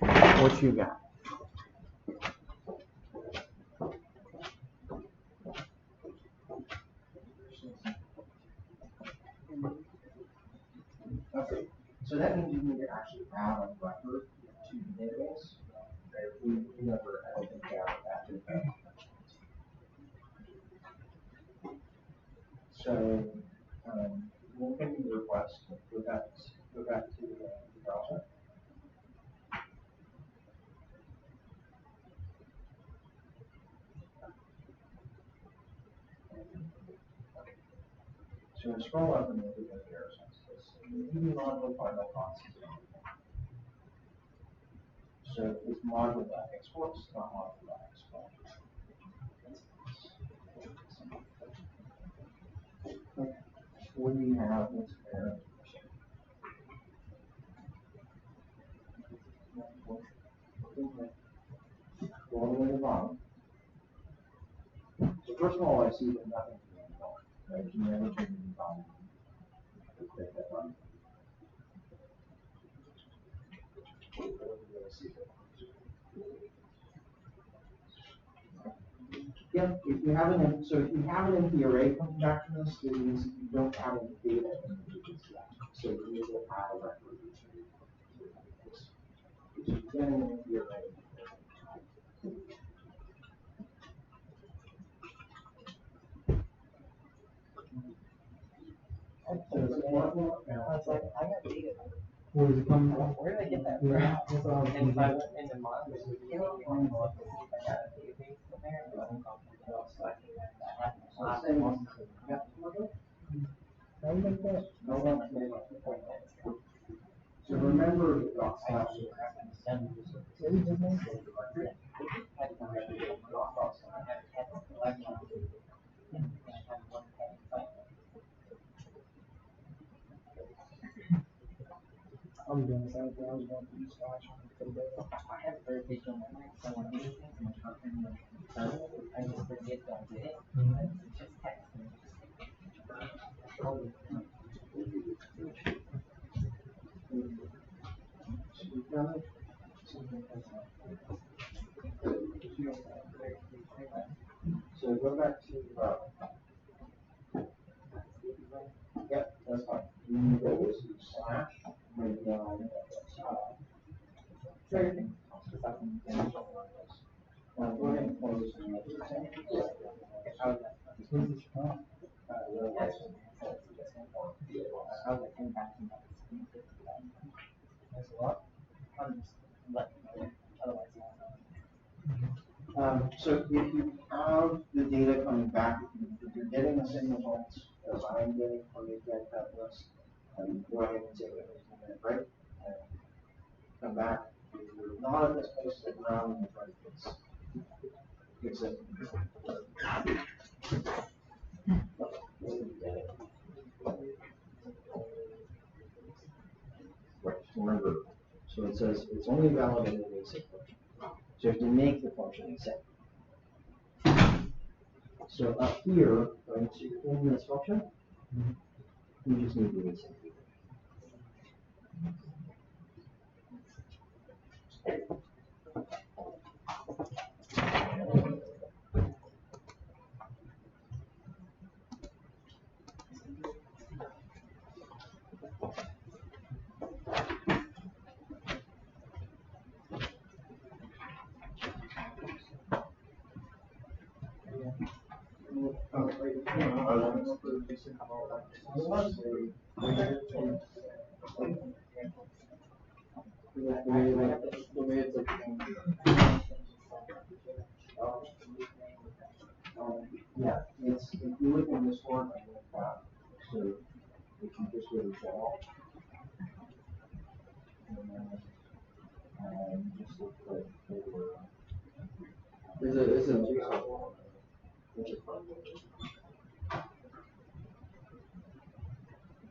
S1: What you got? Okay, so that means you need to actually add a record to the database. Okay, we never, I don't think, have that. So, what can you request? Go back to the browser. So we scroll up and look at the error sensitivity. DB module final process. So it's module.exports, not module.export. Okay. What do you have? What's there? Go all the way to the bottom. So first of all, I see that nothing's going on. Right? You never change the bottom. Yep, if you have an so if you have an empty array coming back from this, it means you don't have any data in the digits yet. So you need to add a record. If you get an empty array.
S2: Where does it come from?
S3: Where did I get that
S2: Yeah,
S3: from?
S2: that's what I was
S3: And if I
S2: thinking.
S3: went into Mongo, you know, on the left to see if I got a database in there, it wasn't computed up, so I think that happened.
S2: How do you make that?
S1: No one can make up the point. So remember the dot slash.
S2: Yeah, we did that. I was doing the same thing. I was going to use slash for the data.
S3: I have very visual memory, so when anything's in the front end of the kernel, I just forget that I did it. It's just text. And
S1: So go back to, yep, that's fine. You need to go to slash, maybe on, trading. Now go ahead and close this one.
S2: Where's this from? That's a lot.
S1: So if you have the data coming back, if you're getting the same results as I'm getting from the get that list, go ahead and take a minute break and come back. If you're not at this place, stick around and try to fix it. Right, remember, so it says it's only valid in the async function. So you have to make the function async. So up here, right, so you're in this function, you just need the async. Yeah, it's if you look in this one, I look back. So if you just go to shell, and just look for is it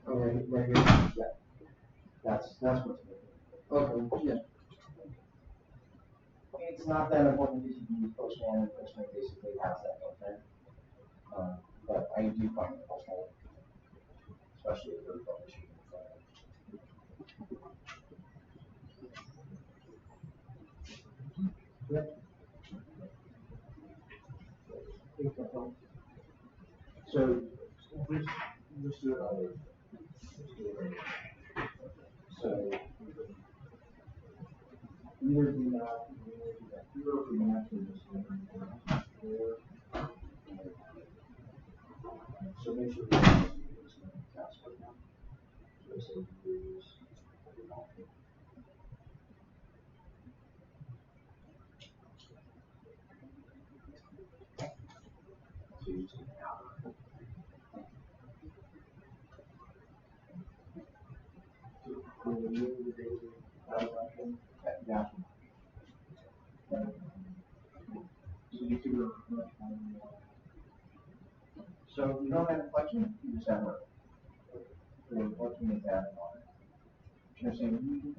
S1: okay, right here. Yeah. That's what's okay, yeah. It's not that important because you can use Postman and Postman basically has that filter. But I do find it helpful, especially if you're publishing. Yep. So just do it other. So either do that, here, or we can actually just do it here. So make sure you use the password now. So use yeah. So you don't have a collection, you just have a collection is added on it. You're saying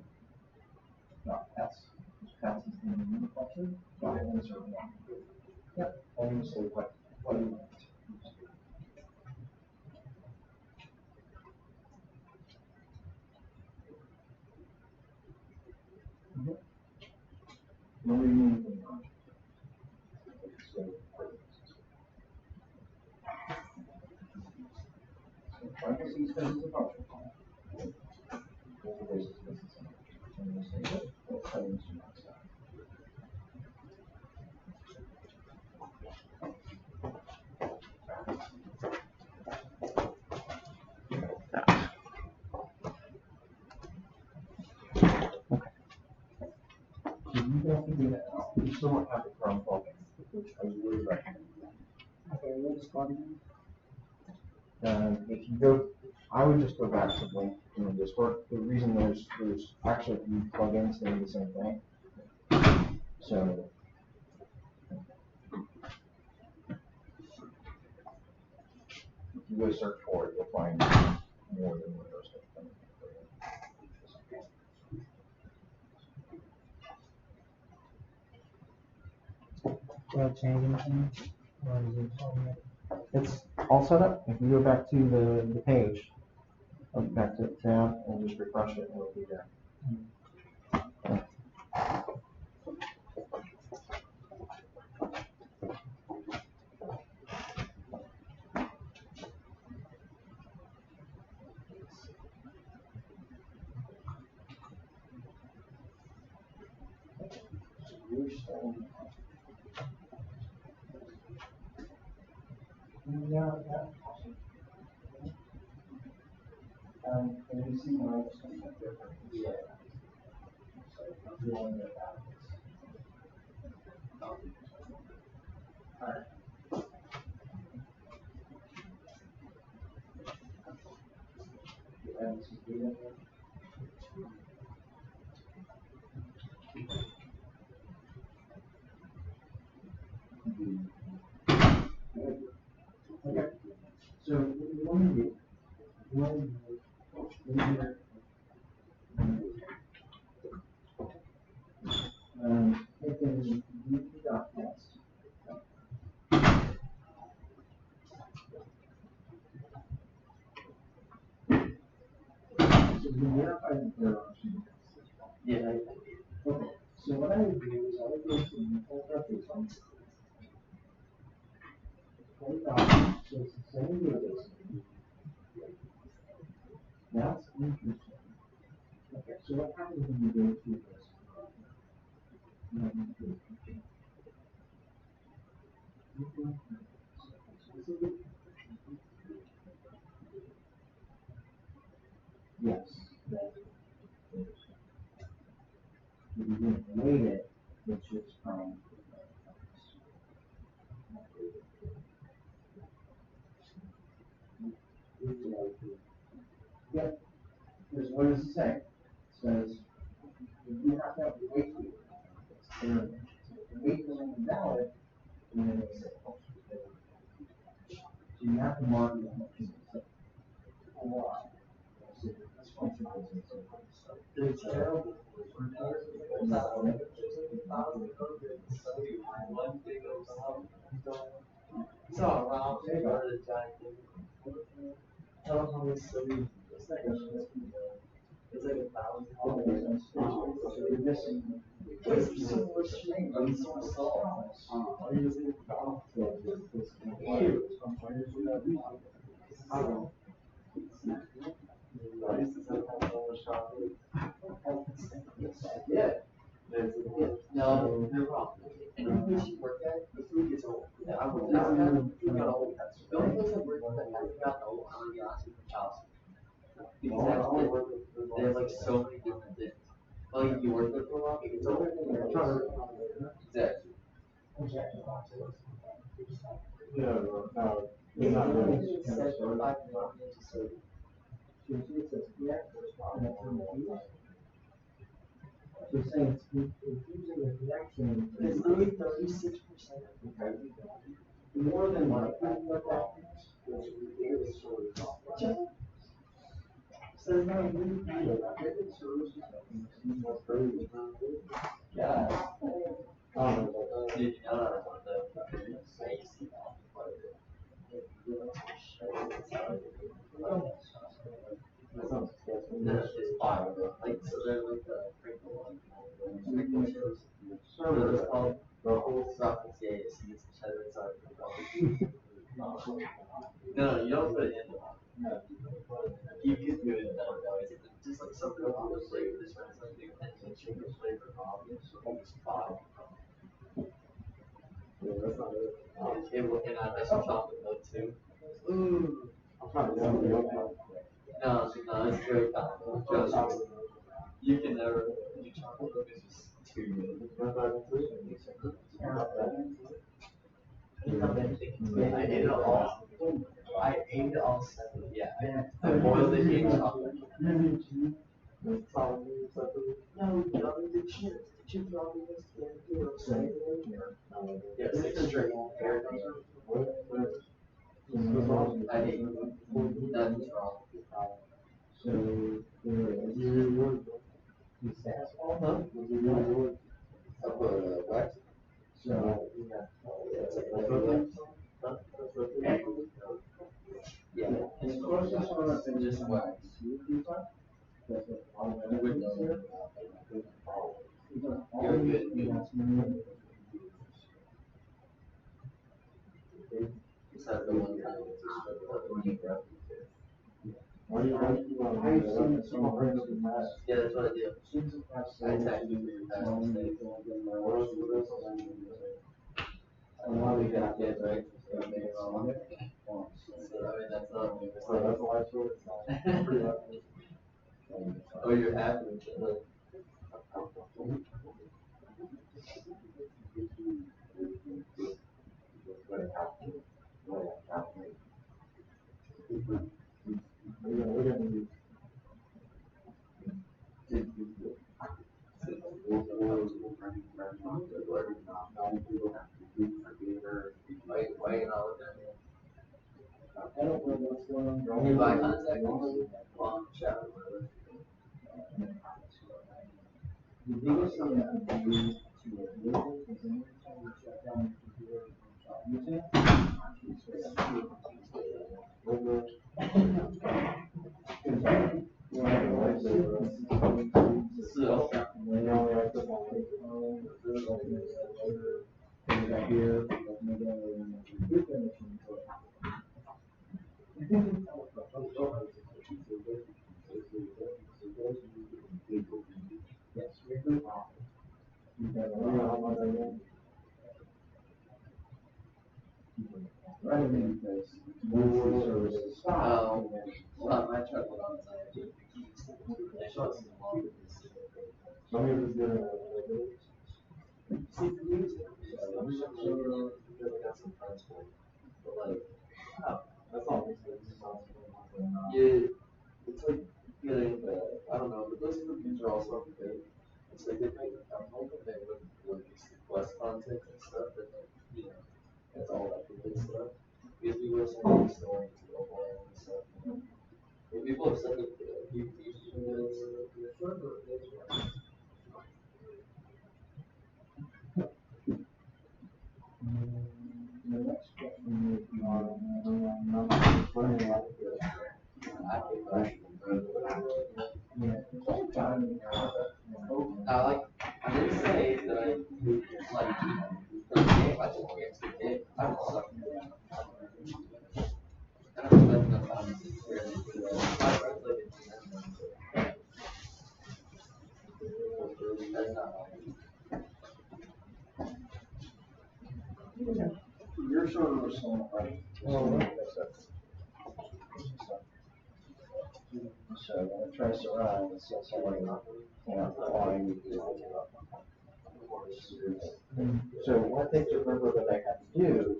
S1: no, that's in the new collection, but it is one. Yep. And you say what do you want?
S2: Nobody knew anything wrong. So parentheses space is a function call. Multiple spaces is a function. And we'll say what settings do not stop. So you don't have to do that now. You still don't have the Chrome plugin, which I would recommend.
S3: Okay, we'll just go ahead.
S2: If you go, I would just go back to link in the Discord. The reason there's actually a few plugins that do the same thing. So if you go search for it, you'll find more than one of those things.
S3: Do I change anything? Or is it automatic?
S2: It's all set up. If you go back to the page, back to tab, and just refresh it, and it'll be there. Yeah. And you see my something different. Yeah. So I'm doing it backwards. Alright. And this is good in here. Okay. So what you want to do, you want to in here, take in UP.txt. So you verify the error option. Yeah. Okay. So what I would do is I would go to the interface on so it's the same database. That's interesting. Okay, so what happens when you go to this? Yes, that is. You can wait it, which is from. Yep. Because what does it say? It says you have to have the wait field. So if the wait is invalid, then they say function failure. So you have to mark the function as why. So this function doesn't say it's terrible. So around there are the giant things. Tell them how it's so easy. It's like a 1,000. So you're missing. It's so much string, but it's so small. Are you using it? Yeah. No, they're wrong. And you wish you worked at the food gets old. Yeah, I would. The food got old. The only place I worked that hasn't gotten old, I'm gonna be honest with you, Charles. Because they have like so many different things. Like if you work there for a while, it gets old. Exactly. Yeah, no, it's not really. So saying it's using a connection. It's only 36%. More than like what that is. So now we kind of different services that we see more early. Yeah. Did you know that about the space? Like so they're like the
S3: it's called the whole stuff is yeah, so it's no, you don't put it in. You can do it though. It's just like something about the flavor. This one's like the change the flavor of it. So it's five. Yeah, that's not it. And I some chocolate milk too. Ooh. I'm trying to no, it's very common. Trust me. You can never do chocolate milk is just too good. I ate it all. I ate it all separately. Yeah, I boiled it in chocolate. No, the chips. The chips are all mixed together. Yeah, 6 straight. I ate nothing's wrong.
S2: So,
S3: What?
S2: So,
S3: Yeah,
S2: it's processed on a
S3: just wax.
S2: That's what all the
S3: You would know. You're good. Just have the one time. Yeah, that's what I do. I attack you for your past mistakes. I want to get kids, right? So I mean, that's not me. Oh, you're happy with it. Why you not looking at me?
S2: I don't know what's going on.
S3: You buy contact on chat or whatever.
S2: The biggest thing that we do to avoid it is anytime you shut down your computer and stop using it, rather than because once the service is stopped,
S3: Well, my truck went on time.
S2: some of it's gonna.
S3: Yeah, it's like getting I don't know, but those reviews are also good. It's like they make I'm hoping they would release less content and stuff, but that's all that good stuff. Because we were saying the story to go away and stuff. But people have said that the server is
S2: The next question would be on,
S3: I didn't say that I like for the game. I just can't the game. I would suck. I don't know enough time to really do that. I played it. That's not
S2: your server was still right. So when it tries to run, it's still somebody flying. So one thing to remember that I have to do,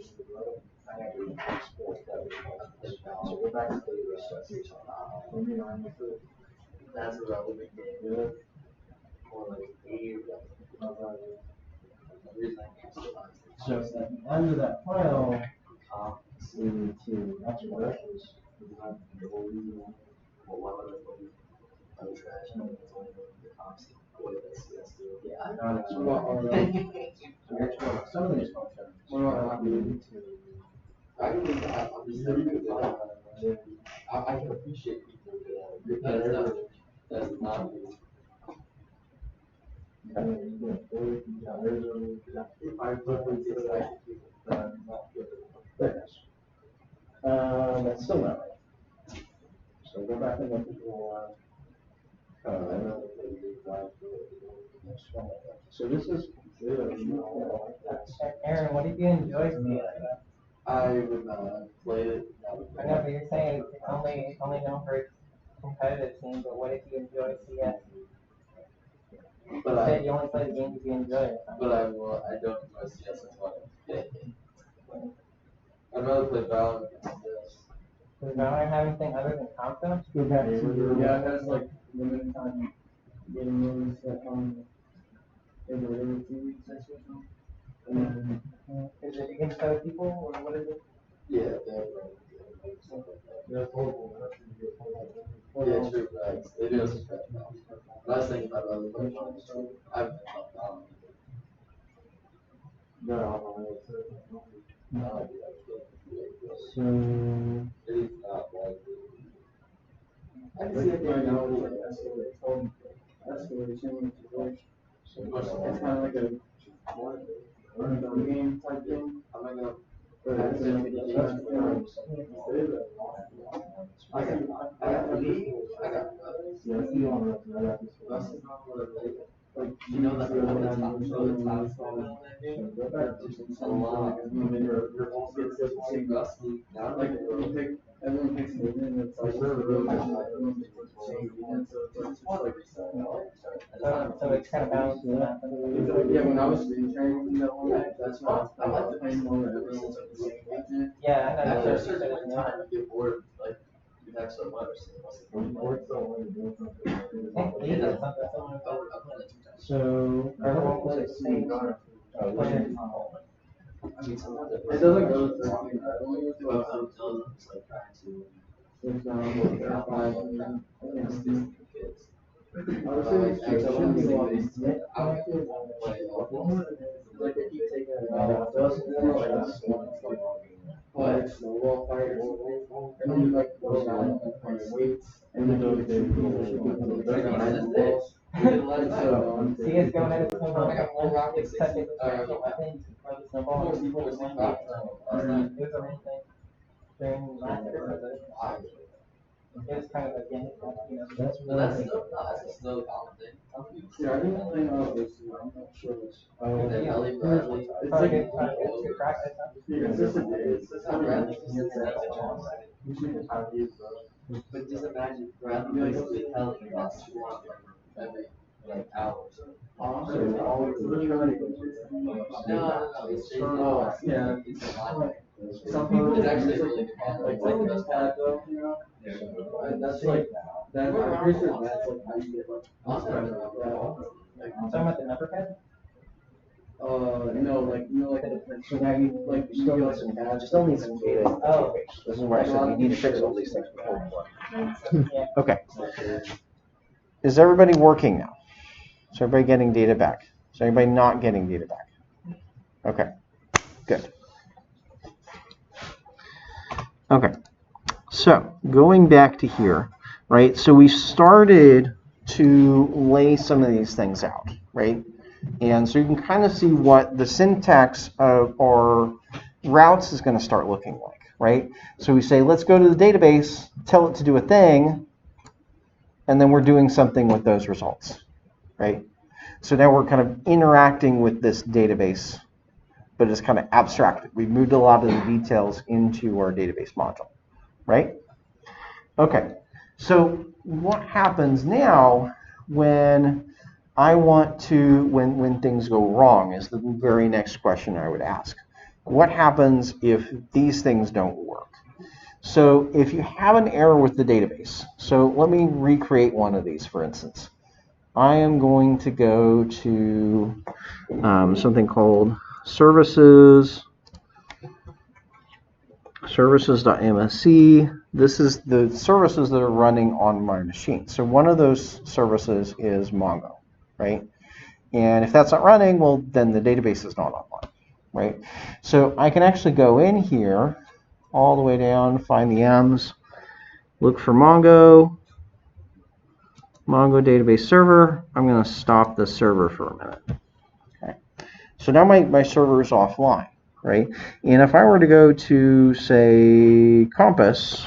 S2: I have to export that. So go back to the stuff.
S3: That's a relevant game.
S2: Good.
S3: Or like a
S2: So at the end of that file, we need to actually reference.
S3: Yeah, I
S2: Not export. Some of these functions. We need to.
S3: I can appreciate people who do that. That's not
S2: If I put it to like, that's still not right. So go back and look at your, so this is.
S4: Aaron, what did you enjoy seeing?
S3: I would not play it.
S4: I know, but you're saying it's only known for its competitive scene, but what if you enjoy CS?
S3: But
S4: You
S3: I,
S4: said you only play the games if you enjoy it.
S3: but I will. I don't enjoy CS as much. I'd rather play Valorant than CS.
S4: Does Valorant have anything other than Compto?
S2: Go back to your. Yeah, that's like limited time game modes that every 2 weeks or something. And then,
S4: Is it against other people, or what is it?
S3: Yeah,
S2: that's horrible.
S3: yeah, true, right. They do have some bad balance. But I was thinking about other players. I've been on Valorant.
S2: So.
S3: It is not like I can
S2: Like
S3: see it
S2: right
S3: being
S2: now,
S3: cool.
S2: like escalation, it's kind of like a game type thing.
S3: I'm not gonna.
S2: But it's in like
S3: I got League. I got others. That's not what I play. Like, you know that the top on that game? Just a lot. Your whole gets the same Rust League. Now, like,
S2: everyone picks it and it's like everyone picks the same and so it's like
S4: So it's kind of balanced.
S2: yeah, when I was screen sharing that one night, that's why I like to play more than everyone's like the same agent.
S4: Yeah, I know.
S3: after a
S4: That's
S3: certain point in time, you get bored. Like, you have so much. So what's the point?
S4: League is something similar.
S3: I've played it 2 times.
S2: So
S4: Everyone plays the same.
S3: I mean, sometimes
S2: it doesn't go to 13. I only go to
S3: Well, I'm just like trying to.
S2: it's
S3: Verify
S2: verify.
S3: it's just kids.
S2: I would say it's
S3: I
S2: shouldn't be a lot
S3: don't
S2: easier.
S3: play
S2: Like they keep taking it out. Those more like like snowball fires. And then you like go down and play weights and then go to snowballs.
S4: CS going at a snowball. It's such a distracting weapon for the snowball. It was a real thing during last episode. It was kind of a gimmick, you know.
S3: That's a snow common thing.
S2: Yeah, I didn't play I'm not sure.
S3: And then Ellie Bradley.
S2: It's
S4: Probably
S2: like
S4: good, good practice. Huh?
S2: it's just how
S3: Bradley
S2: Bradley
S3: just
S2: gets
S3: takes
S2: that.
S3: it.
S2: You should have used those.
S3: But just imagine Bradley basically telling you that's one every like hour or so. No. It's
S2: Yeah.
S3: it's a lot.
S2: Some people
S3: It's actually really good.
S2: like the best part though, you know. And that's like that. I'm pretty sure that's like how you get like.
S4: I'm talking about the number pad.
S2: No, like you know, like
S1: So now you still need some data, still need some data.
S4: Oh.
S1: This is where I said you need to fix all these things before you work. Okay. Is everybody working now? Is everybody getting data back? Is everybody not getting data back? Okay, good. Okay, so going back to here, right? So we started to lay some of these things out, right? And so you can kind of see what the syntax of our routes is going to start looking like, right? So we say, let's go to the database, tell it to do a thing, and then we're doing something with those results, right? So now we're kind of interacting with this database, but it's kind of abstracted. We've moved a lot of the details into our database module, right? Okay, so what happens now when I want to, when things go wrong is the very next question I would ask. What happens if these things don't work? So if you have an error with the database, so let me recreate one of these, for instance. I am going to go to something called services.msc. This is the services that are running on my machine. So one of those services is Mongo, right? And if that's not running, well, then the database is not online, right? So I can actually go in here all the way down, find the M's, look for Mongo, Mongo database server. I'm going to stop the server for a minute. Okay. So now my server is offline, right? And if I were to go to, say, Compass,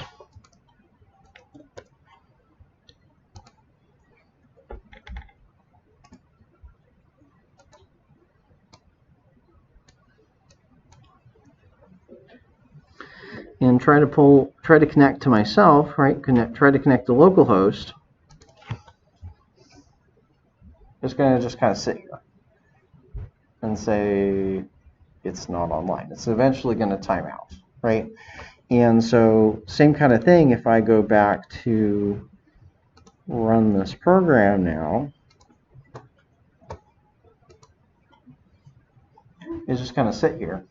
S1: and try to connect to myself, right? Try to connect to localhost. It's going to just kind of sit here and say it's not online. It's eventually going to time out, right? And so same kind of thing if I go back to run this program now, it's just going to sit here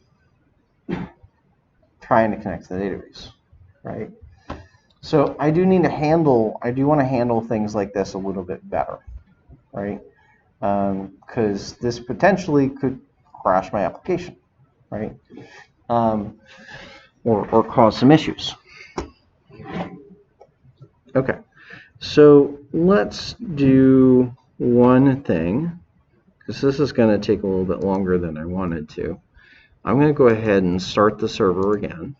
S1: trying to connect to the database, right? So I do want to handle things like this a little bit better, right? Because this potentially could crash my application, right? Or cause some issues. Okay, so let's do one thing, because this is going to take a little bit longer than I wanted to. I'm going to go ahead and start the server again.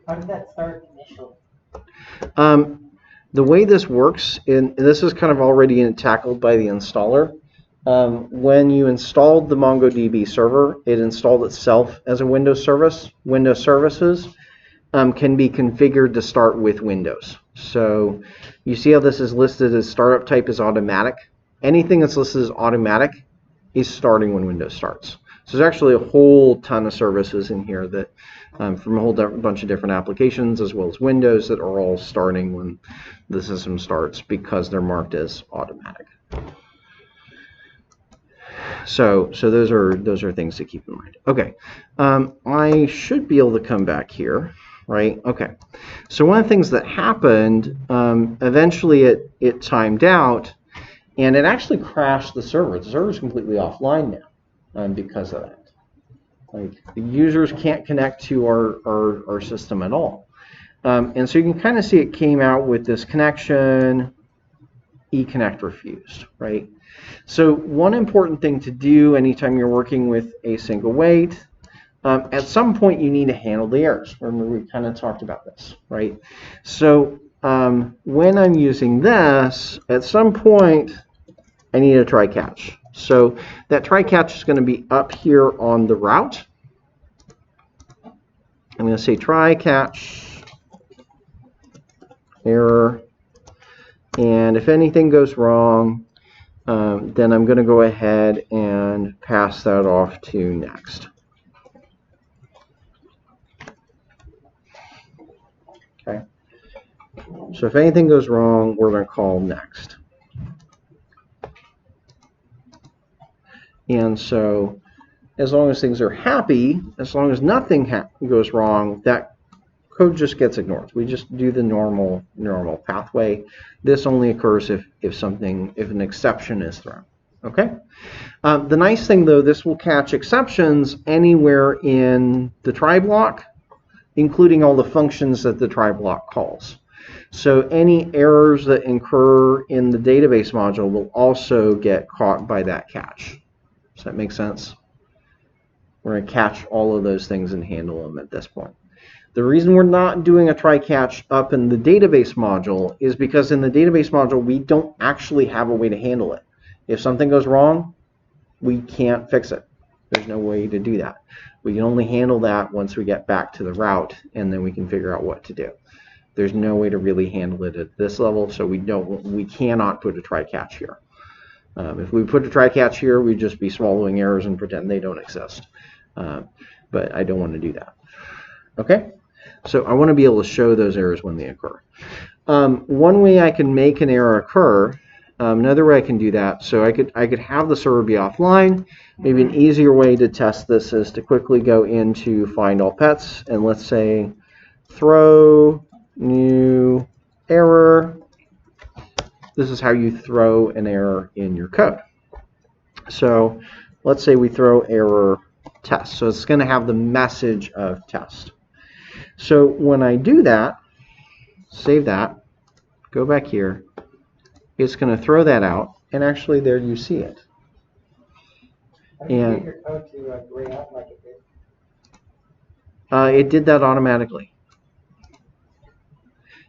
S4: How did that start initially?
S1: The way this works, and this is kind of already tackled by the installer, when you installed the MongoDB server, it installed itself as a Windows service. Windows services can be configured to start with Windows. So you see how this is listed as startup type is automatic. Anything that's listed as automatic is starting when Windows starts. So there's actually a whole ton of services in here that from a whole bunch of different applications as well as Windows that are all starting when the system starts because they're marked as automatic. So those are things to keep in mind. Okay, I should be able to come back here, right? Okay, so one of the things that happened, eventually it timed out, and it actually crashed the server. The server is completely offline now because of that. Like the users can't connect to our system at all. And so you can kind of see it came out with this connection, eConnect refused, right? So one important thing to do anytime you're working with async await, at some point you need to handle the errors. Remember we kind of talked about this, right? So when I'm using this, at some point I need a try catch. So that try catch is going to be up here on the route. I'm going to say try catch error, and if anything goes wrong, then I'm going to go ahead and pass that off to next. Okay. So if anything goes wrong, we're going to call next. And so as long as things are happy, as long as nothing goes wrong, that code just gets ignored. We just do the normal pathway. This only occurs if an exception is thrown. Okay. The nice thing though, this will catch exceptions anywhere in the try block, including all the functions that the try block calls. So any errors that incur in the database module will also get caught by that catch. Does that make sense? We're going to catch all of those things and handle them at this point. The reason we're not doing a try catch up in the database module is because in the database module we don't actually have a way to handle it. If something goes wrong, we can't fix it. There's no way to do that. We can only handle that once we get back to the route, and then we can figure out what to do. There's no way to really handle it at this level, so we cannot put a try catch here. If we put a try catch here, we'd just be swallowing errors and pretend they don't exist. But I don't want to do that. Okay, so I want to be able to show those errors when they occur. One way I can make an error occur, another way I can do that, so I could have the server be offline. Maybe an easier way to test this is to quickly go into find all pets and let's say throw new error. This is how you throw an error in your code. So let's say we throw error test. So it's going to have the message of test. So when I do that, save that, go back here. It's going to throw that out, and actually there you see it.
S4: How do you
S1: And
S4: get your code to gray out like it did?
S1: it did that automatically.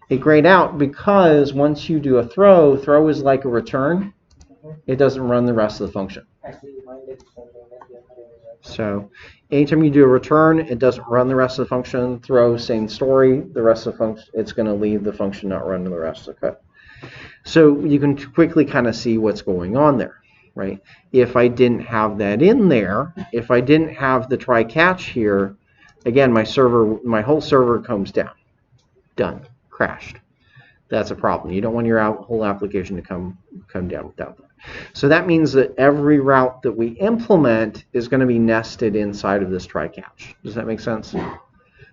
S1: It grayed out because once you do a throw is like a return. It doesn't run the rest of the function.
S4: Actually, mine did the same thing.
S1: So anytime you do a return, it doesn't run the rest of the function. Throw, same story. The rest of the function, it's going to leave the function, not run the rest of the code. So you can quickly kind of see what's going on there, right? If I didn't have that in there, if I didn't have the try catch here, again, my whole server comes down. Done. Crashed. That's a problem. You don't want your whole application to come down without that. So that means that every route that we implement is going to be nested inside of this try catch. Does that make sense?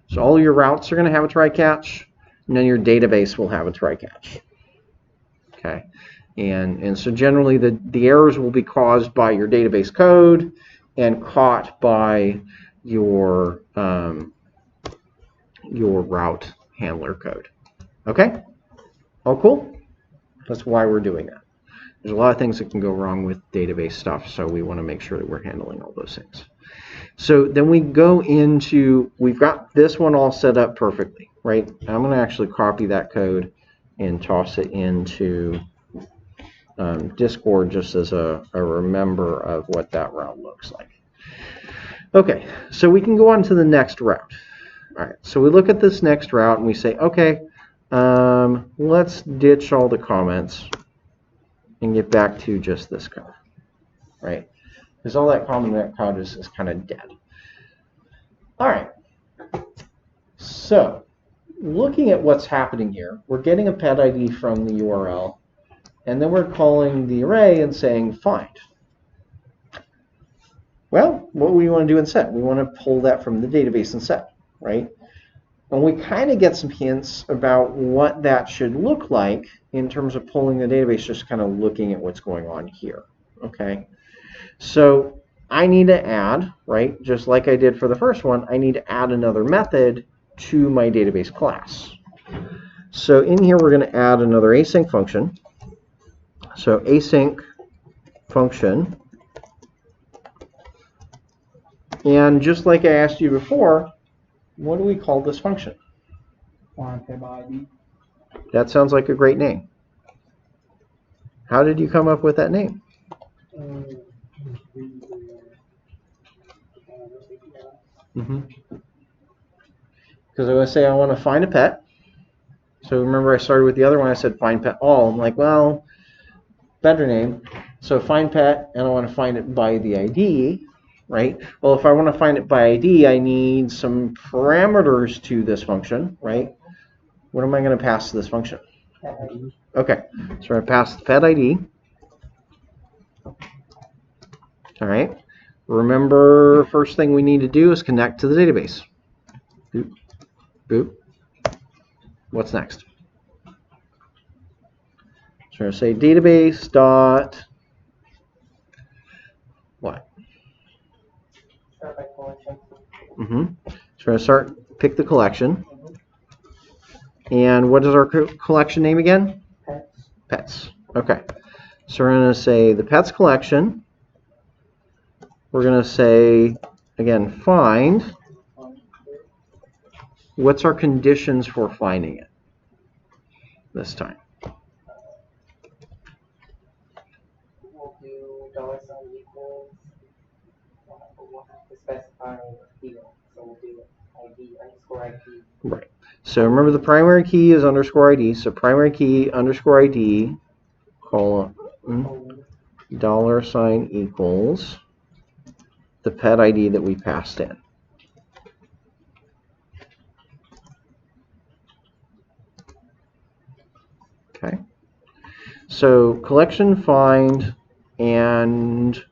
S1: So all your routes are going to have a try catch, and then your database will have a try catch. Okay, and so generally the errors will be caused by your database code and caught by your route handler code. Okay, all cool. That's why we're doing that. There's a lot of things that can go wrong with database stuff, so we want to make sure that we're handling all those things. So then we go into, we've got this one all set up perfectly, right? I'm going to actually copy that code and toss it into Discord just as a remember of what that route looks like. Okay, so we can go on to the next route. All right, so we look at this next route and we say, okay, let's ditch all the comments and get back to just this code, right? Because all that comment code is kind of dead. All right, so looking at what's happening here, we're getting a pet ID from the URL, and then we're calling the array and saying find. Well, what do we want to do instead? We want to pull that from the database instead, right? And we kind of get some hints about what that should look like in terms of pulling the database, just kind of looking at what's going on here, okay? So I need to add, right, just like I did for the first one, I need to add another method to my database class. So in here, we're going to add another async function. So async function. And just like I asked you before, what do we call this function?
S4: ID.
S1: That sounds like a great name. How did you come up with that name? Because I would say I want to find a pet. So remember I started with the other one, I said find pet all. I'm like, well, better name. So find pet, and I want to find it by the ID, right? Well, if I want to find it by ID, I need some parameters to this function, right? What am I going to pass to this function? Okay, so we're going to pass the pet ID. All right. Remember, first thing we need to do is connect to the database. Boop, boop. What's next? So we're going to say database dot what?
S4: Start by collection.
S1: So we're going to pick the collection. And what is our collection name again?
S4: Pets.
S1: Pets. Okay. So we're going to say the pets collection. We're going to say, again, find. What's our conditions for finding it this time?
S4: We'll do $equals. We'll have to specify field. So we'll do ID underscore ID.
S1: Right. So remember the primary key is underscore ID. So primary key underscore ID colon $ equals the pet ID that we passed in. Okay. So collection find, and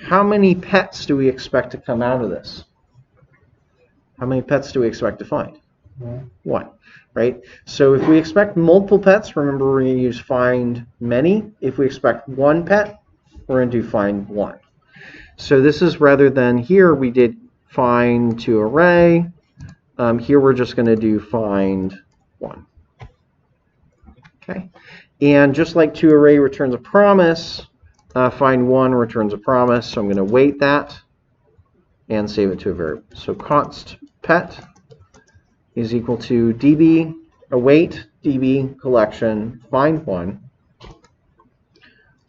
S1: how many pets do we expect to come out of this? How many pets do we expect to find? One, right? So if we expect multiple pets, remember we're going to use find many. If we expect one pet, we're going to do find one. So this is rather than here we did find to array. Here we're just going to do find one. Okay, and just like toArray returns a promise, find1 returns a promise, so I'm going to await that and save it to a variable. So const pet is equal to db await db collection find1,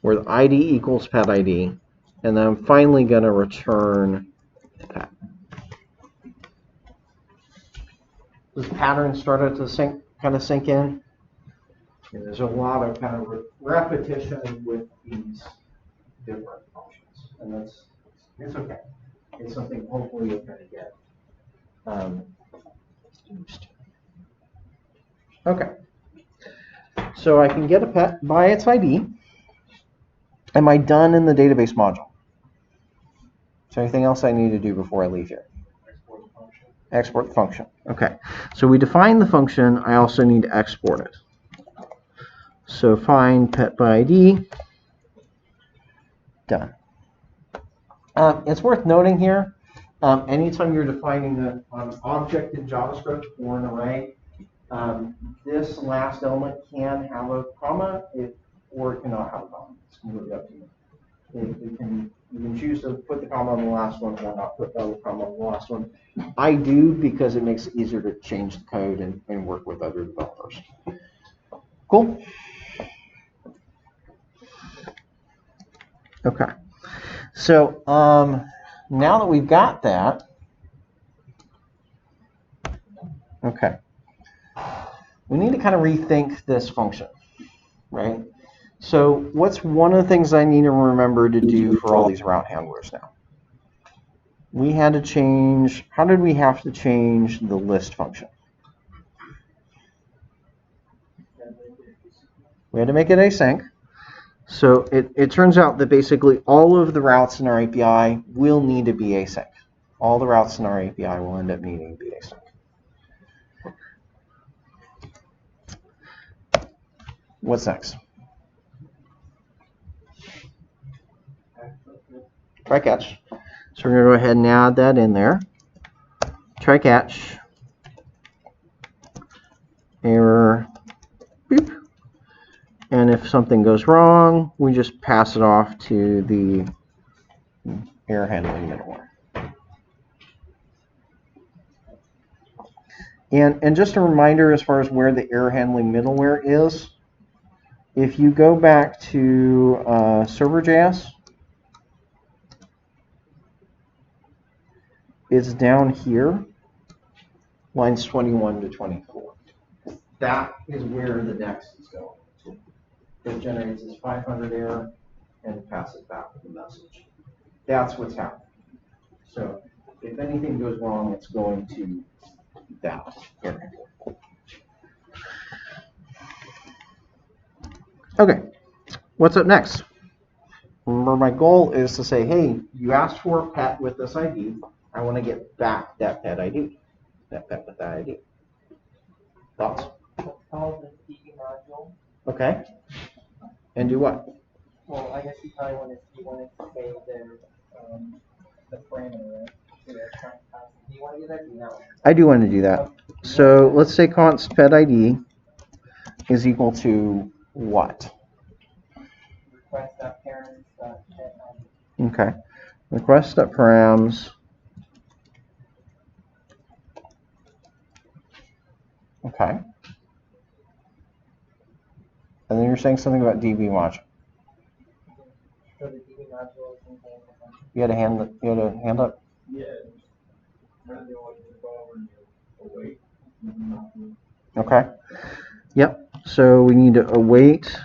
S1: where the ID equals pet ID, and then I'm finally going to return pet. Does pattern start to kind of sink in? And there's a lot of kind of repetition with these different functions, and it's okay. It's something hopefully you're going to get used to. Okay, so I can get a pet by its ID. Am I done in the database module? Is there anything else I need to do before I leave here? Export the function. Okay, so we define the function. I also need to export it. So find pet by ID. Done. It's worth noting here, anytime you're defining an object in JavaScript or an array, this last element can have a comma, or it cannot have a comma. It's completely up to you. You can choose to put the comma on the last one or not put the comma on the last one. I do because it makes it easier to change the code and work with other developers. Cool? Okay. So now that we've got that, okay, we need to kind of rethink this function, right? So what's one of the things I need to remember to do for all these route handlers now? We had to change, how did we have to change the list function? We had to make it async. So it turns out that basically all of the routes in our API will need to be async. All the routes in our API will end up needing to be async. What's next? Try catch. So we're going to go ahead and add that in there. Try catch. Error. Beep. And if something goes wrong, we just pass it off to the error handling middleware. And just a reminder as far as where the error handling middleware is, if you go back to server.js, it's down here, lines 21 to 24. That is where the next is going. It generates this 500 error and passes back with the message. That's what's happening. So if anything goes wrong, it's going to that error. Okay, what's up next? Remember, my goal is to say, hey, you asked for a pet with this ID. I want to get back that pet ID, that pet with that ID. Thoughts?
S4: Call the DB module.
S1: Okay. And do what?
S4: Well, I guess you probably wanted to say the parameter, right? Do you want to do that? Do you not?
S1: I do want to do that. So let's say const pet ID is equal to what?
S4: Request.parents.pet ID.
S1: Okay. Request.params. Okay. And then you're saying something about DB module.
S4: So the DB module is
S1: You had a hand up.
S3: Yeah. Kind of want to go over and await.
S1: Okay. Yep. So we need to await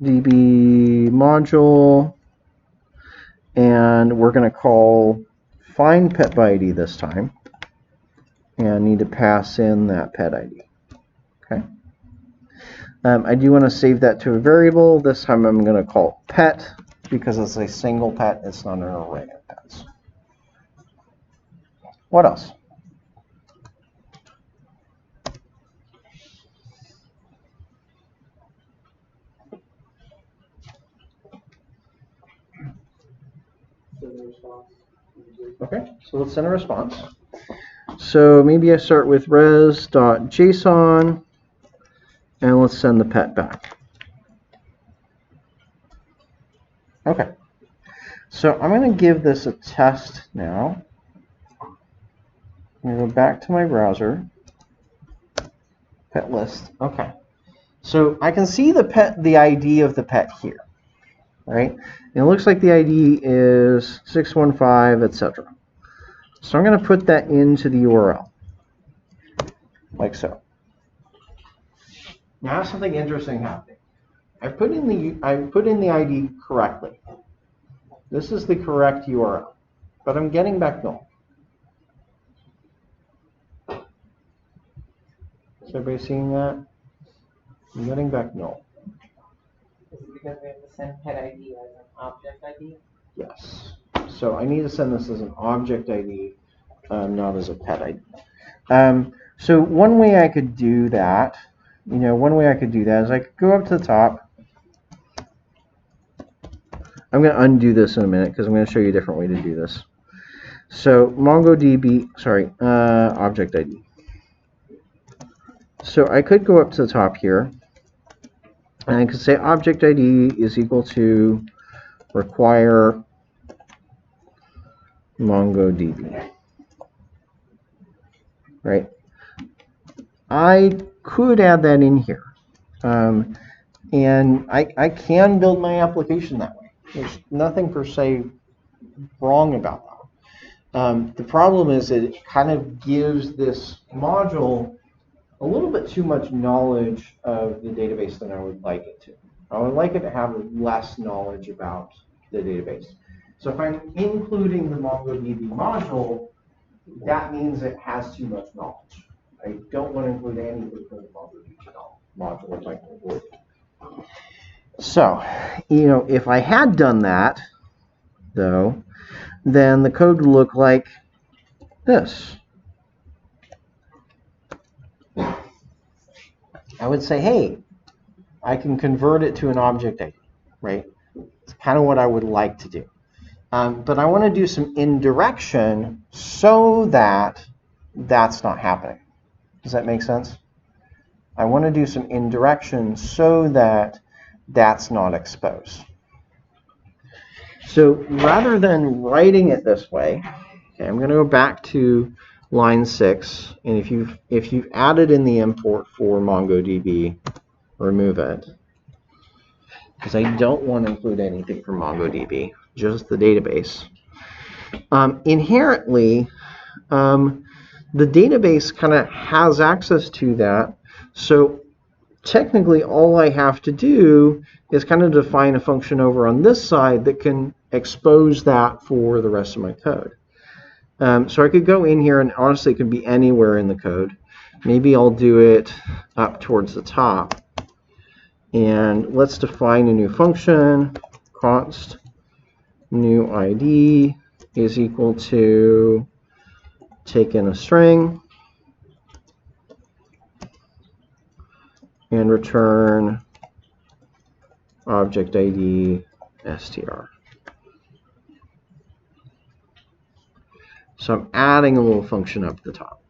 S1: DB module, and we're going to call find pet by ID this time, and need to pass in that pet ID. Okay. I do want to save that to a variable. This time I'm going to call pet because it's a single pet. It's not an array of pets. What else? Okay, so let's send a response. So maybe I start with res.json, And let's send the pet back. Okay. So I'm going to give this a test now. I'm going to go back to my browser. Pet list. Okay. So I can see the ID of the pet here, right? And it looks like the ID is 615, etc. So I'm going to put that into the URL, like so. Now something interesting happening. I put in the ID correctly. This is the correct URL, but I'm getting back null. Is everybody seeing that? I'm getting back null.
S4: Is it because we have to send pet ID as an object ID?
S1: Yes. So I need to send this as an object ID, not as a pet ID. So one way I could do that, is I could go up to the top. I'm going to undo this in a minute because I'm going to show you a different way to do this. So MongoDB, object ID. So I could go up to the top here, and I could say object ID is equal to require MongoDB. Right? I could add that in here. And I can build my application that way. There's nothing per se wrong about that. The problem is that it kind of gives this module a little bit too much knowledge of the database than I would like it to. I would like it to have less knowledge about the database. So if I'm including the MongoDB module, that means it has too much knowledge. I don't want to include anything from the MongoDB module if I can avoid it. So, if I had done that, though, then the code would look like this. I would say, hey, I can convert it to an object ID, right? It's kind of what I would like to do. But I want to do some indirection so that that's not happening. Does that make sense? I want to do some indirection so that that's not exposed. So rather than writing it this way, okay, I'm going to go back to line 6, and if you've added in the import for MongoDB, remove it, because I don't want to include anything from MongoDB, just the database. Inherently, the database kind of has access to that, so technically all I have to do is kind of define a function over on this side that can expose that for the rest of my code. So I could go in here, and honestly it could be anywhere in the code. Maybe I'll do it up towards the top. And let's define a new function, const new ID is equal to take in a string and return object ID str. So I'm adding a little function up at the top.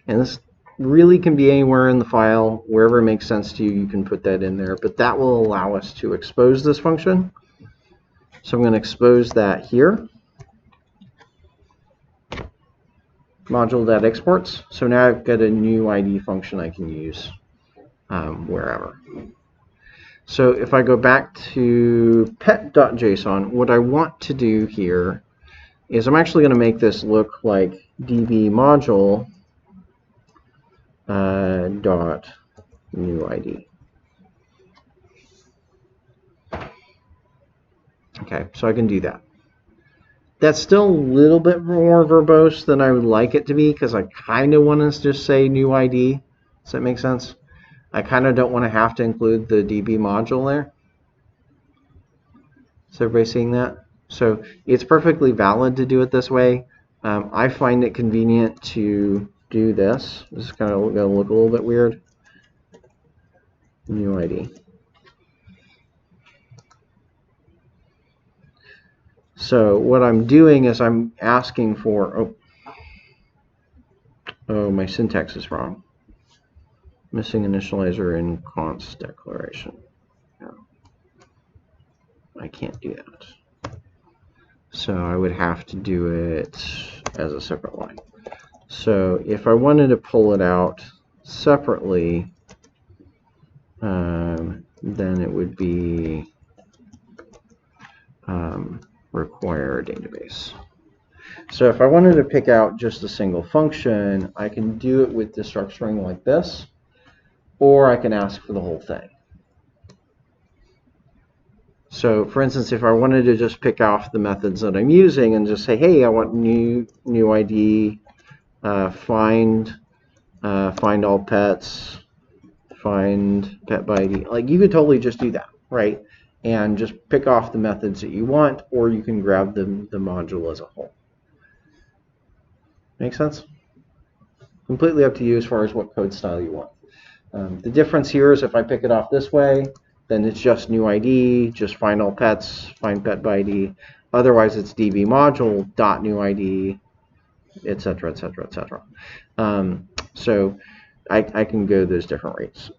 S1: And this really can be anywhere in the file. Wherever it makes sense to you, you can put that in there. But that will allow us to expose this function. So I'm going to expose that here. Module.exports. So now I've got a new ID function I can use wherever. So if I go back to pet.json, what I want to do here is I'm actually going to make this look like db module dot new ID. Okay, so I can do that. That's still a little bit more verbose than I would like it to be, because I kind of want to just say new ID. Does that make sense? I kind of don't want to have to include the DB module there. Is everybody seeing that? So it's perfectly valid to do it this way. I find it convenient to do this. This is kind of going to look a little bit weird. New ID. So what I'm doing is I'm asking for, oh, my syntax is wrong. Missing initializer in const declaration. No, I can't do that. So I would have to do it as a separate line. So if I wanted to pull it out separately, then it would be require database. So if I wanted to pick out just a single function, I can do it with destructuring like this, or I can ask for the whole thing. So for instance, if I wanted to just pick off the methods that I'm using and just say, hey, I want new ID, find all pets, find pet by ID. Like, you could totally just do that, right? And just pick off the methods that you want, or you can grab the module as a whole. Make sense? Completely up to you as far as what code style you want. The difference here is if I pick it off this way, then it's just new ID, just find all pets, find pet by ID. Otherwise, it's db module dot new ID, etc., etc., etc. So I can go those different rates.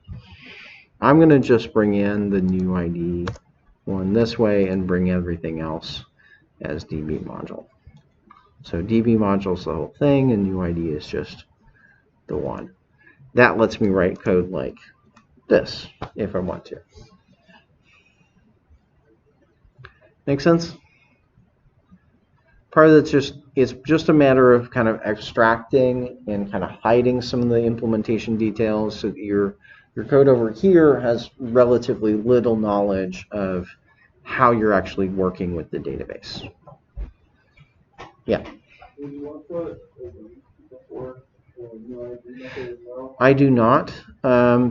S1: I'm going to just bring in the new ID one this way and bring everything else as db module. So db module is the whole thing, and new ID is just the one. That lets me write code like this if I want to. Make sense? Part of it's just a matter of kind of abstracting and kind of hiding some of the implementation details so that your code over here has relatively little knowledge of how you're actually working with the database. Yeah. I do not,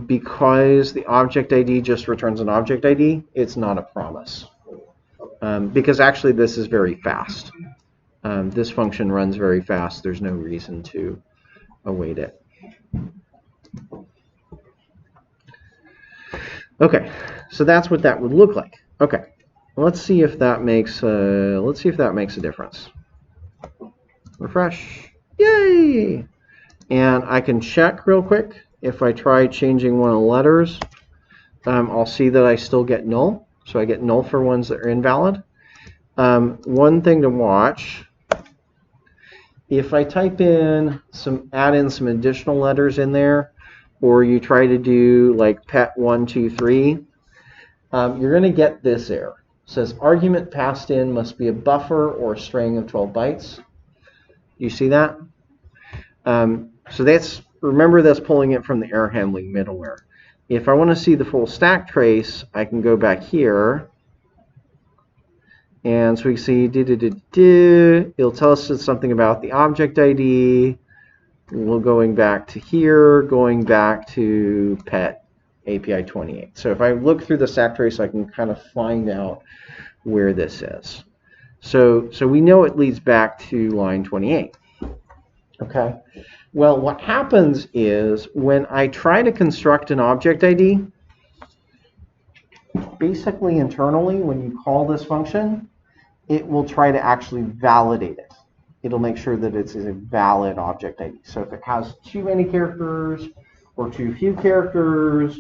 S1: because the object ID just returns an object ID. It's not a promise. Because actually this is very fast. This function runs very fast. There's no reason to await it. Okay, so that's what that would look like. Okay, let's see if that makes a difference. Refresh. Yay! And I can check real quick. If I try changing one of the letters, I'll see that I still get null. So I get null for ones that are invalid. One thing to watch. If I type in add in some additional letters in there, or you try to do like pet 1, 2, 3, you're going to get this error. It says argument passed in must be a buffer or a string of 12 bytes. You see that? So remember that's pulling it from the error handling middleware. If I want to see the full stack trace, I can go back here. And so we see, it'll tell us something about the object ID. We're going back to here, going back to pet API 28. So if I look through the stack trace, I can kind of find out where this is. So we know it leads back to line 28. Okay. Well, what happens is when I try to construct an object ID, basically internally, when you call this function, it will try to actually validate it. It'll make sure that it's a valid object ID. So if it has too many characters or too few characters,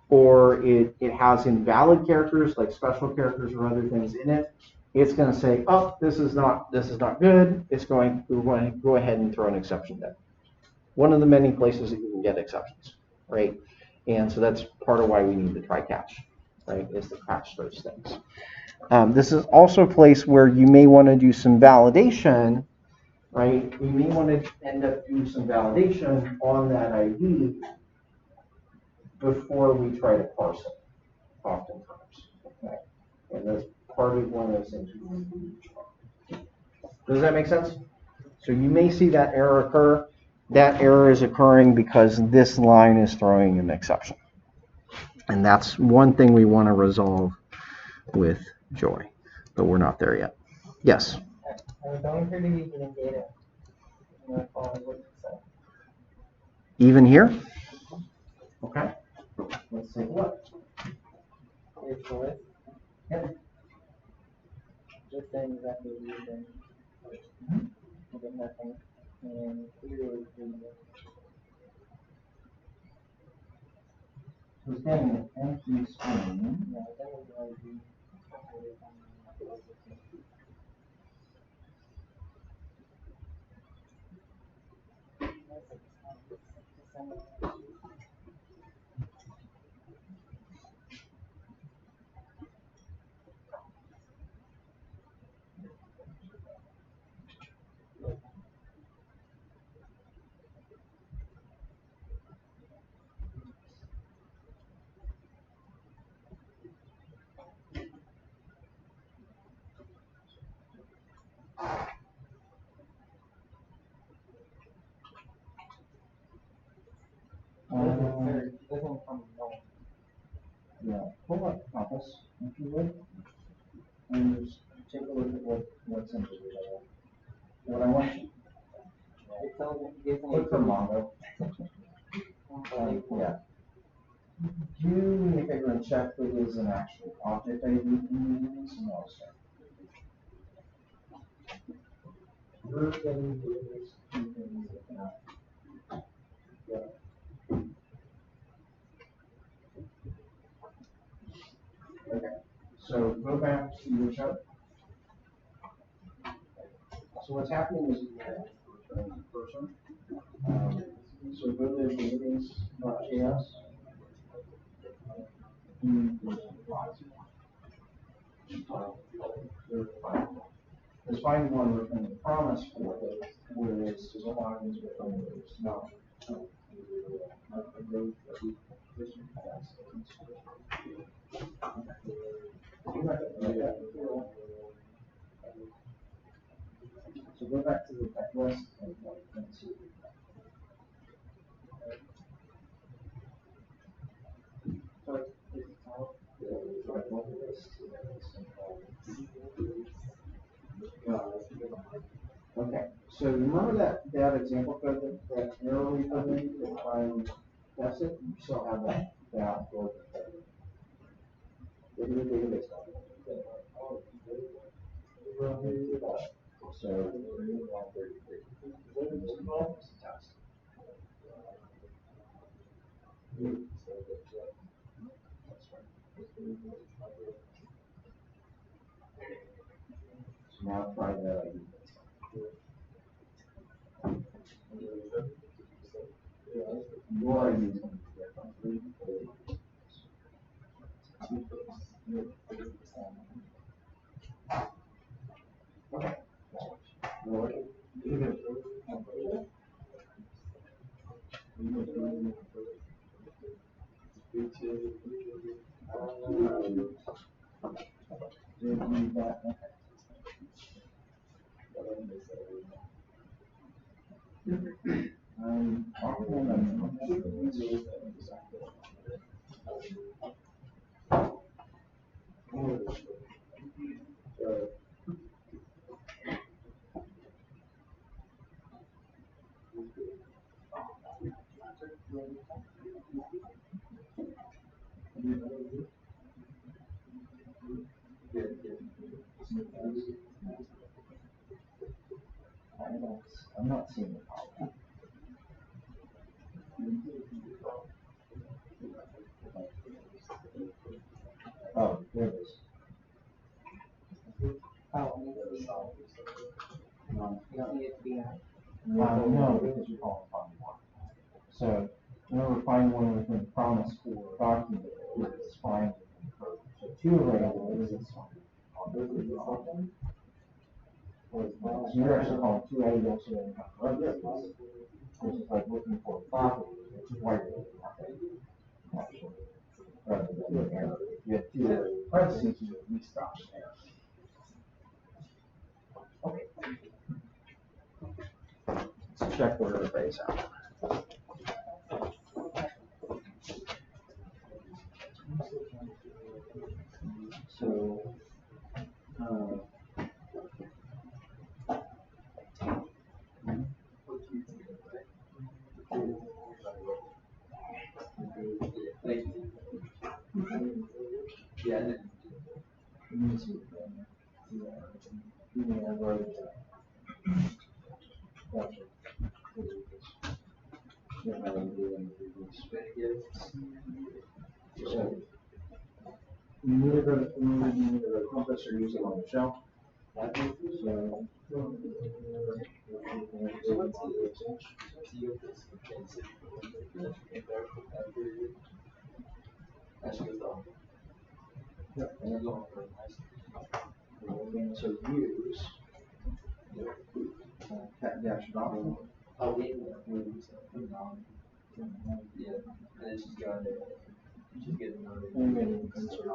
S1: or it has invalid characters like special characters or other things in it, it's going to say, oh, this is not good. We're going to go ahead and throw an exception there. One of the many places that you can get exceptions, right? And so that's part of why we need the try catch, right? Is to catch those things. This is also a place where you may want to do some validation, right? We may want to end up doing some validation on that ID before we try to parse it, oftentimes. Okay? And that's part of one of those things we want to do. Does that make sense? So you may see that error occur. That error is occurring because this line is throwing an exception. And that's one thing we want to resolve with Joy, but we're not there yet. Yes?
S4: I'm going through the using data.
S1: Even here? Okay. Let's take a look.
S4: Here's the list.
S2: Yep.
S4: Just saying exactly what you've been, you get nothing, and here is the,
S2: So it's getting an empty screen.
S4: yeah, that was like the, it doesn't come along.
S2: Yeah, pull up Compass, if you would, and just take a look at what's in it. What I want you,
S4: It tells me, it gives me.
S2: look for Mongo. Yeah. Do me a favor and check that it is an actual object ID in the units, and I'll start. Okay, so go back to your chart. So what's happening is we have a person. So go to meetings.js. There's find one within the promise for it, whereas there's a lot of these within there's not. So go back to the checklist and see. Okay, so remember that example code that error we put in, if I test it, you still have that for the database. So so now try that ID. Your ID is going to be different. Okay. I'm not seeing the problem. Oh, there it is.
S4: Oh, you don't need it to be on.
S2: No, because you're calling find one. So, remember, find one within the promise for document is find within the code. So two array is this one. So you're actually calling two variables so then you have parentheses, which is like looking for a property, which is why you're looking at it. Actually, rather than an error. If you had two parentheses, you would at least stop an error. Okay. Let's check where the arrays out. So,
S3: Yeah.
S2: let me see. You need to go to the compass or use it on the shell. So, so use cat dash dot.
S3: Oh, wait, yeah, and then she's got it. She's getting another.
S2: And then insert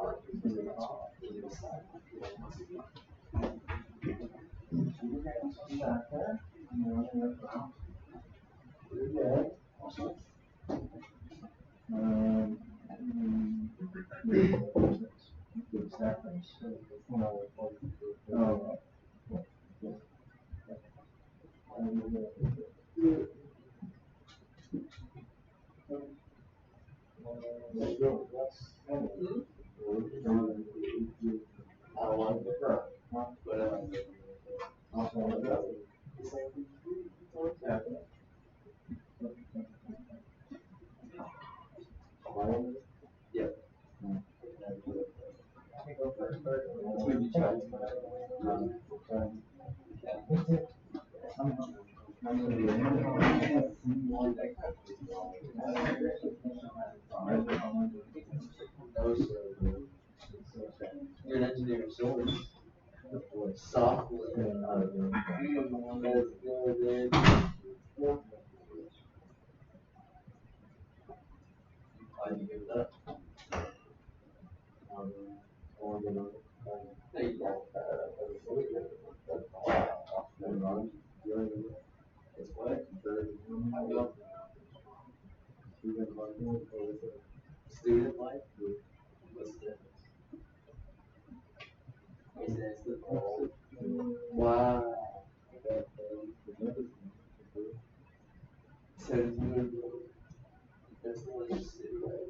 S3: You're an engineer, so software. That's good, dude. Why'd you give it up? There you go. It's what? Student life? What's the difference? It's the goal. Wow. So you that's the one you sit right.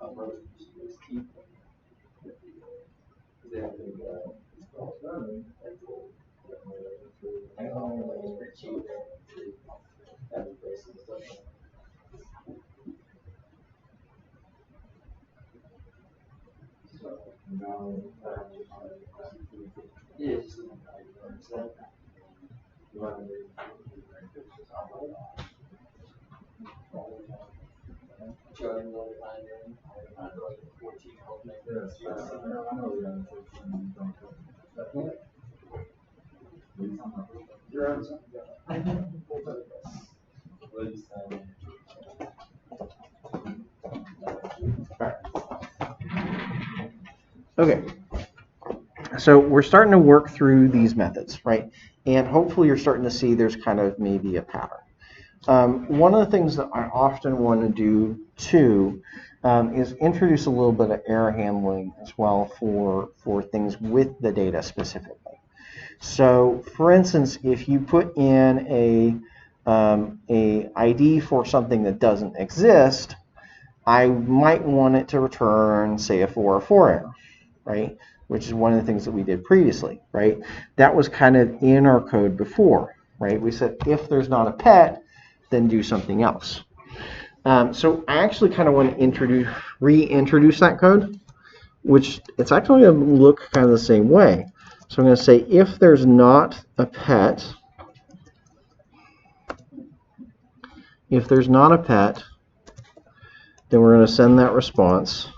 S3: My brother used to just keep them. They have it's called mental. It's pretty cheap. Every place and stuff. Yeah, it's just like Jordan will find in like 14-year-old maker.
S2: You're on
S1: Okay, so we're starting to work through these methods, right? And hopefully you're starting to see there's kind of maybe a pattern. One of the things that I often want to do too is introduce a little bit of error handling as well for things with the data specifically. So for instance, if you put in a ID for something that doesn't exist, I might want it to return, say, a 404 error, right? Which is one of the things that we did previously, right? That was kind of in our code before, right? We said if there's not a pet, then do something else. So I actually kind of want to reintroduce that code, which it's actually going to look kind of the same way. So I'm going to say if there's not a pet, then we're going to send that response.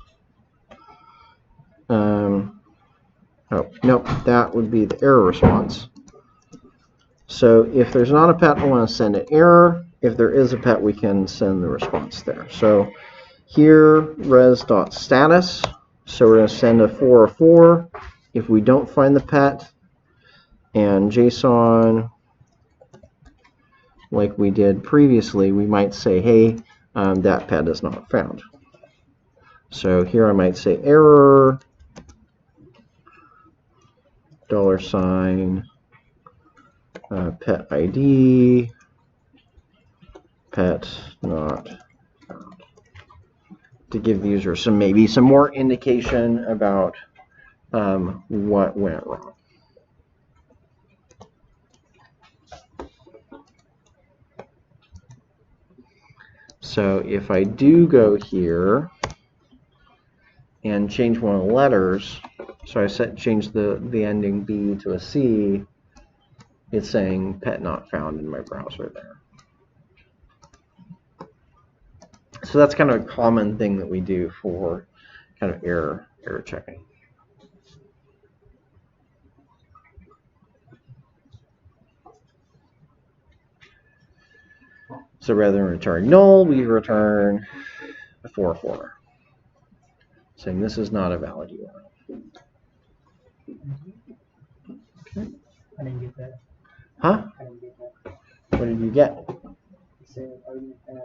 S1: Oh, nope, that would be the error response. So if there's not a pet, I want to send an error. If there is a pet, we can send the response there. So here, res.status. So we're going to send a 404 if we don't find the pet. And JSON, like we did previously, we might say, hey, that pet is not found. So here I might say error, $, pet ID, pet not found, to give the user maybe some more indication about what went wrong. So if I do go here and change one of the letters, so I change the ending B to a C, it's saying pet not found in my browser there. So that's kind of a common thing that we do for kind of error checking. So rather than return null, we return a 404, saying this is not a valid URL.
S4: Okay. I didn't get that.
S1: Huh?
S4: I didn't get that.
S1: What did you get?
S4: It said argument has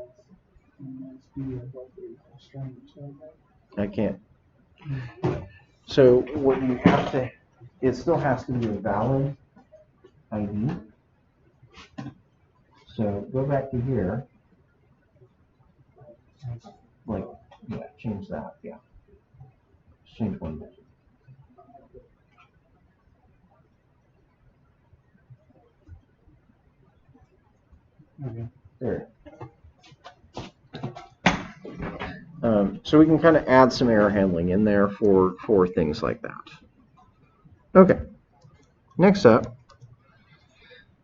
S1: I can't. So what you have to, it still has to be a valid ID. So go back to here. Like, yeah, change that, yeah. Just change one digit.
S4: Okay.
S1: There. So we can kind of add some error handling in there for things like that. Okay. Next up,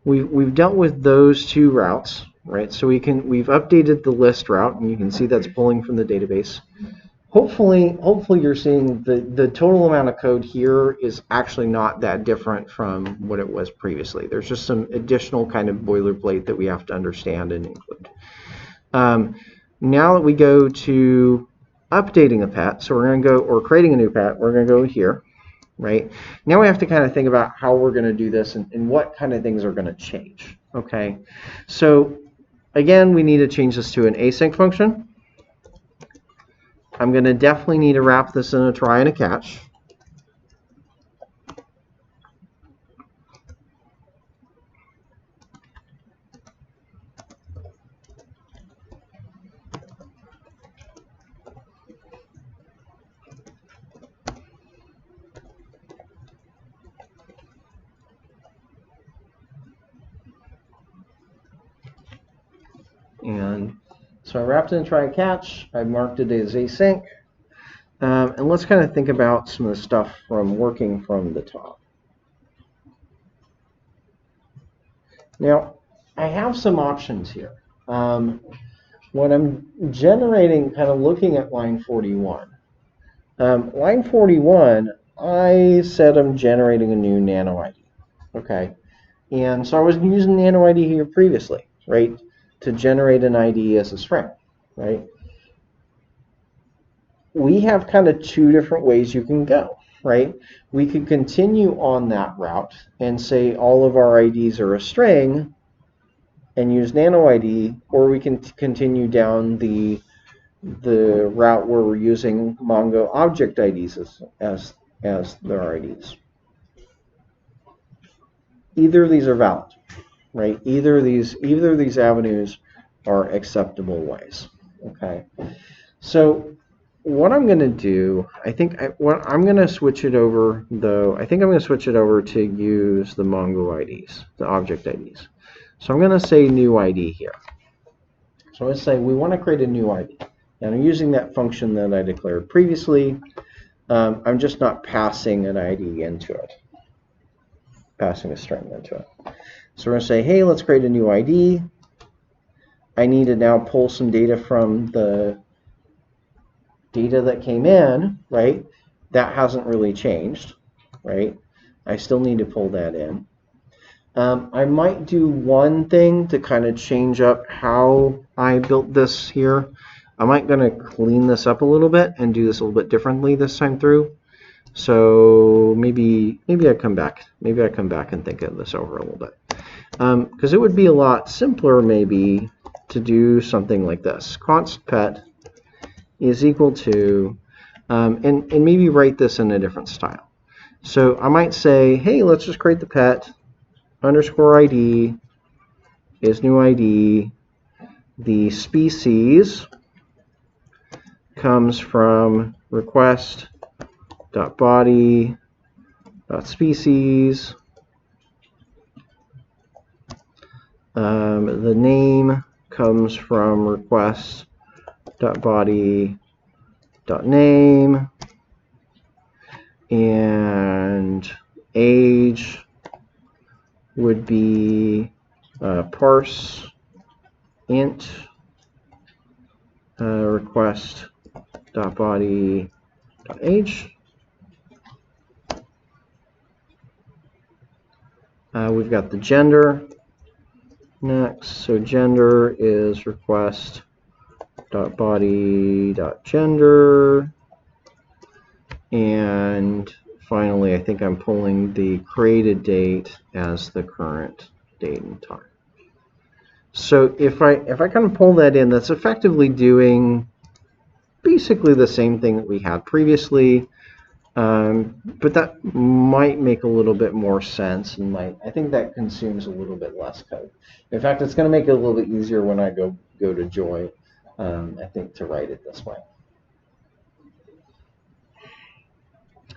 S1: we've dealt with those two routes, right? So we've updated the list route, and you can see that's pulling from the database. Hopefully you're seeing the total amount of code here is actually not that different from what it was previously. There's just some additional kind of boilerplate that we have to understand and include. Now that we go to updating a pet, so we're going to go, or creating a new pet, we're going to go here, right? Now we have to kind of think about how we're going to do this and what kind of things are going to change, okay? So again, we need to change this to an async function. I'm going to definitely need to wrap this in a try and a catch. And so I wrapped it in try and catch. I marked it as async. And let's kind of think about some of the stuff from working from the top. Now, I have some options here. When I'm generating, kind of looking at line 41, line 41, I said I'm generating a new nano ID. Okay. And so I was using nano ID here previously, right, to generate an ID as a string, right? We have kind of two different ways you can go, right? We could continue on that route and say all of our IDs are a string and use nano ID, or we can continue down the route where we're using Mongo object IDs as their IDs. Either of these are valid, right? Either of these avenues are acceptable ways. Okay. So what I'm going to do, I'm going to switch it over, though. I think I'm going to switch it over to use the Mongo IDs, the object IDs. So I'm going to say new ID here. So let's say we want to create a new ID. And I'm using that function that I declared previously. I'm just not passing an ID into it, passing a string into it. So we're going to say, hey, let's create a new ID. I need to now pull some data from the data that came in, right? That hasn't really changed, right? I still need to pull that in. I might do one thing to kind of change up how I built this here. I might going to clean this up a little bit and do this a little bit differently this time through. So maybe I come back. Maybe I come back and think of this over a little bit. Because it would be a lot simpler maybe to do something like this. Const pet is equal to, and maybe write this in a different style. So I might say, hey, let's just create the pet, underscore ID is new ID. The species comes from request.body.species. The name comes from request body name, and age would be parse int request body age. We've got the gender next. So gender is request body gender, and finally, I think I'm pulling the created date as the current date and time. So if I kind of pull that in, that's effectively doing basically the same thing that we had previously, but that might make a little bit more sense, and I think that consumes a little bit less code. In fact, it's going to make it a little bit easier when I go to Joy, I think, to write it this way.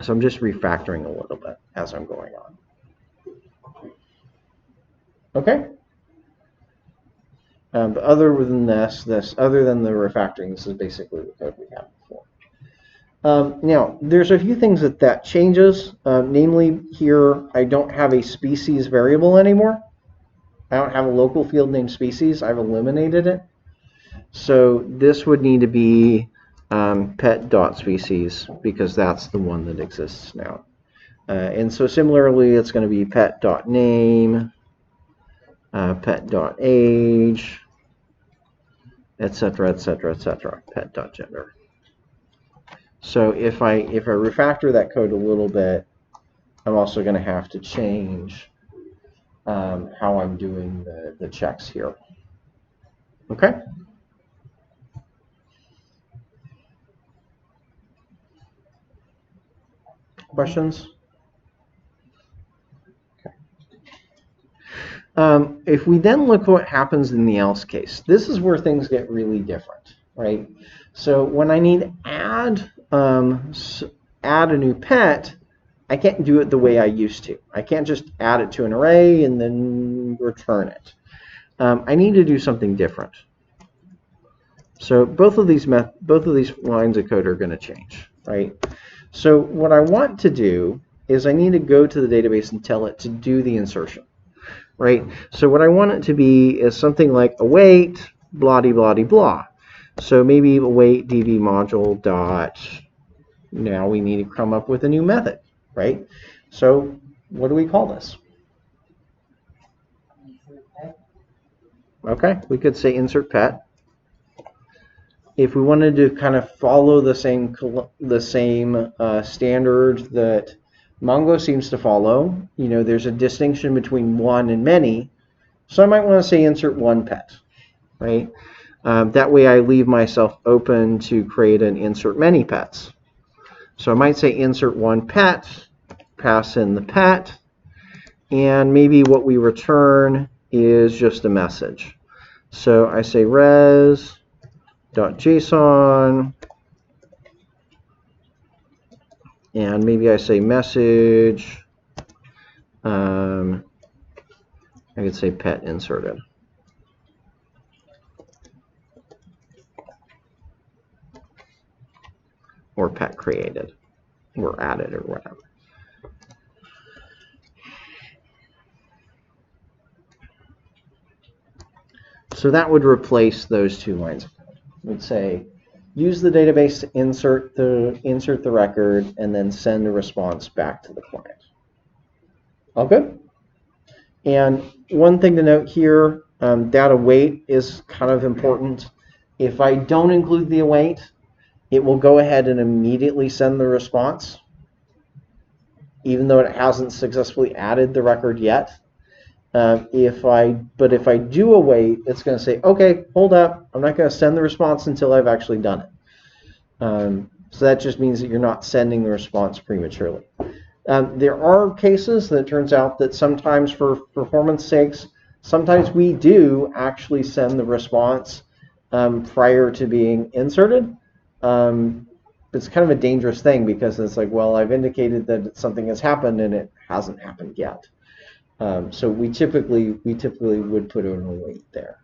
S1: So I'm just refactoring a little bit as I'm going on. Okay. But other than other than the refactoring, this is basically the code we had before. Now, there's a few things that changes. Namely, here I don't have a species variable anymore. I don't have a local field named species. I've eliminated it. So this would need to be pet.species, because that's the one that exists now. And so similarly, it's going to be pet.name, pet.age, etc., etc., etc., pet.gender. So if I refactor that code a little bit, I'm also going to have to change how I'm doing the checks here. Okay? Questions? Okay. If we then look what happens in the else case, this is where things get really different, right? So when I need to add a new pet, I can't do it the way I used to. I can't just add it to an array and then return it. I need to do something different. So both of these lines of code are going to change, right? So what I want to do is I need to go to the database and tell it to do the insertion, right? So what I want it to be is something like await blah blah blah. So maybe await db module dot. Now we need to come up with a new method, right? So what do we call this? Okay, we could say insert pet. If we wanted to kind of follow the same standard that Mongo seems to follow, there's a distinction between one and many. So I might want to say insert one pet, right? That way I leave myself open to create an insert many pets. So I might say insert one pet, pass in the pet, and maybe what we return is just a message. So I say res.json, and maybe I say message. I could say pet inserted. Or pet created, or added, or whatever. So that would replace those two lines of code. We'd say, use the database to insert the record, and then send a response back to the client. All good? And one thing to note here, that await is kind of important. If I don't include the await, it will go ahead and immediately send the response, even though it hasn't successfully added the record yet. But if I do await, it's going to say, okay, hold up, I'm not going to send the response until I've actually done it. So that just means that you're not sending the response prematurely. There are cases that it turns out that sometimes for performance sakes, sometimes we do actually send the response prior to being inserted. It's kind of a dangerous thing because it's like, well, I've indicated that something has happened and it hasn't happened yet. So we typically would put an await there.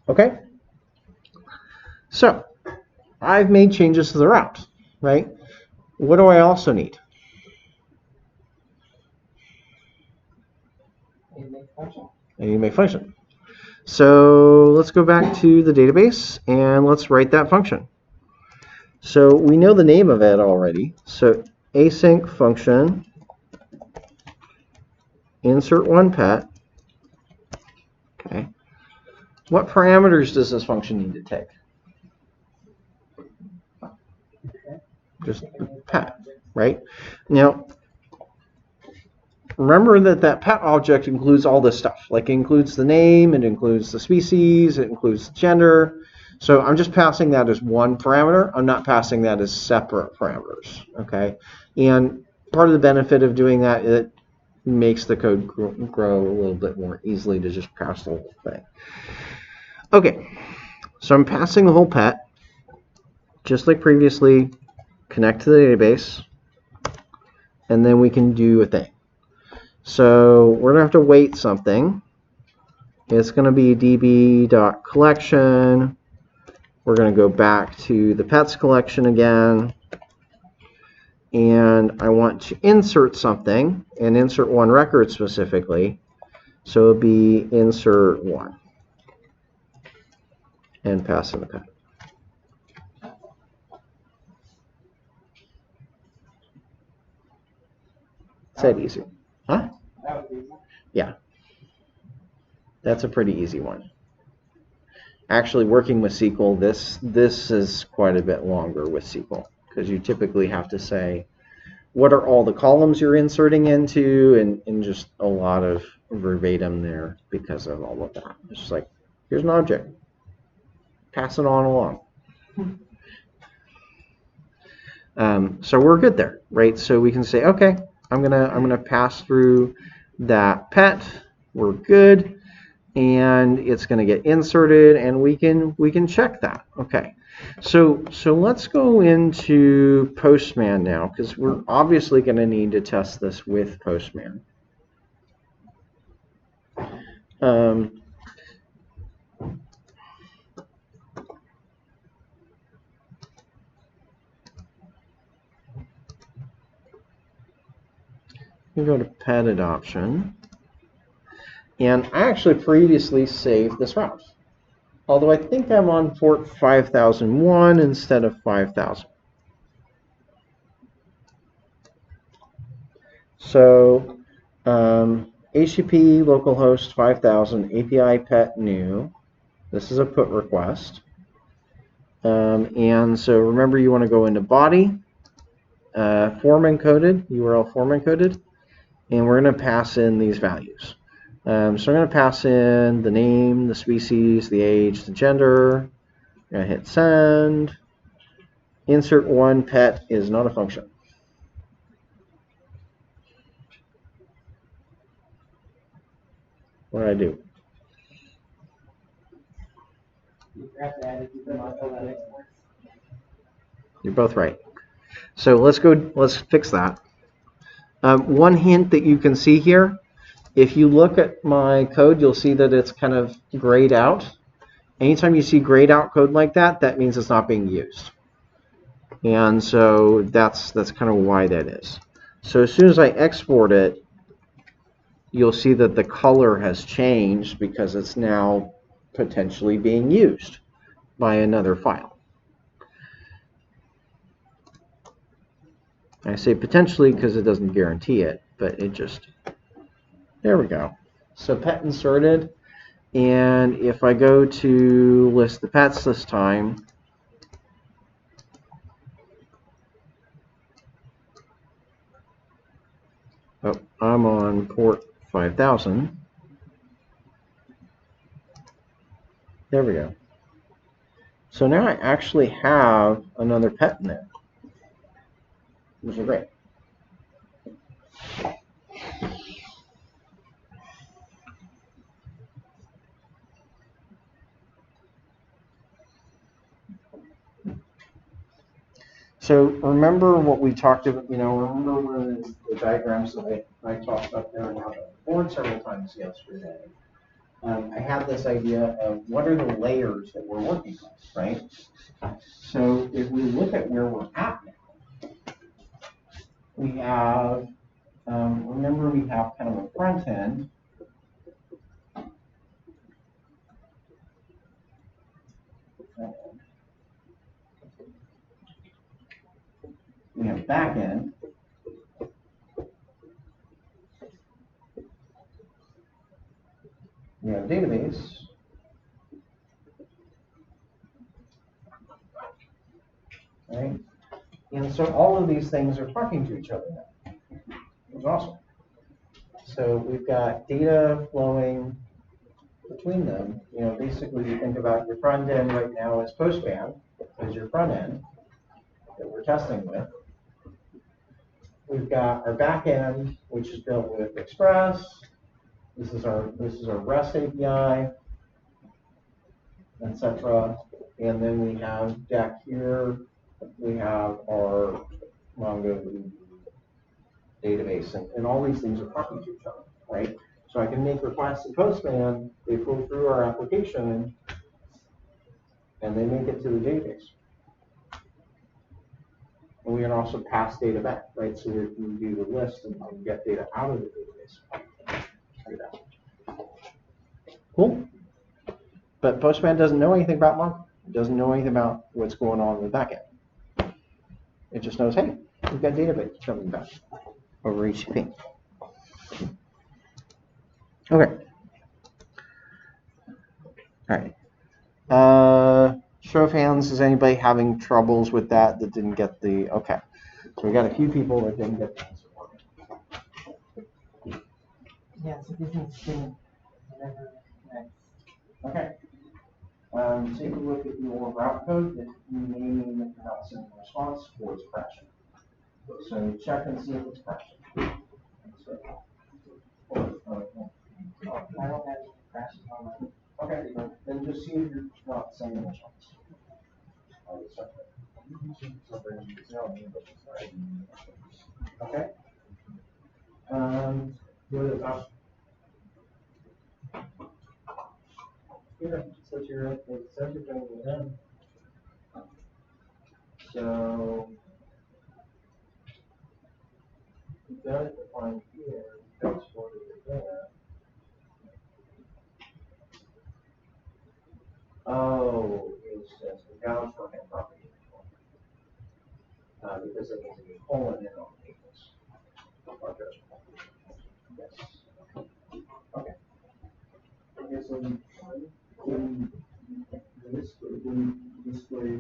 S1: Okay. So I've made changes to the route, right? What do I also need? I need to make function. So let's go back to the database and let's write that function. So we know the name of it already. So async function insert one pet. Okay. What parameters does this function need to take? Just pet, right? Now, remember that pet object includes all this stuff. Like it includes the name, it includes the species, it includes the gender. So I'm just passing that as one parameter. I'm not passing that as separate parameters, okay? And part of the benefit of doing that, it makes the code grow a little bit more easily to just pass the whole thing. Okay, so I'm passing the whole pet, just like previously, connect to the database, and then we can do a thing. So we're going to have to wait something. It's going to be db.collection. We're going to go back to the pets collection again. And I want to insert something, and insert one record specifically. So it'll be insert one. And pass in the pet. Is that easy? Huh? Yeah. That's a pretty easy one. Actually, working with SQL, this is quite a bit longer with SQL because you typically have to say what are all the columns you're inserting into and just a lot of verbatim there because of all of that. It's just like, here's an object. Pass it on along. So we're good there, right? So we can say, okay, I'm gonna pass through that pet. We're good, and it's gonna get inserted, and we can check that. Okay, so let's go into Postman now because we're obviously gonna need to test this with Postman. We go to pet adoption, and I actually previously saved this route, although I think I'm on port 5001 instead of 5000. So HTTP localhost 5000 API pet new. This is a put request. And so remember, you want to go into body, form encoded, URL form encoded, and we're going to pass in these values. So I'm going to pass in the name, the species, the age, the gender. I'm going to hit send. Insert one pet is not a function. What did I do? You're both right. So let's fix that. One hint that you can see here, if you look at my code, you'll see that it's kind of grayed out. Anytime you see grayed out code like that, that means it's not being used. And so that's kind of why that is. So as soon as I export it, you'll see that the color has changed because it's now potentially being used by another file. I say potentially because it doesn't guarantee it, but it just, there we go. So pet inserted, and if I go to list the pets this time, oh, I'm on port 5000. There we go. So now I actually have another pet in there, which is great. So remember what we talked about, remember one of the diagrams that I talked about there and how the board several times yesterday. I had had this idea of what are the layers that we're working on, right? So if we look at where we're at now, we have, remember we have kind of a front end. We have back end. We have database. Right? And so all of these things are talking to each other now. It's awesome. So we've got data flowing between them. You know, basically you think about your front end right now as Postman, as your front end that we're testing with. We've got our back end, which is built with Express. This is our REST API, etc. And then we have Deck here. We have our Mongo database, and all these things are talking to each other, right? So I can make requests to Postman, they flow through our application, and they make it to the database. And we can also pass data back, right? So we can do the list and get data out of the database. Like that. Cool. But Postman doesn't know anything about Mongo. It doesn't know anything about what's going on in the backend. It just knows, hey, we've got database coming back over HTTP. Okay. All right. Show of hands, is anybody having troubles with that didn't get the, okay. So we got a few people that didn't get the answer.
S4: Yeah, so this is never next.
S1: Okay. Take a look at your route code that you may mean that you're not sending a response or it's crashing. So check and see if it's crashing.
S4: I don't have any crashes on my.
S1: Okay, then just see if you're not sending a response. Okay. Go to the top. Here, it says you're going to them. So you've got it defined here, you've got exported it there. Oh, it's just the gouge for him property. Because it needs to be colon in on the tables. Yes. Okay. Okay, so when display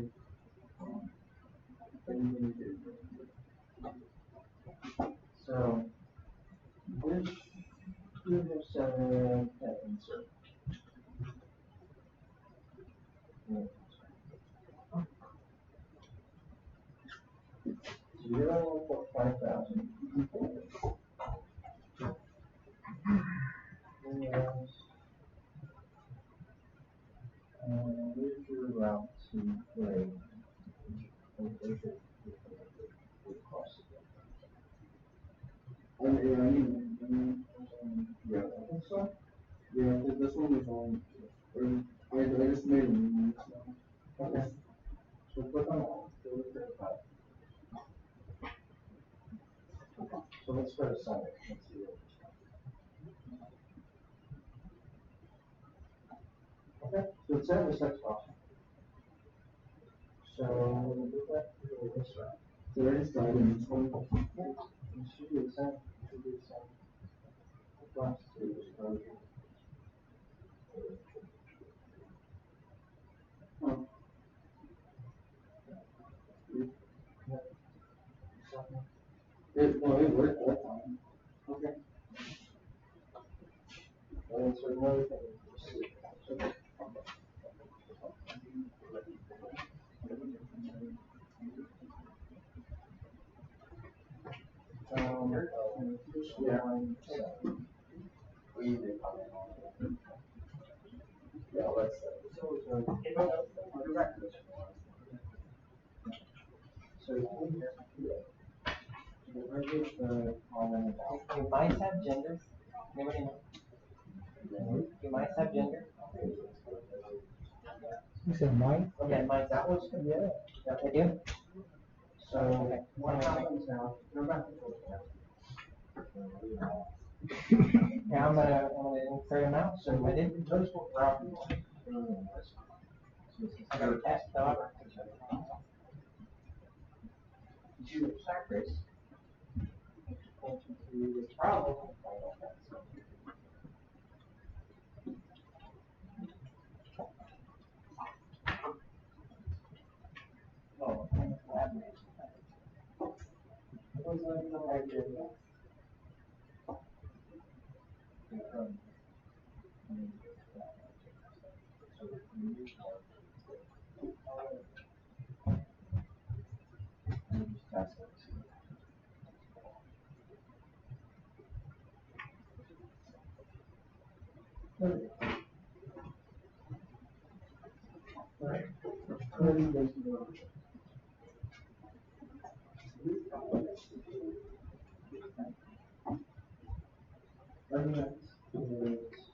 S1: so this should have said insert. So you're running for 5,000. Where's your route to play? Yeah, I think so. Yeah, this one is on. I just made it. Okay. So click on that. So let's go to Summit. Let's see what okay, so it's set with sex option. So we'll do that to this route. So I just started in this one. Yeah, it should be the same. It should be the same. Plus to exposure. Oh. It worked that time. Okay. And so another thing is yeah. Yeah, let's
S4: Do mice have genders? Anybody know? Do mice have gender? You said mine?
S2: Okay, Mike, that was good. Yeah, they do. So what happens now? Go back to
S4: Yeah, I'm gonna insert them out.
S2: So I didn't, those were properties.
S4: I got a test, so
S2: Did you expect this? Attention to this problem. Oh, it was like no idea.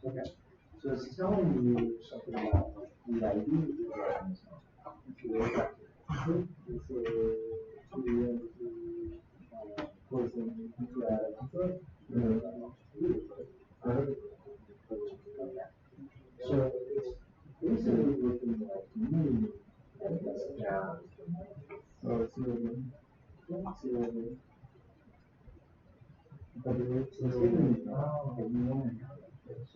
S2: Okay, so it's telling you something about the ID that you're writing this on. If you look up here, it's so it's basically looking like me and this down. Oh, it's moving. It's moving. But it's giving me, oh, you want to have it.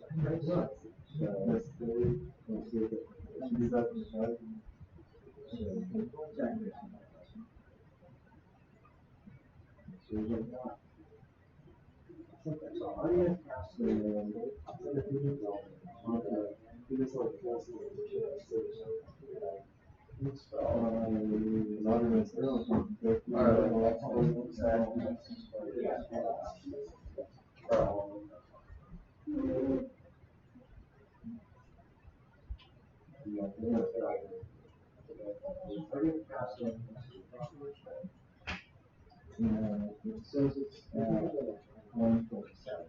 S2: So that's the way, let's see if it, let's do that to the side. So, exactly. So, you get that. So, I have passed the, it says it's 147.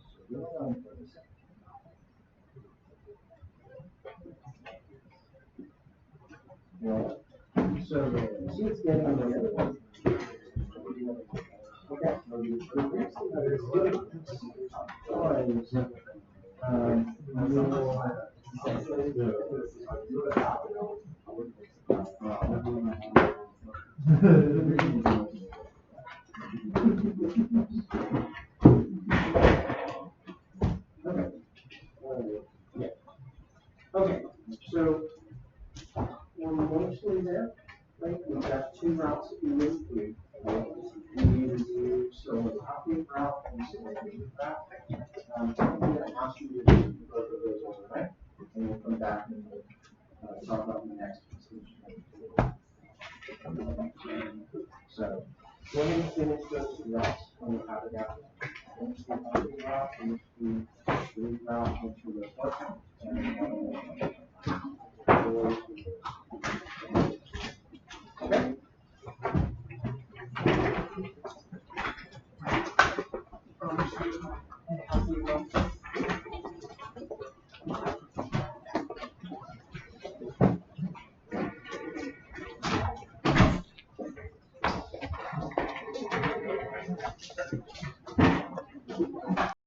S2: So, you're 147. So, see it's getting on the other one. Okay. The next thing that it's doing is, okay. Yeah. Okay. So we're mostly there. Right? We've got two routes that we went through. Right? We either do so a copy route and so a read route. I'm going to ask you to do both of those overnight, and we'll come back and we'll talk about the next piece. So go ahead and finish those two routes on the copy route. Finish the copy route, finish the read route, finish the report. Okay.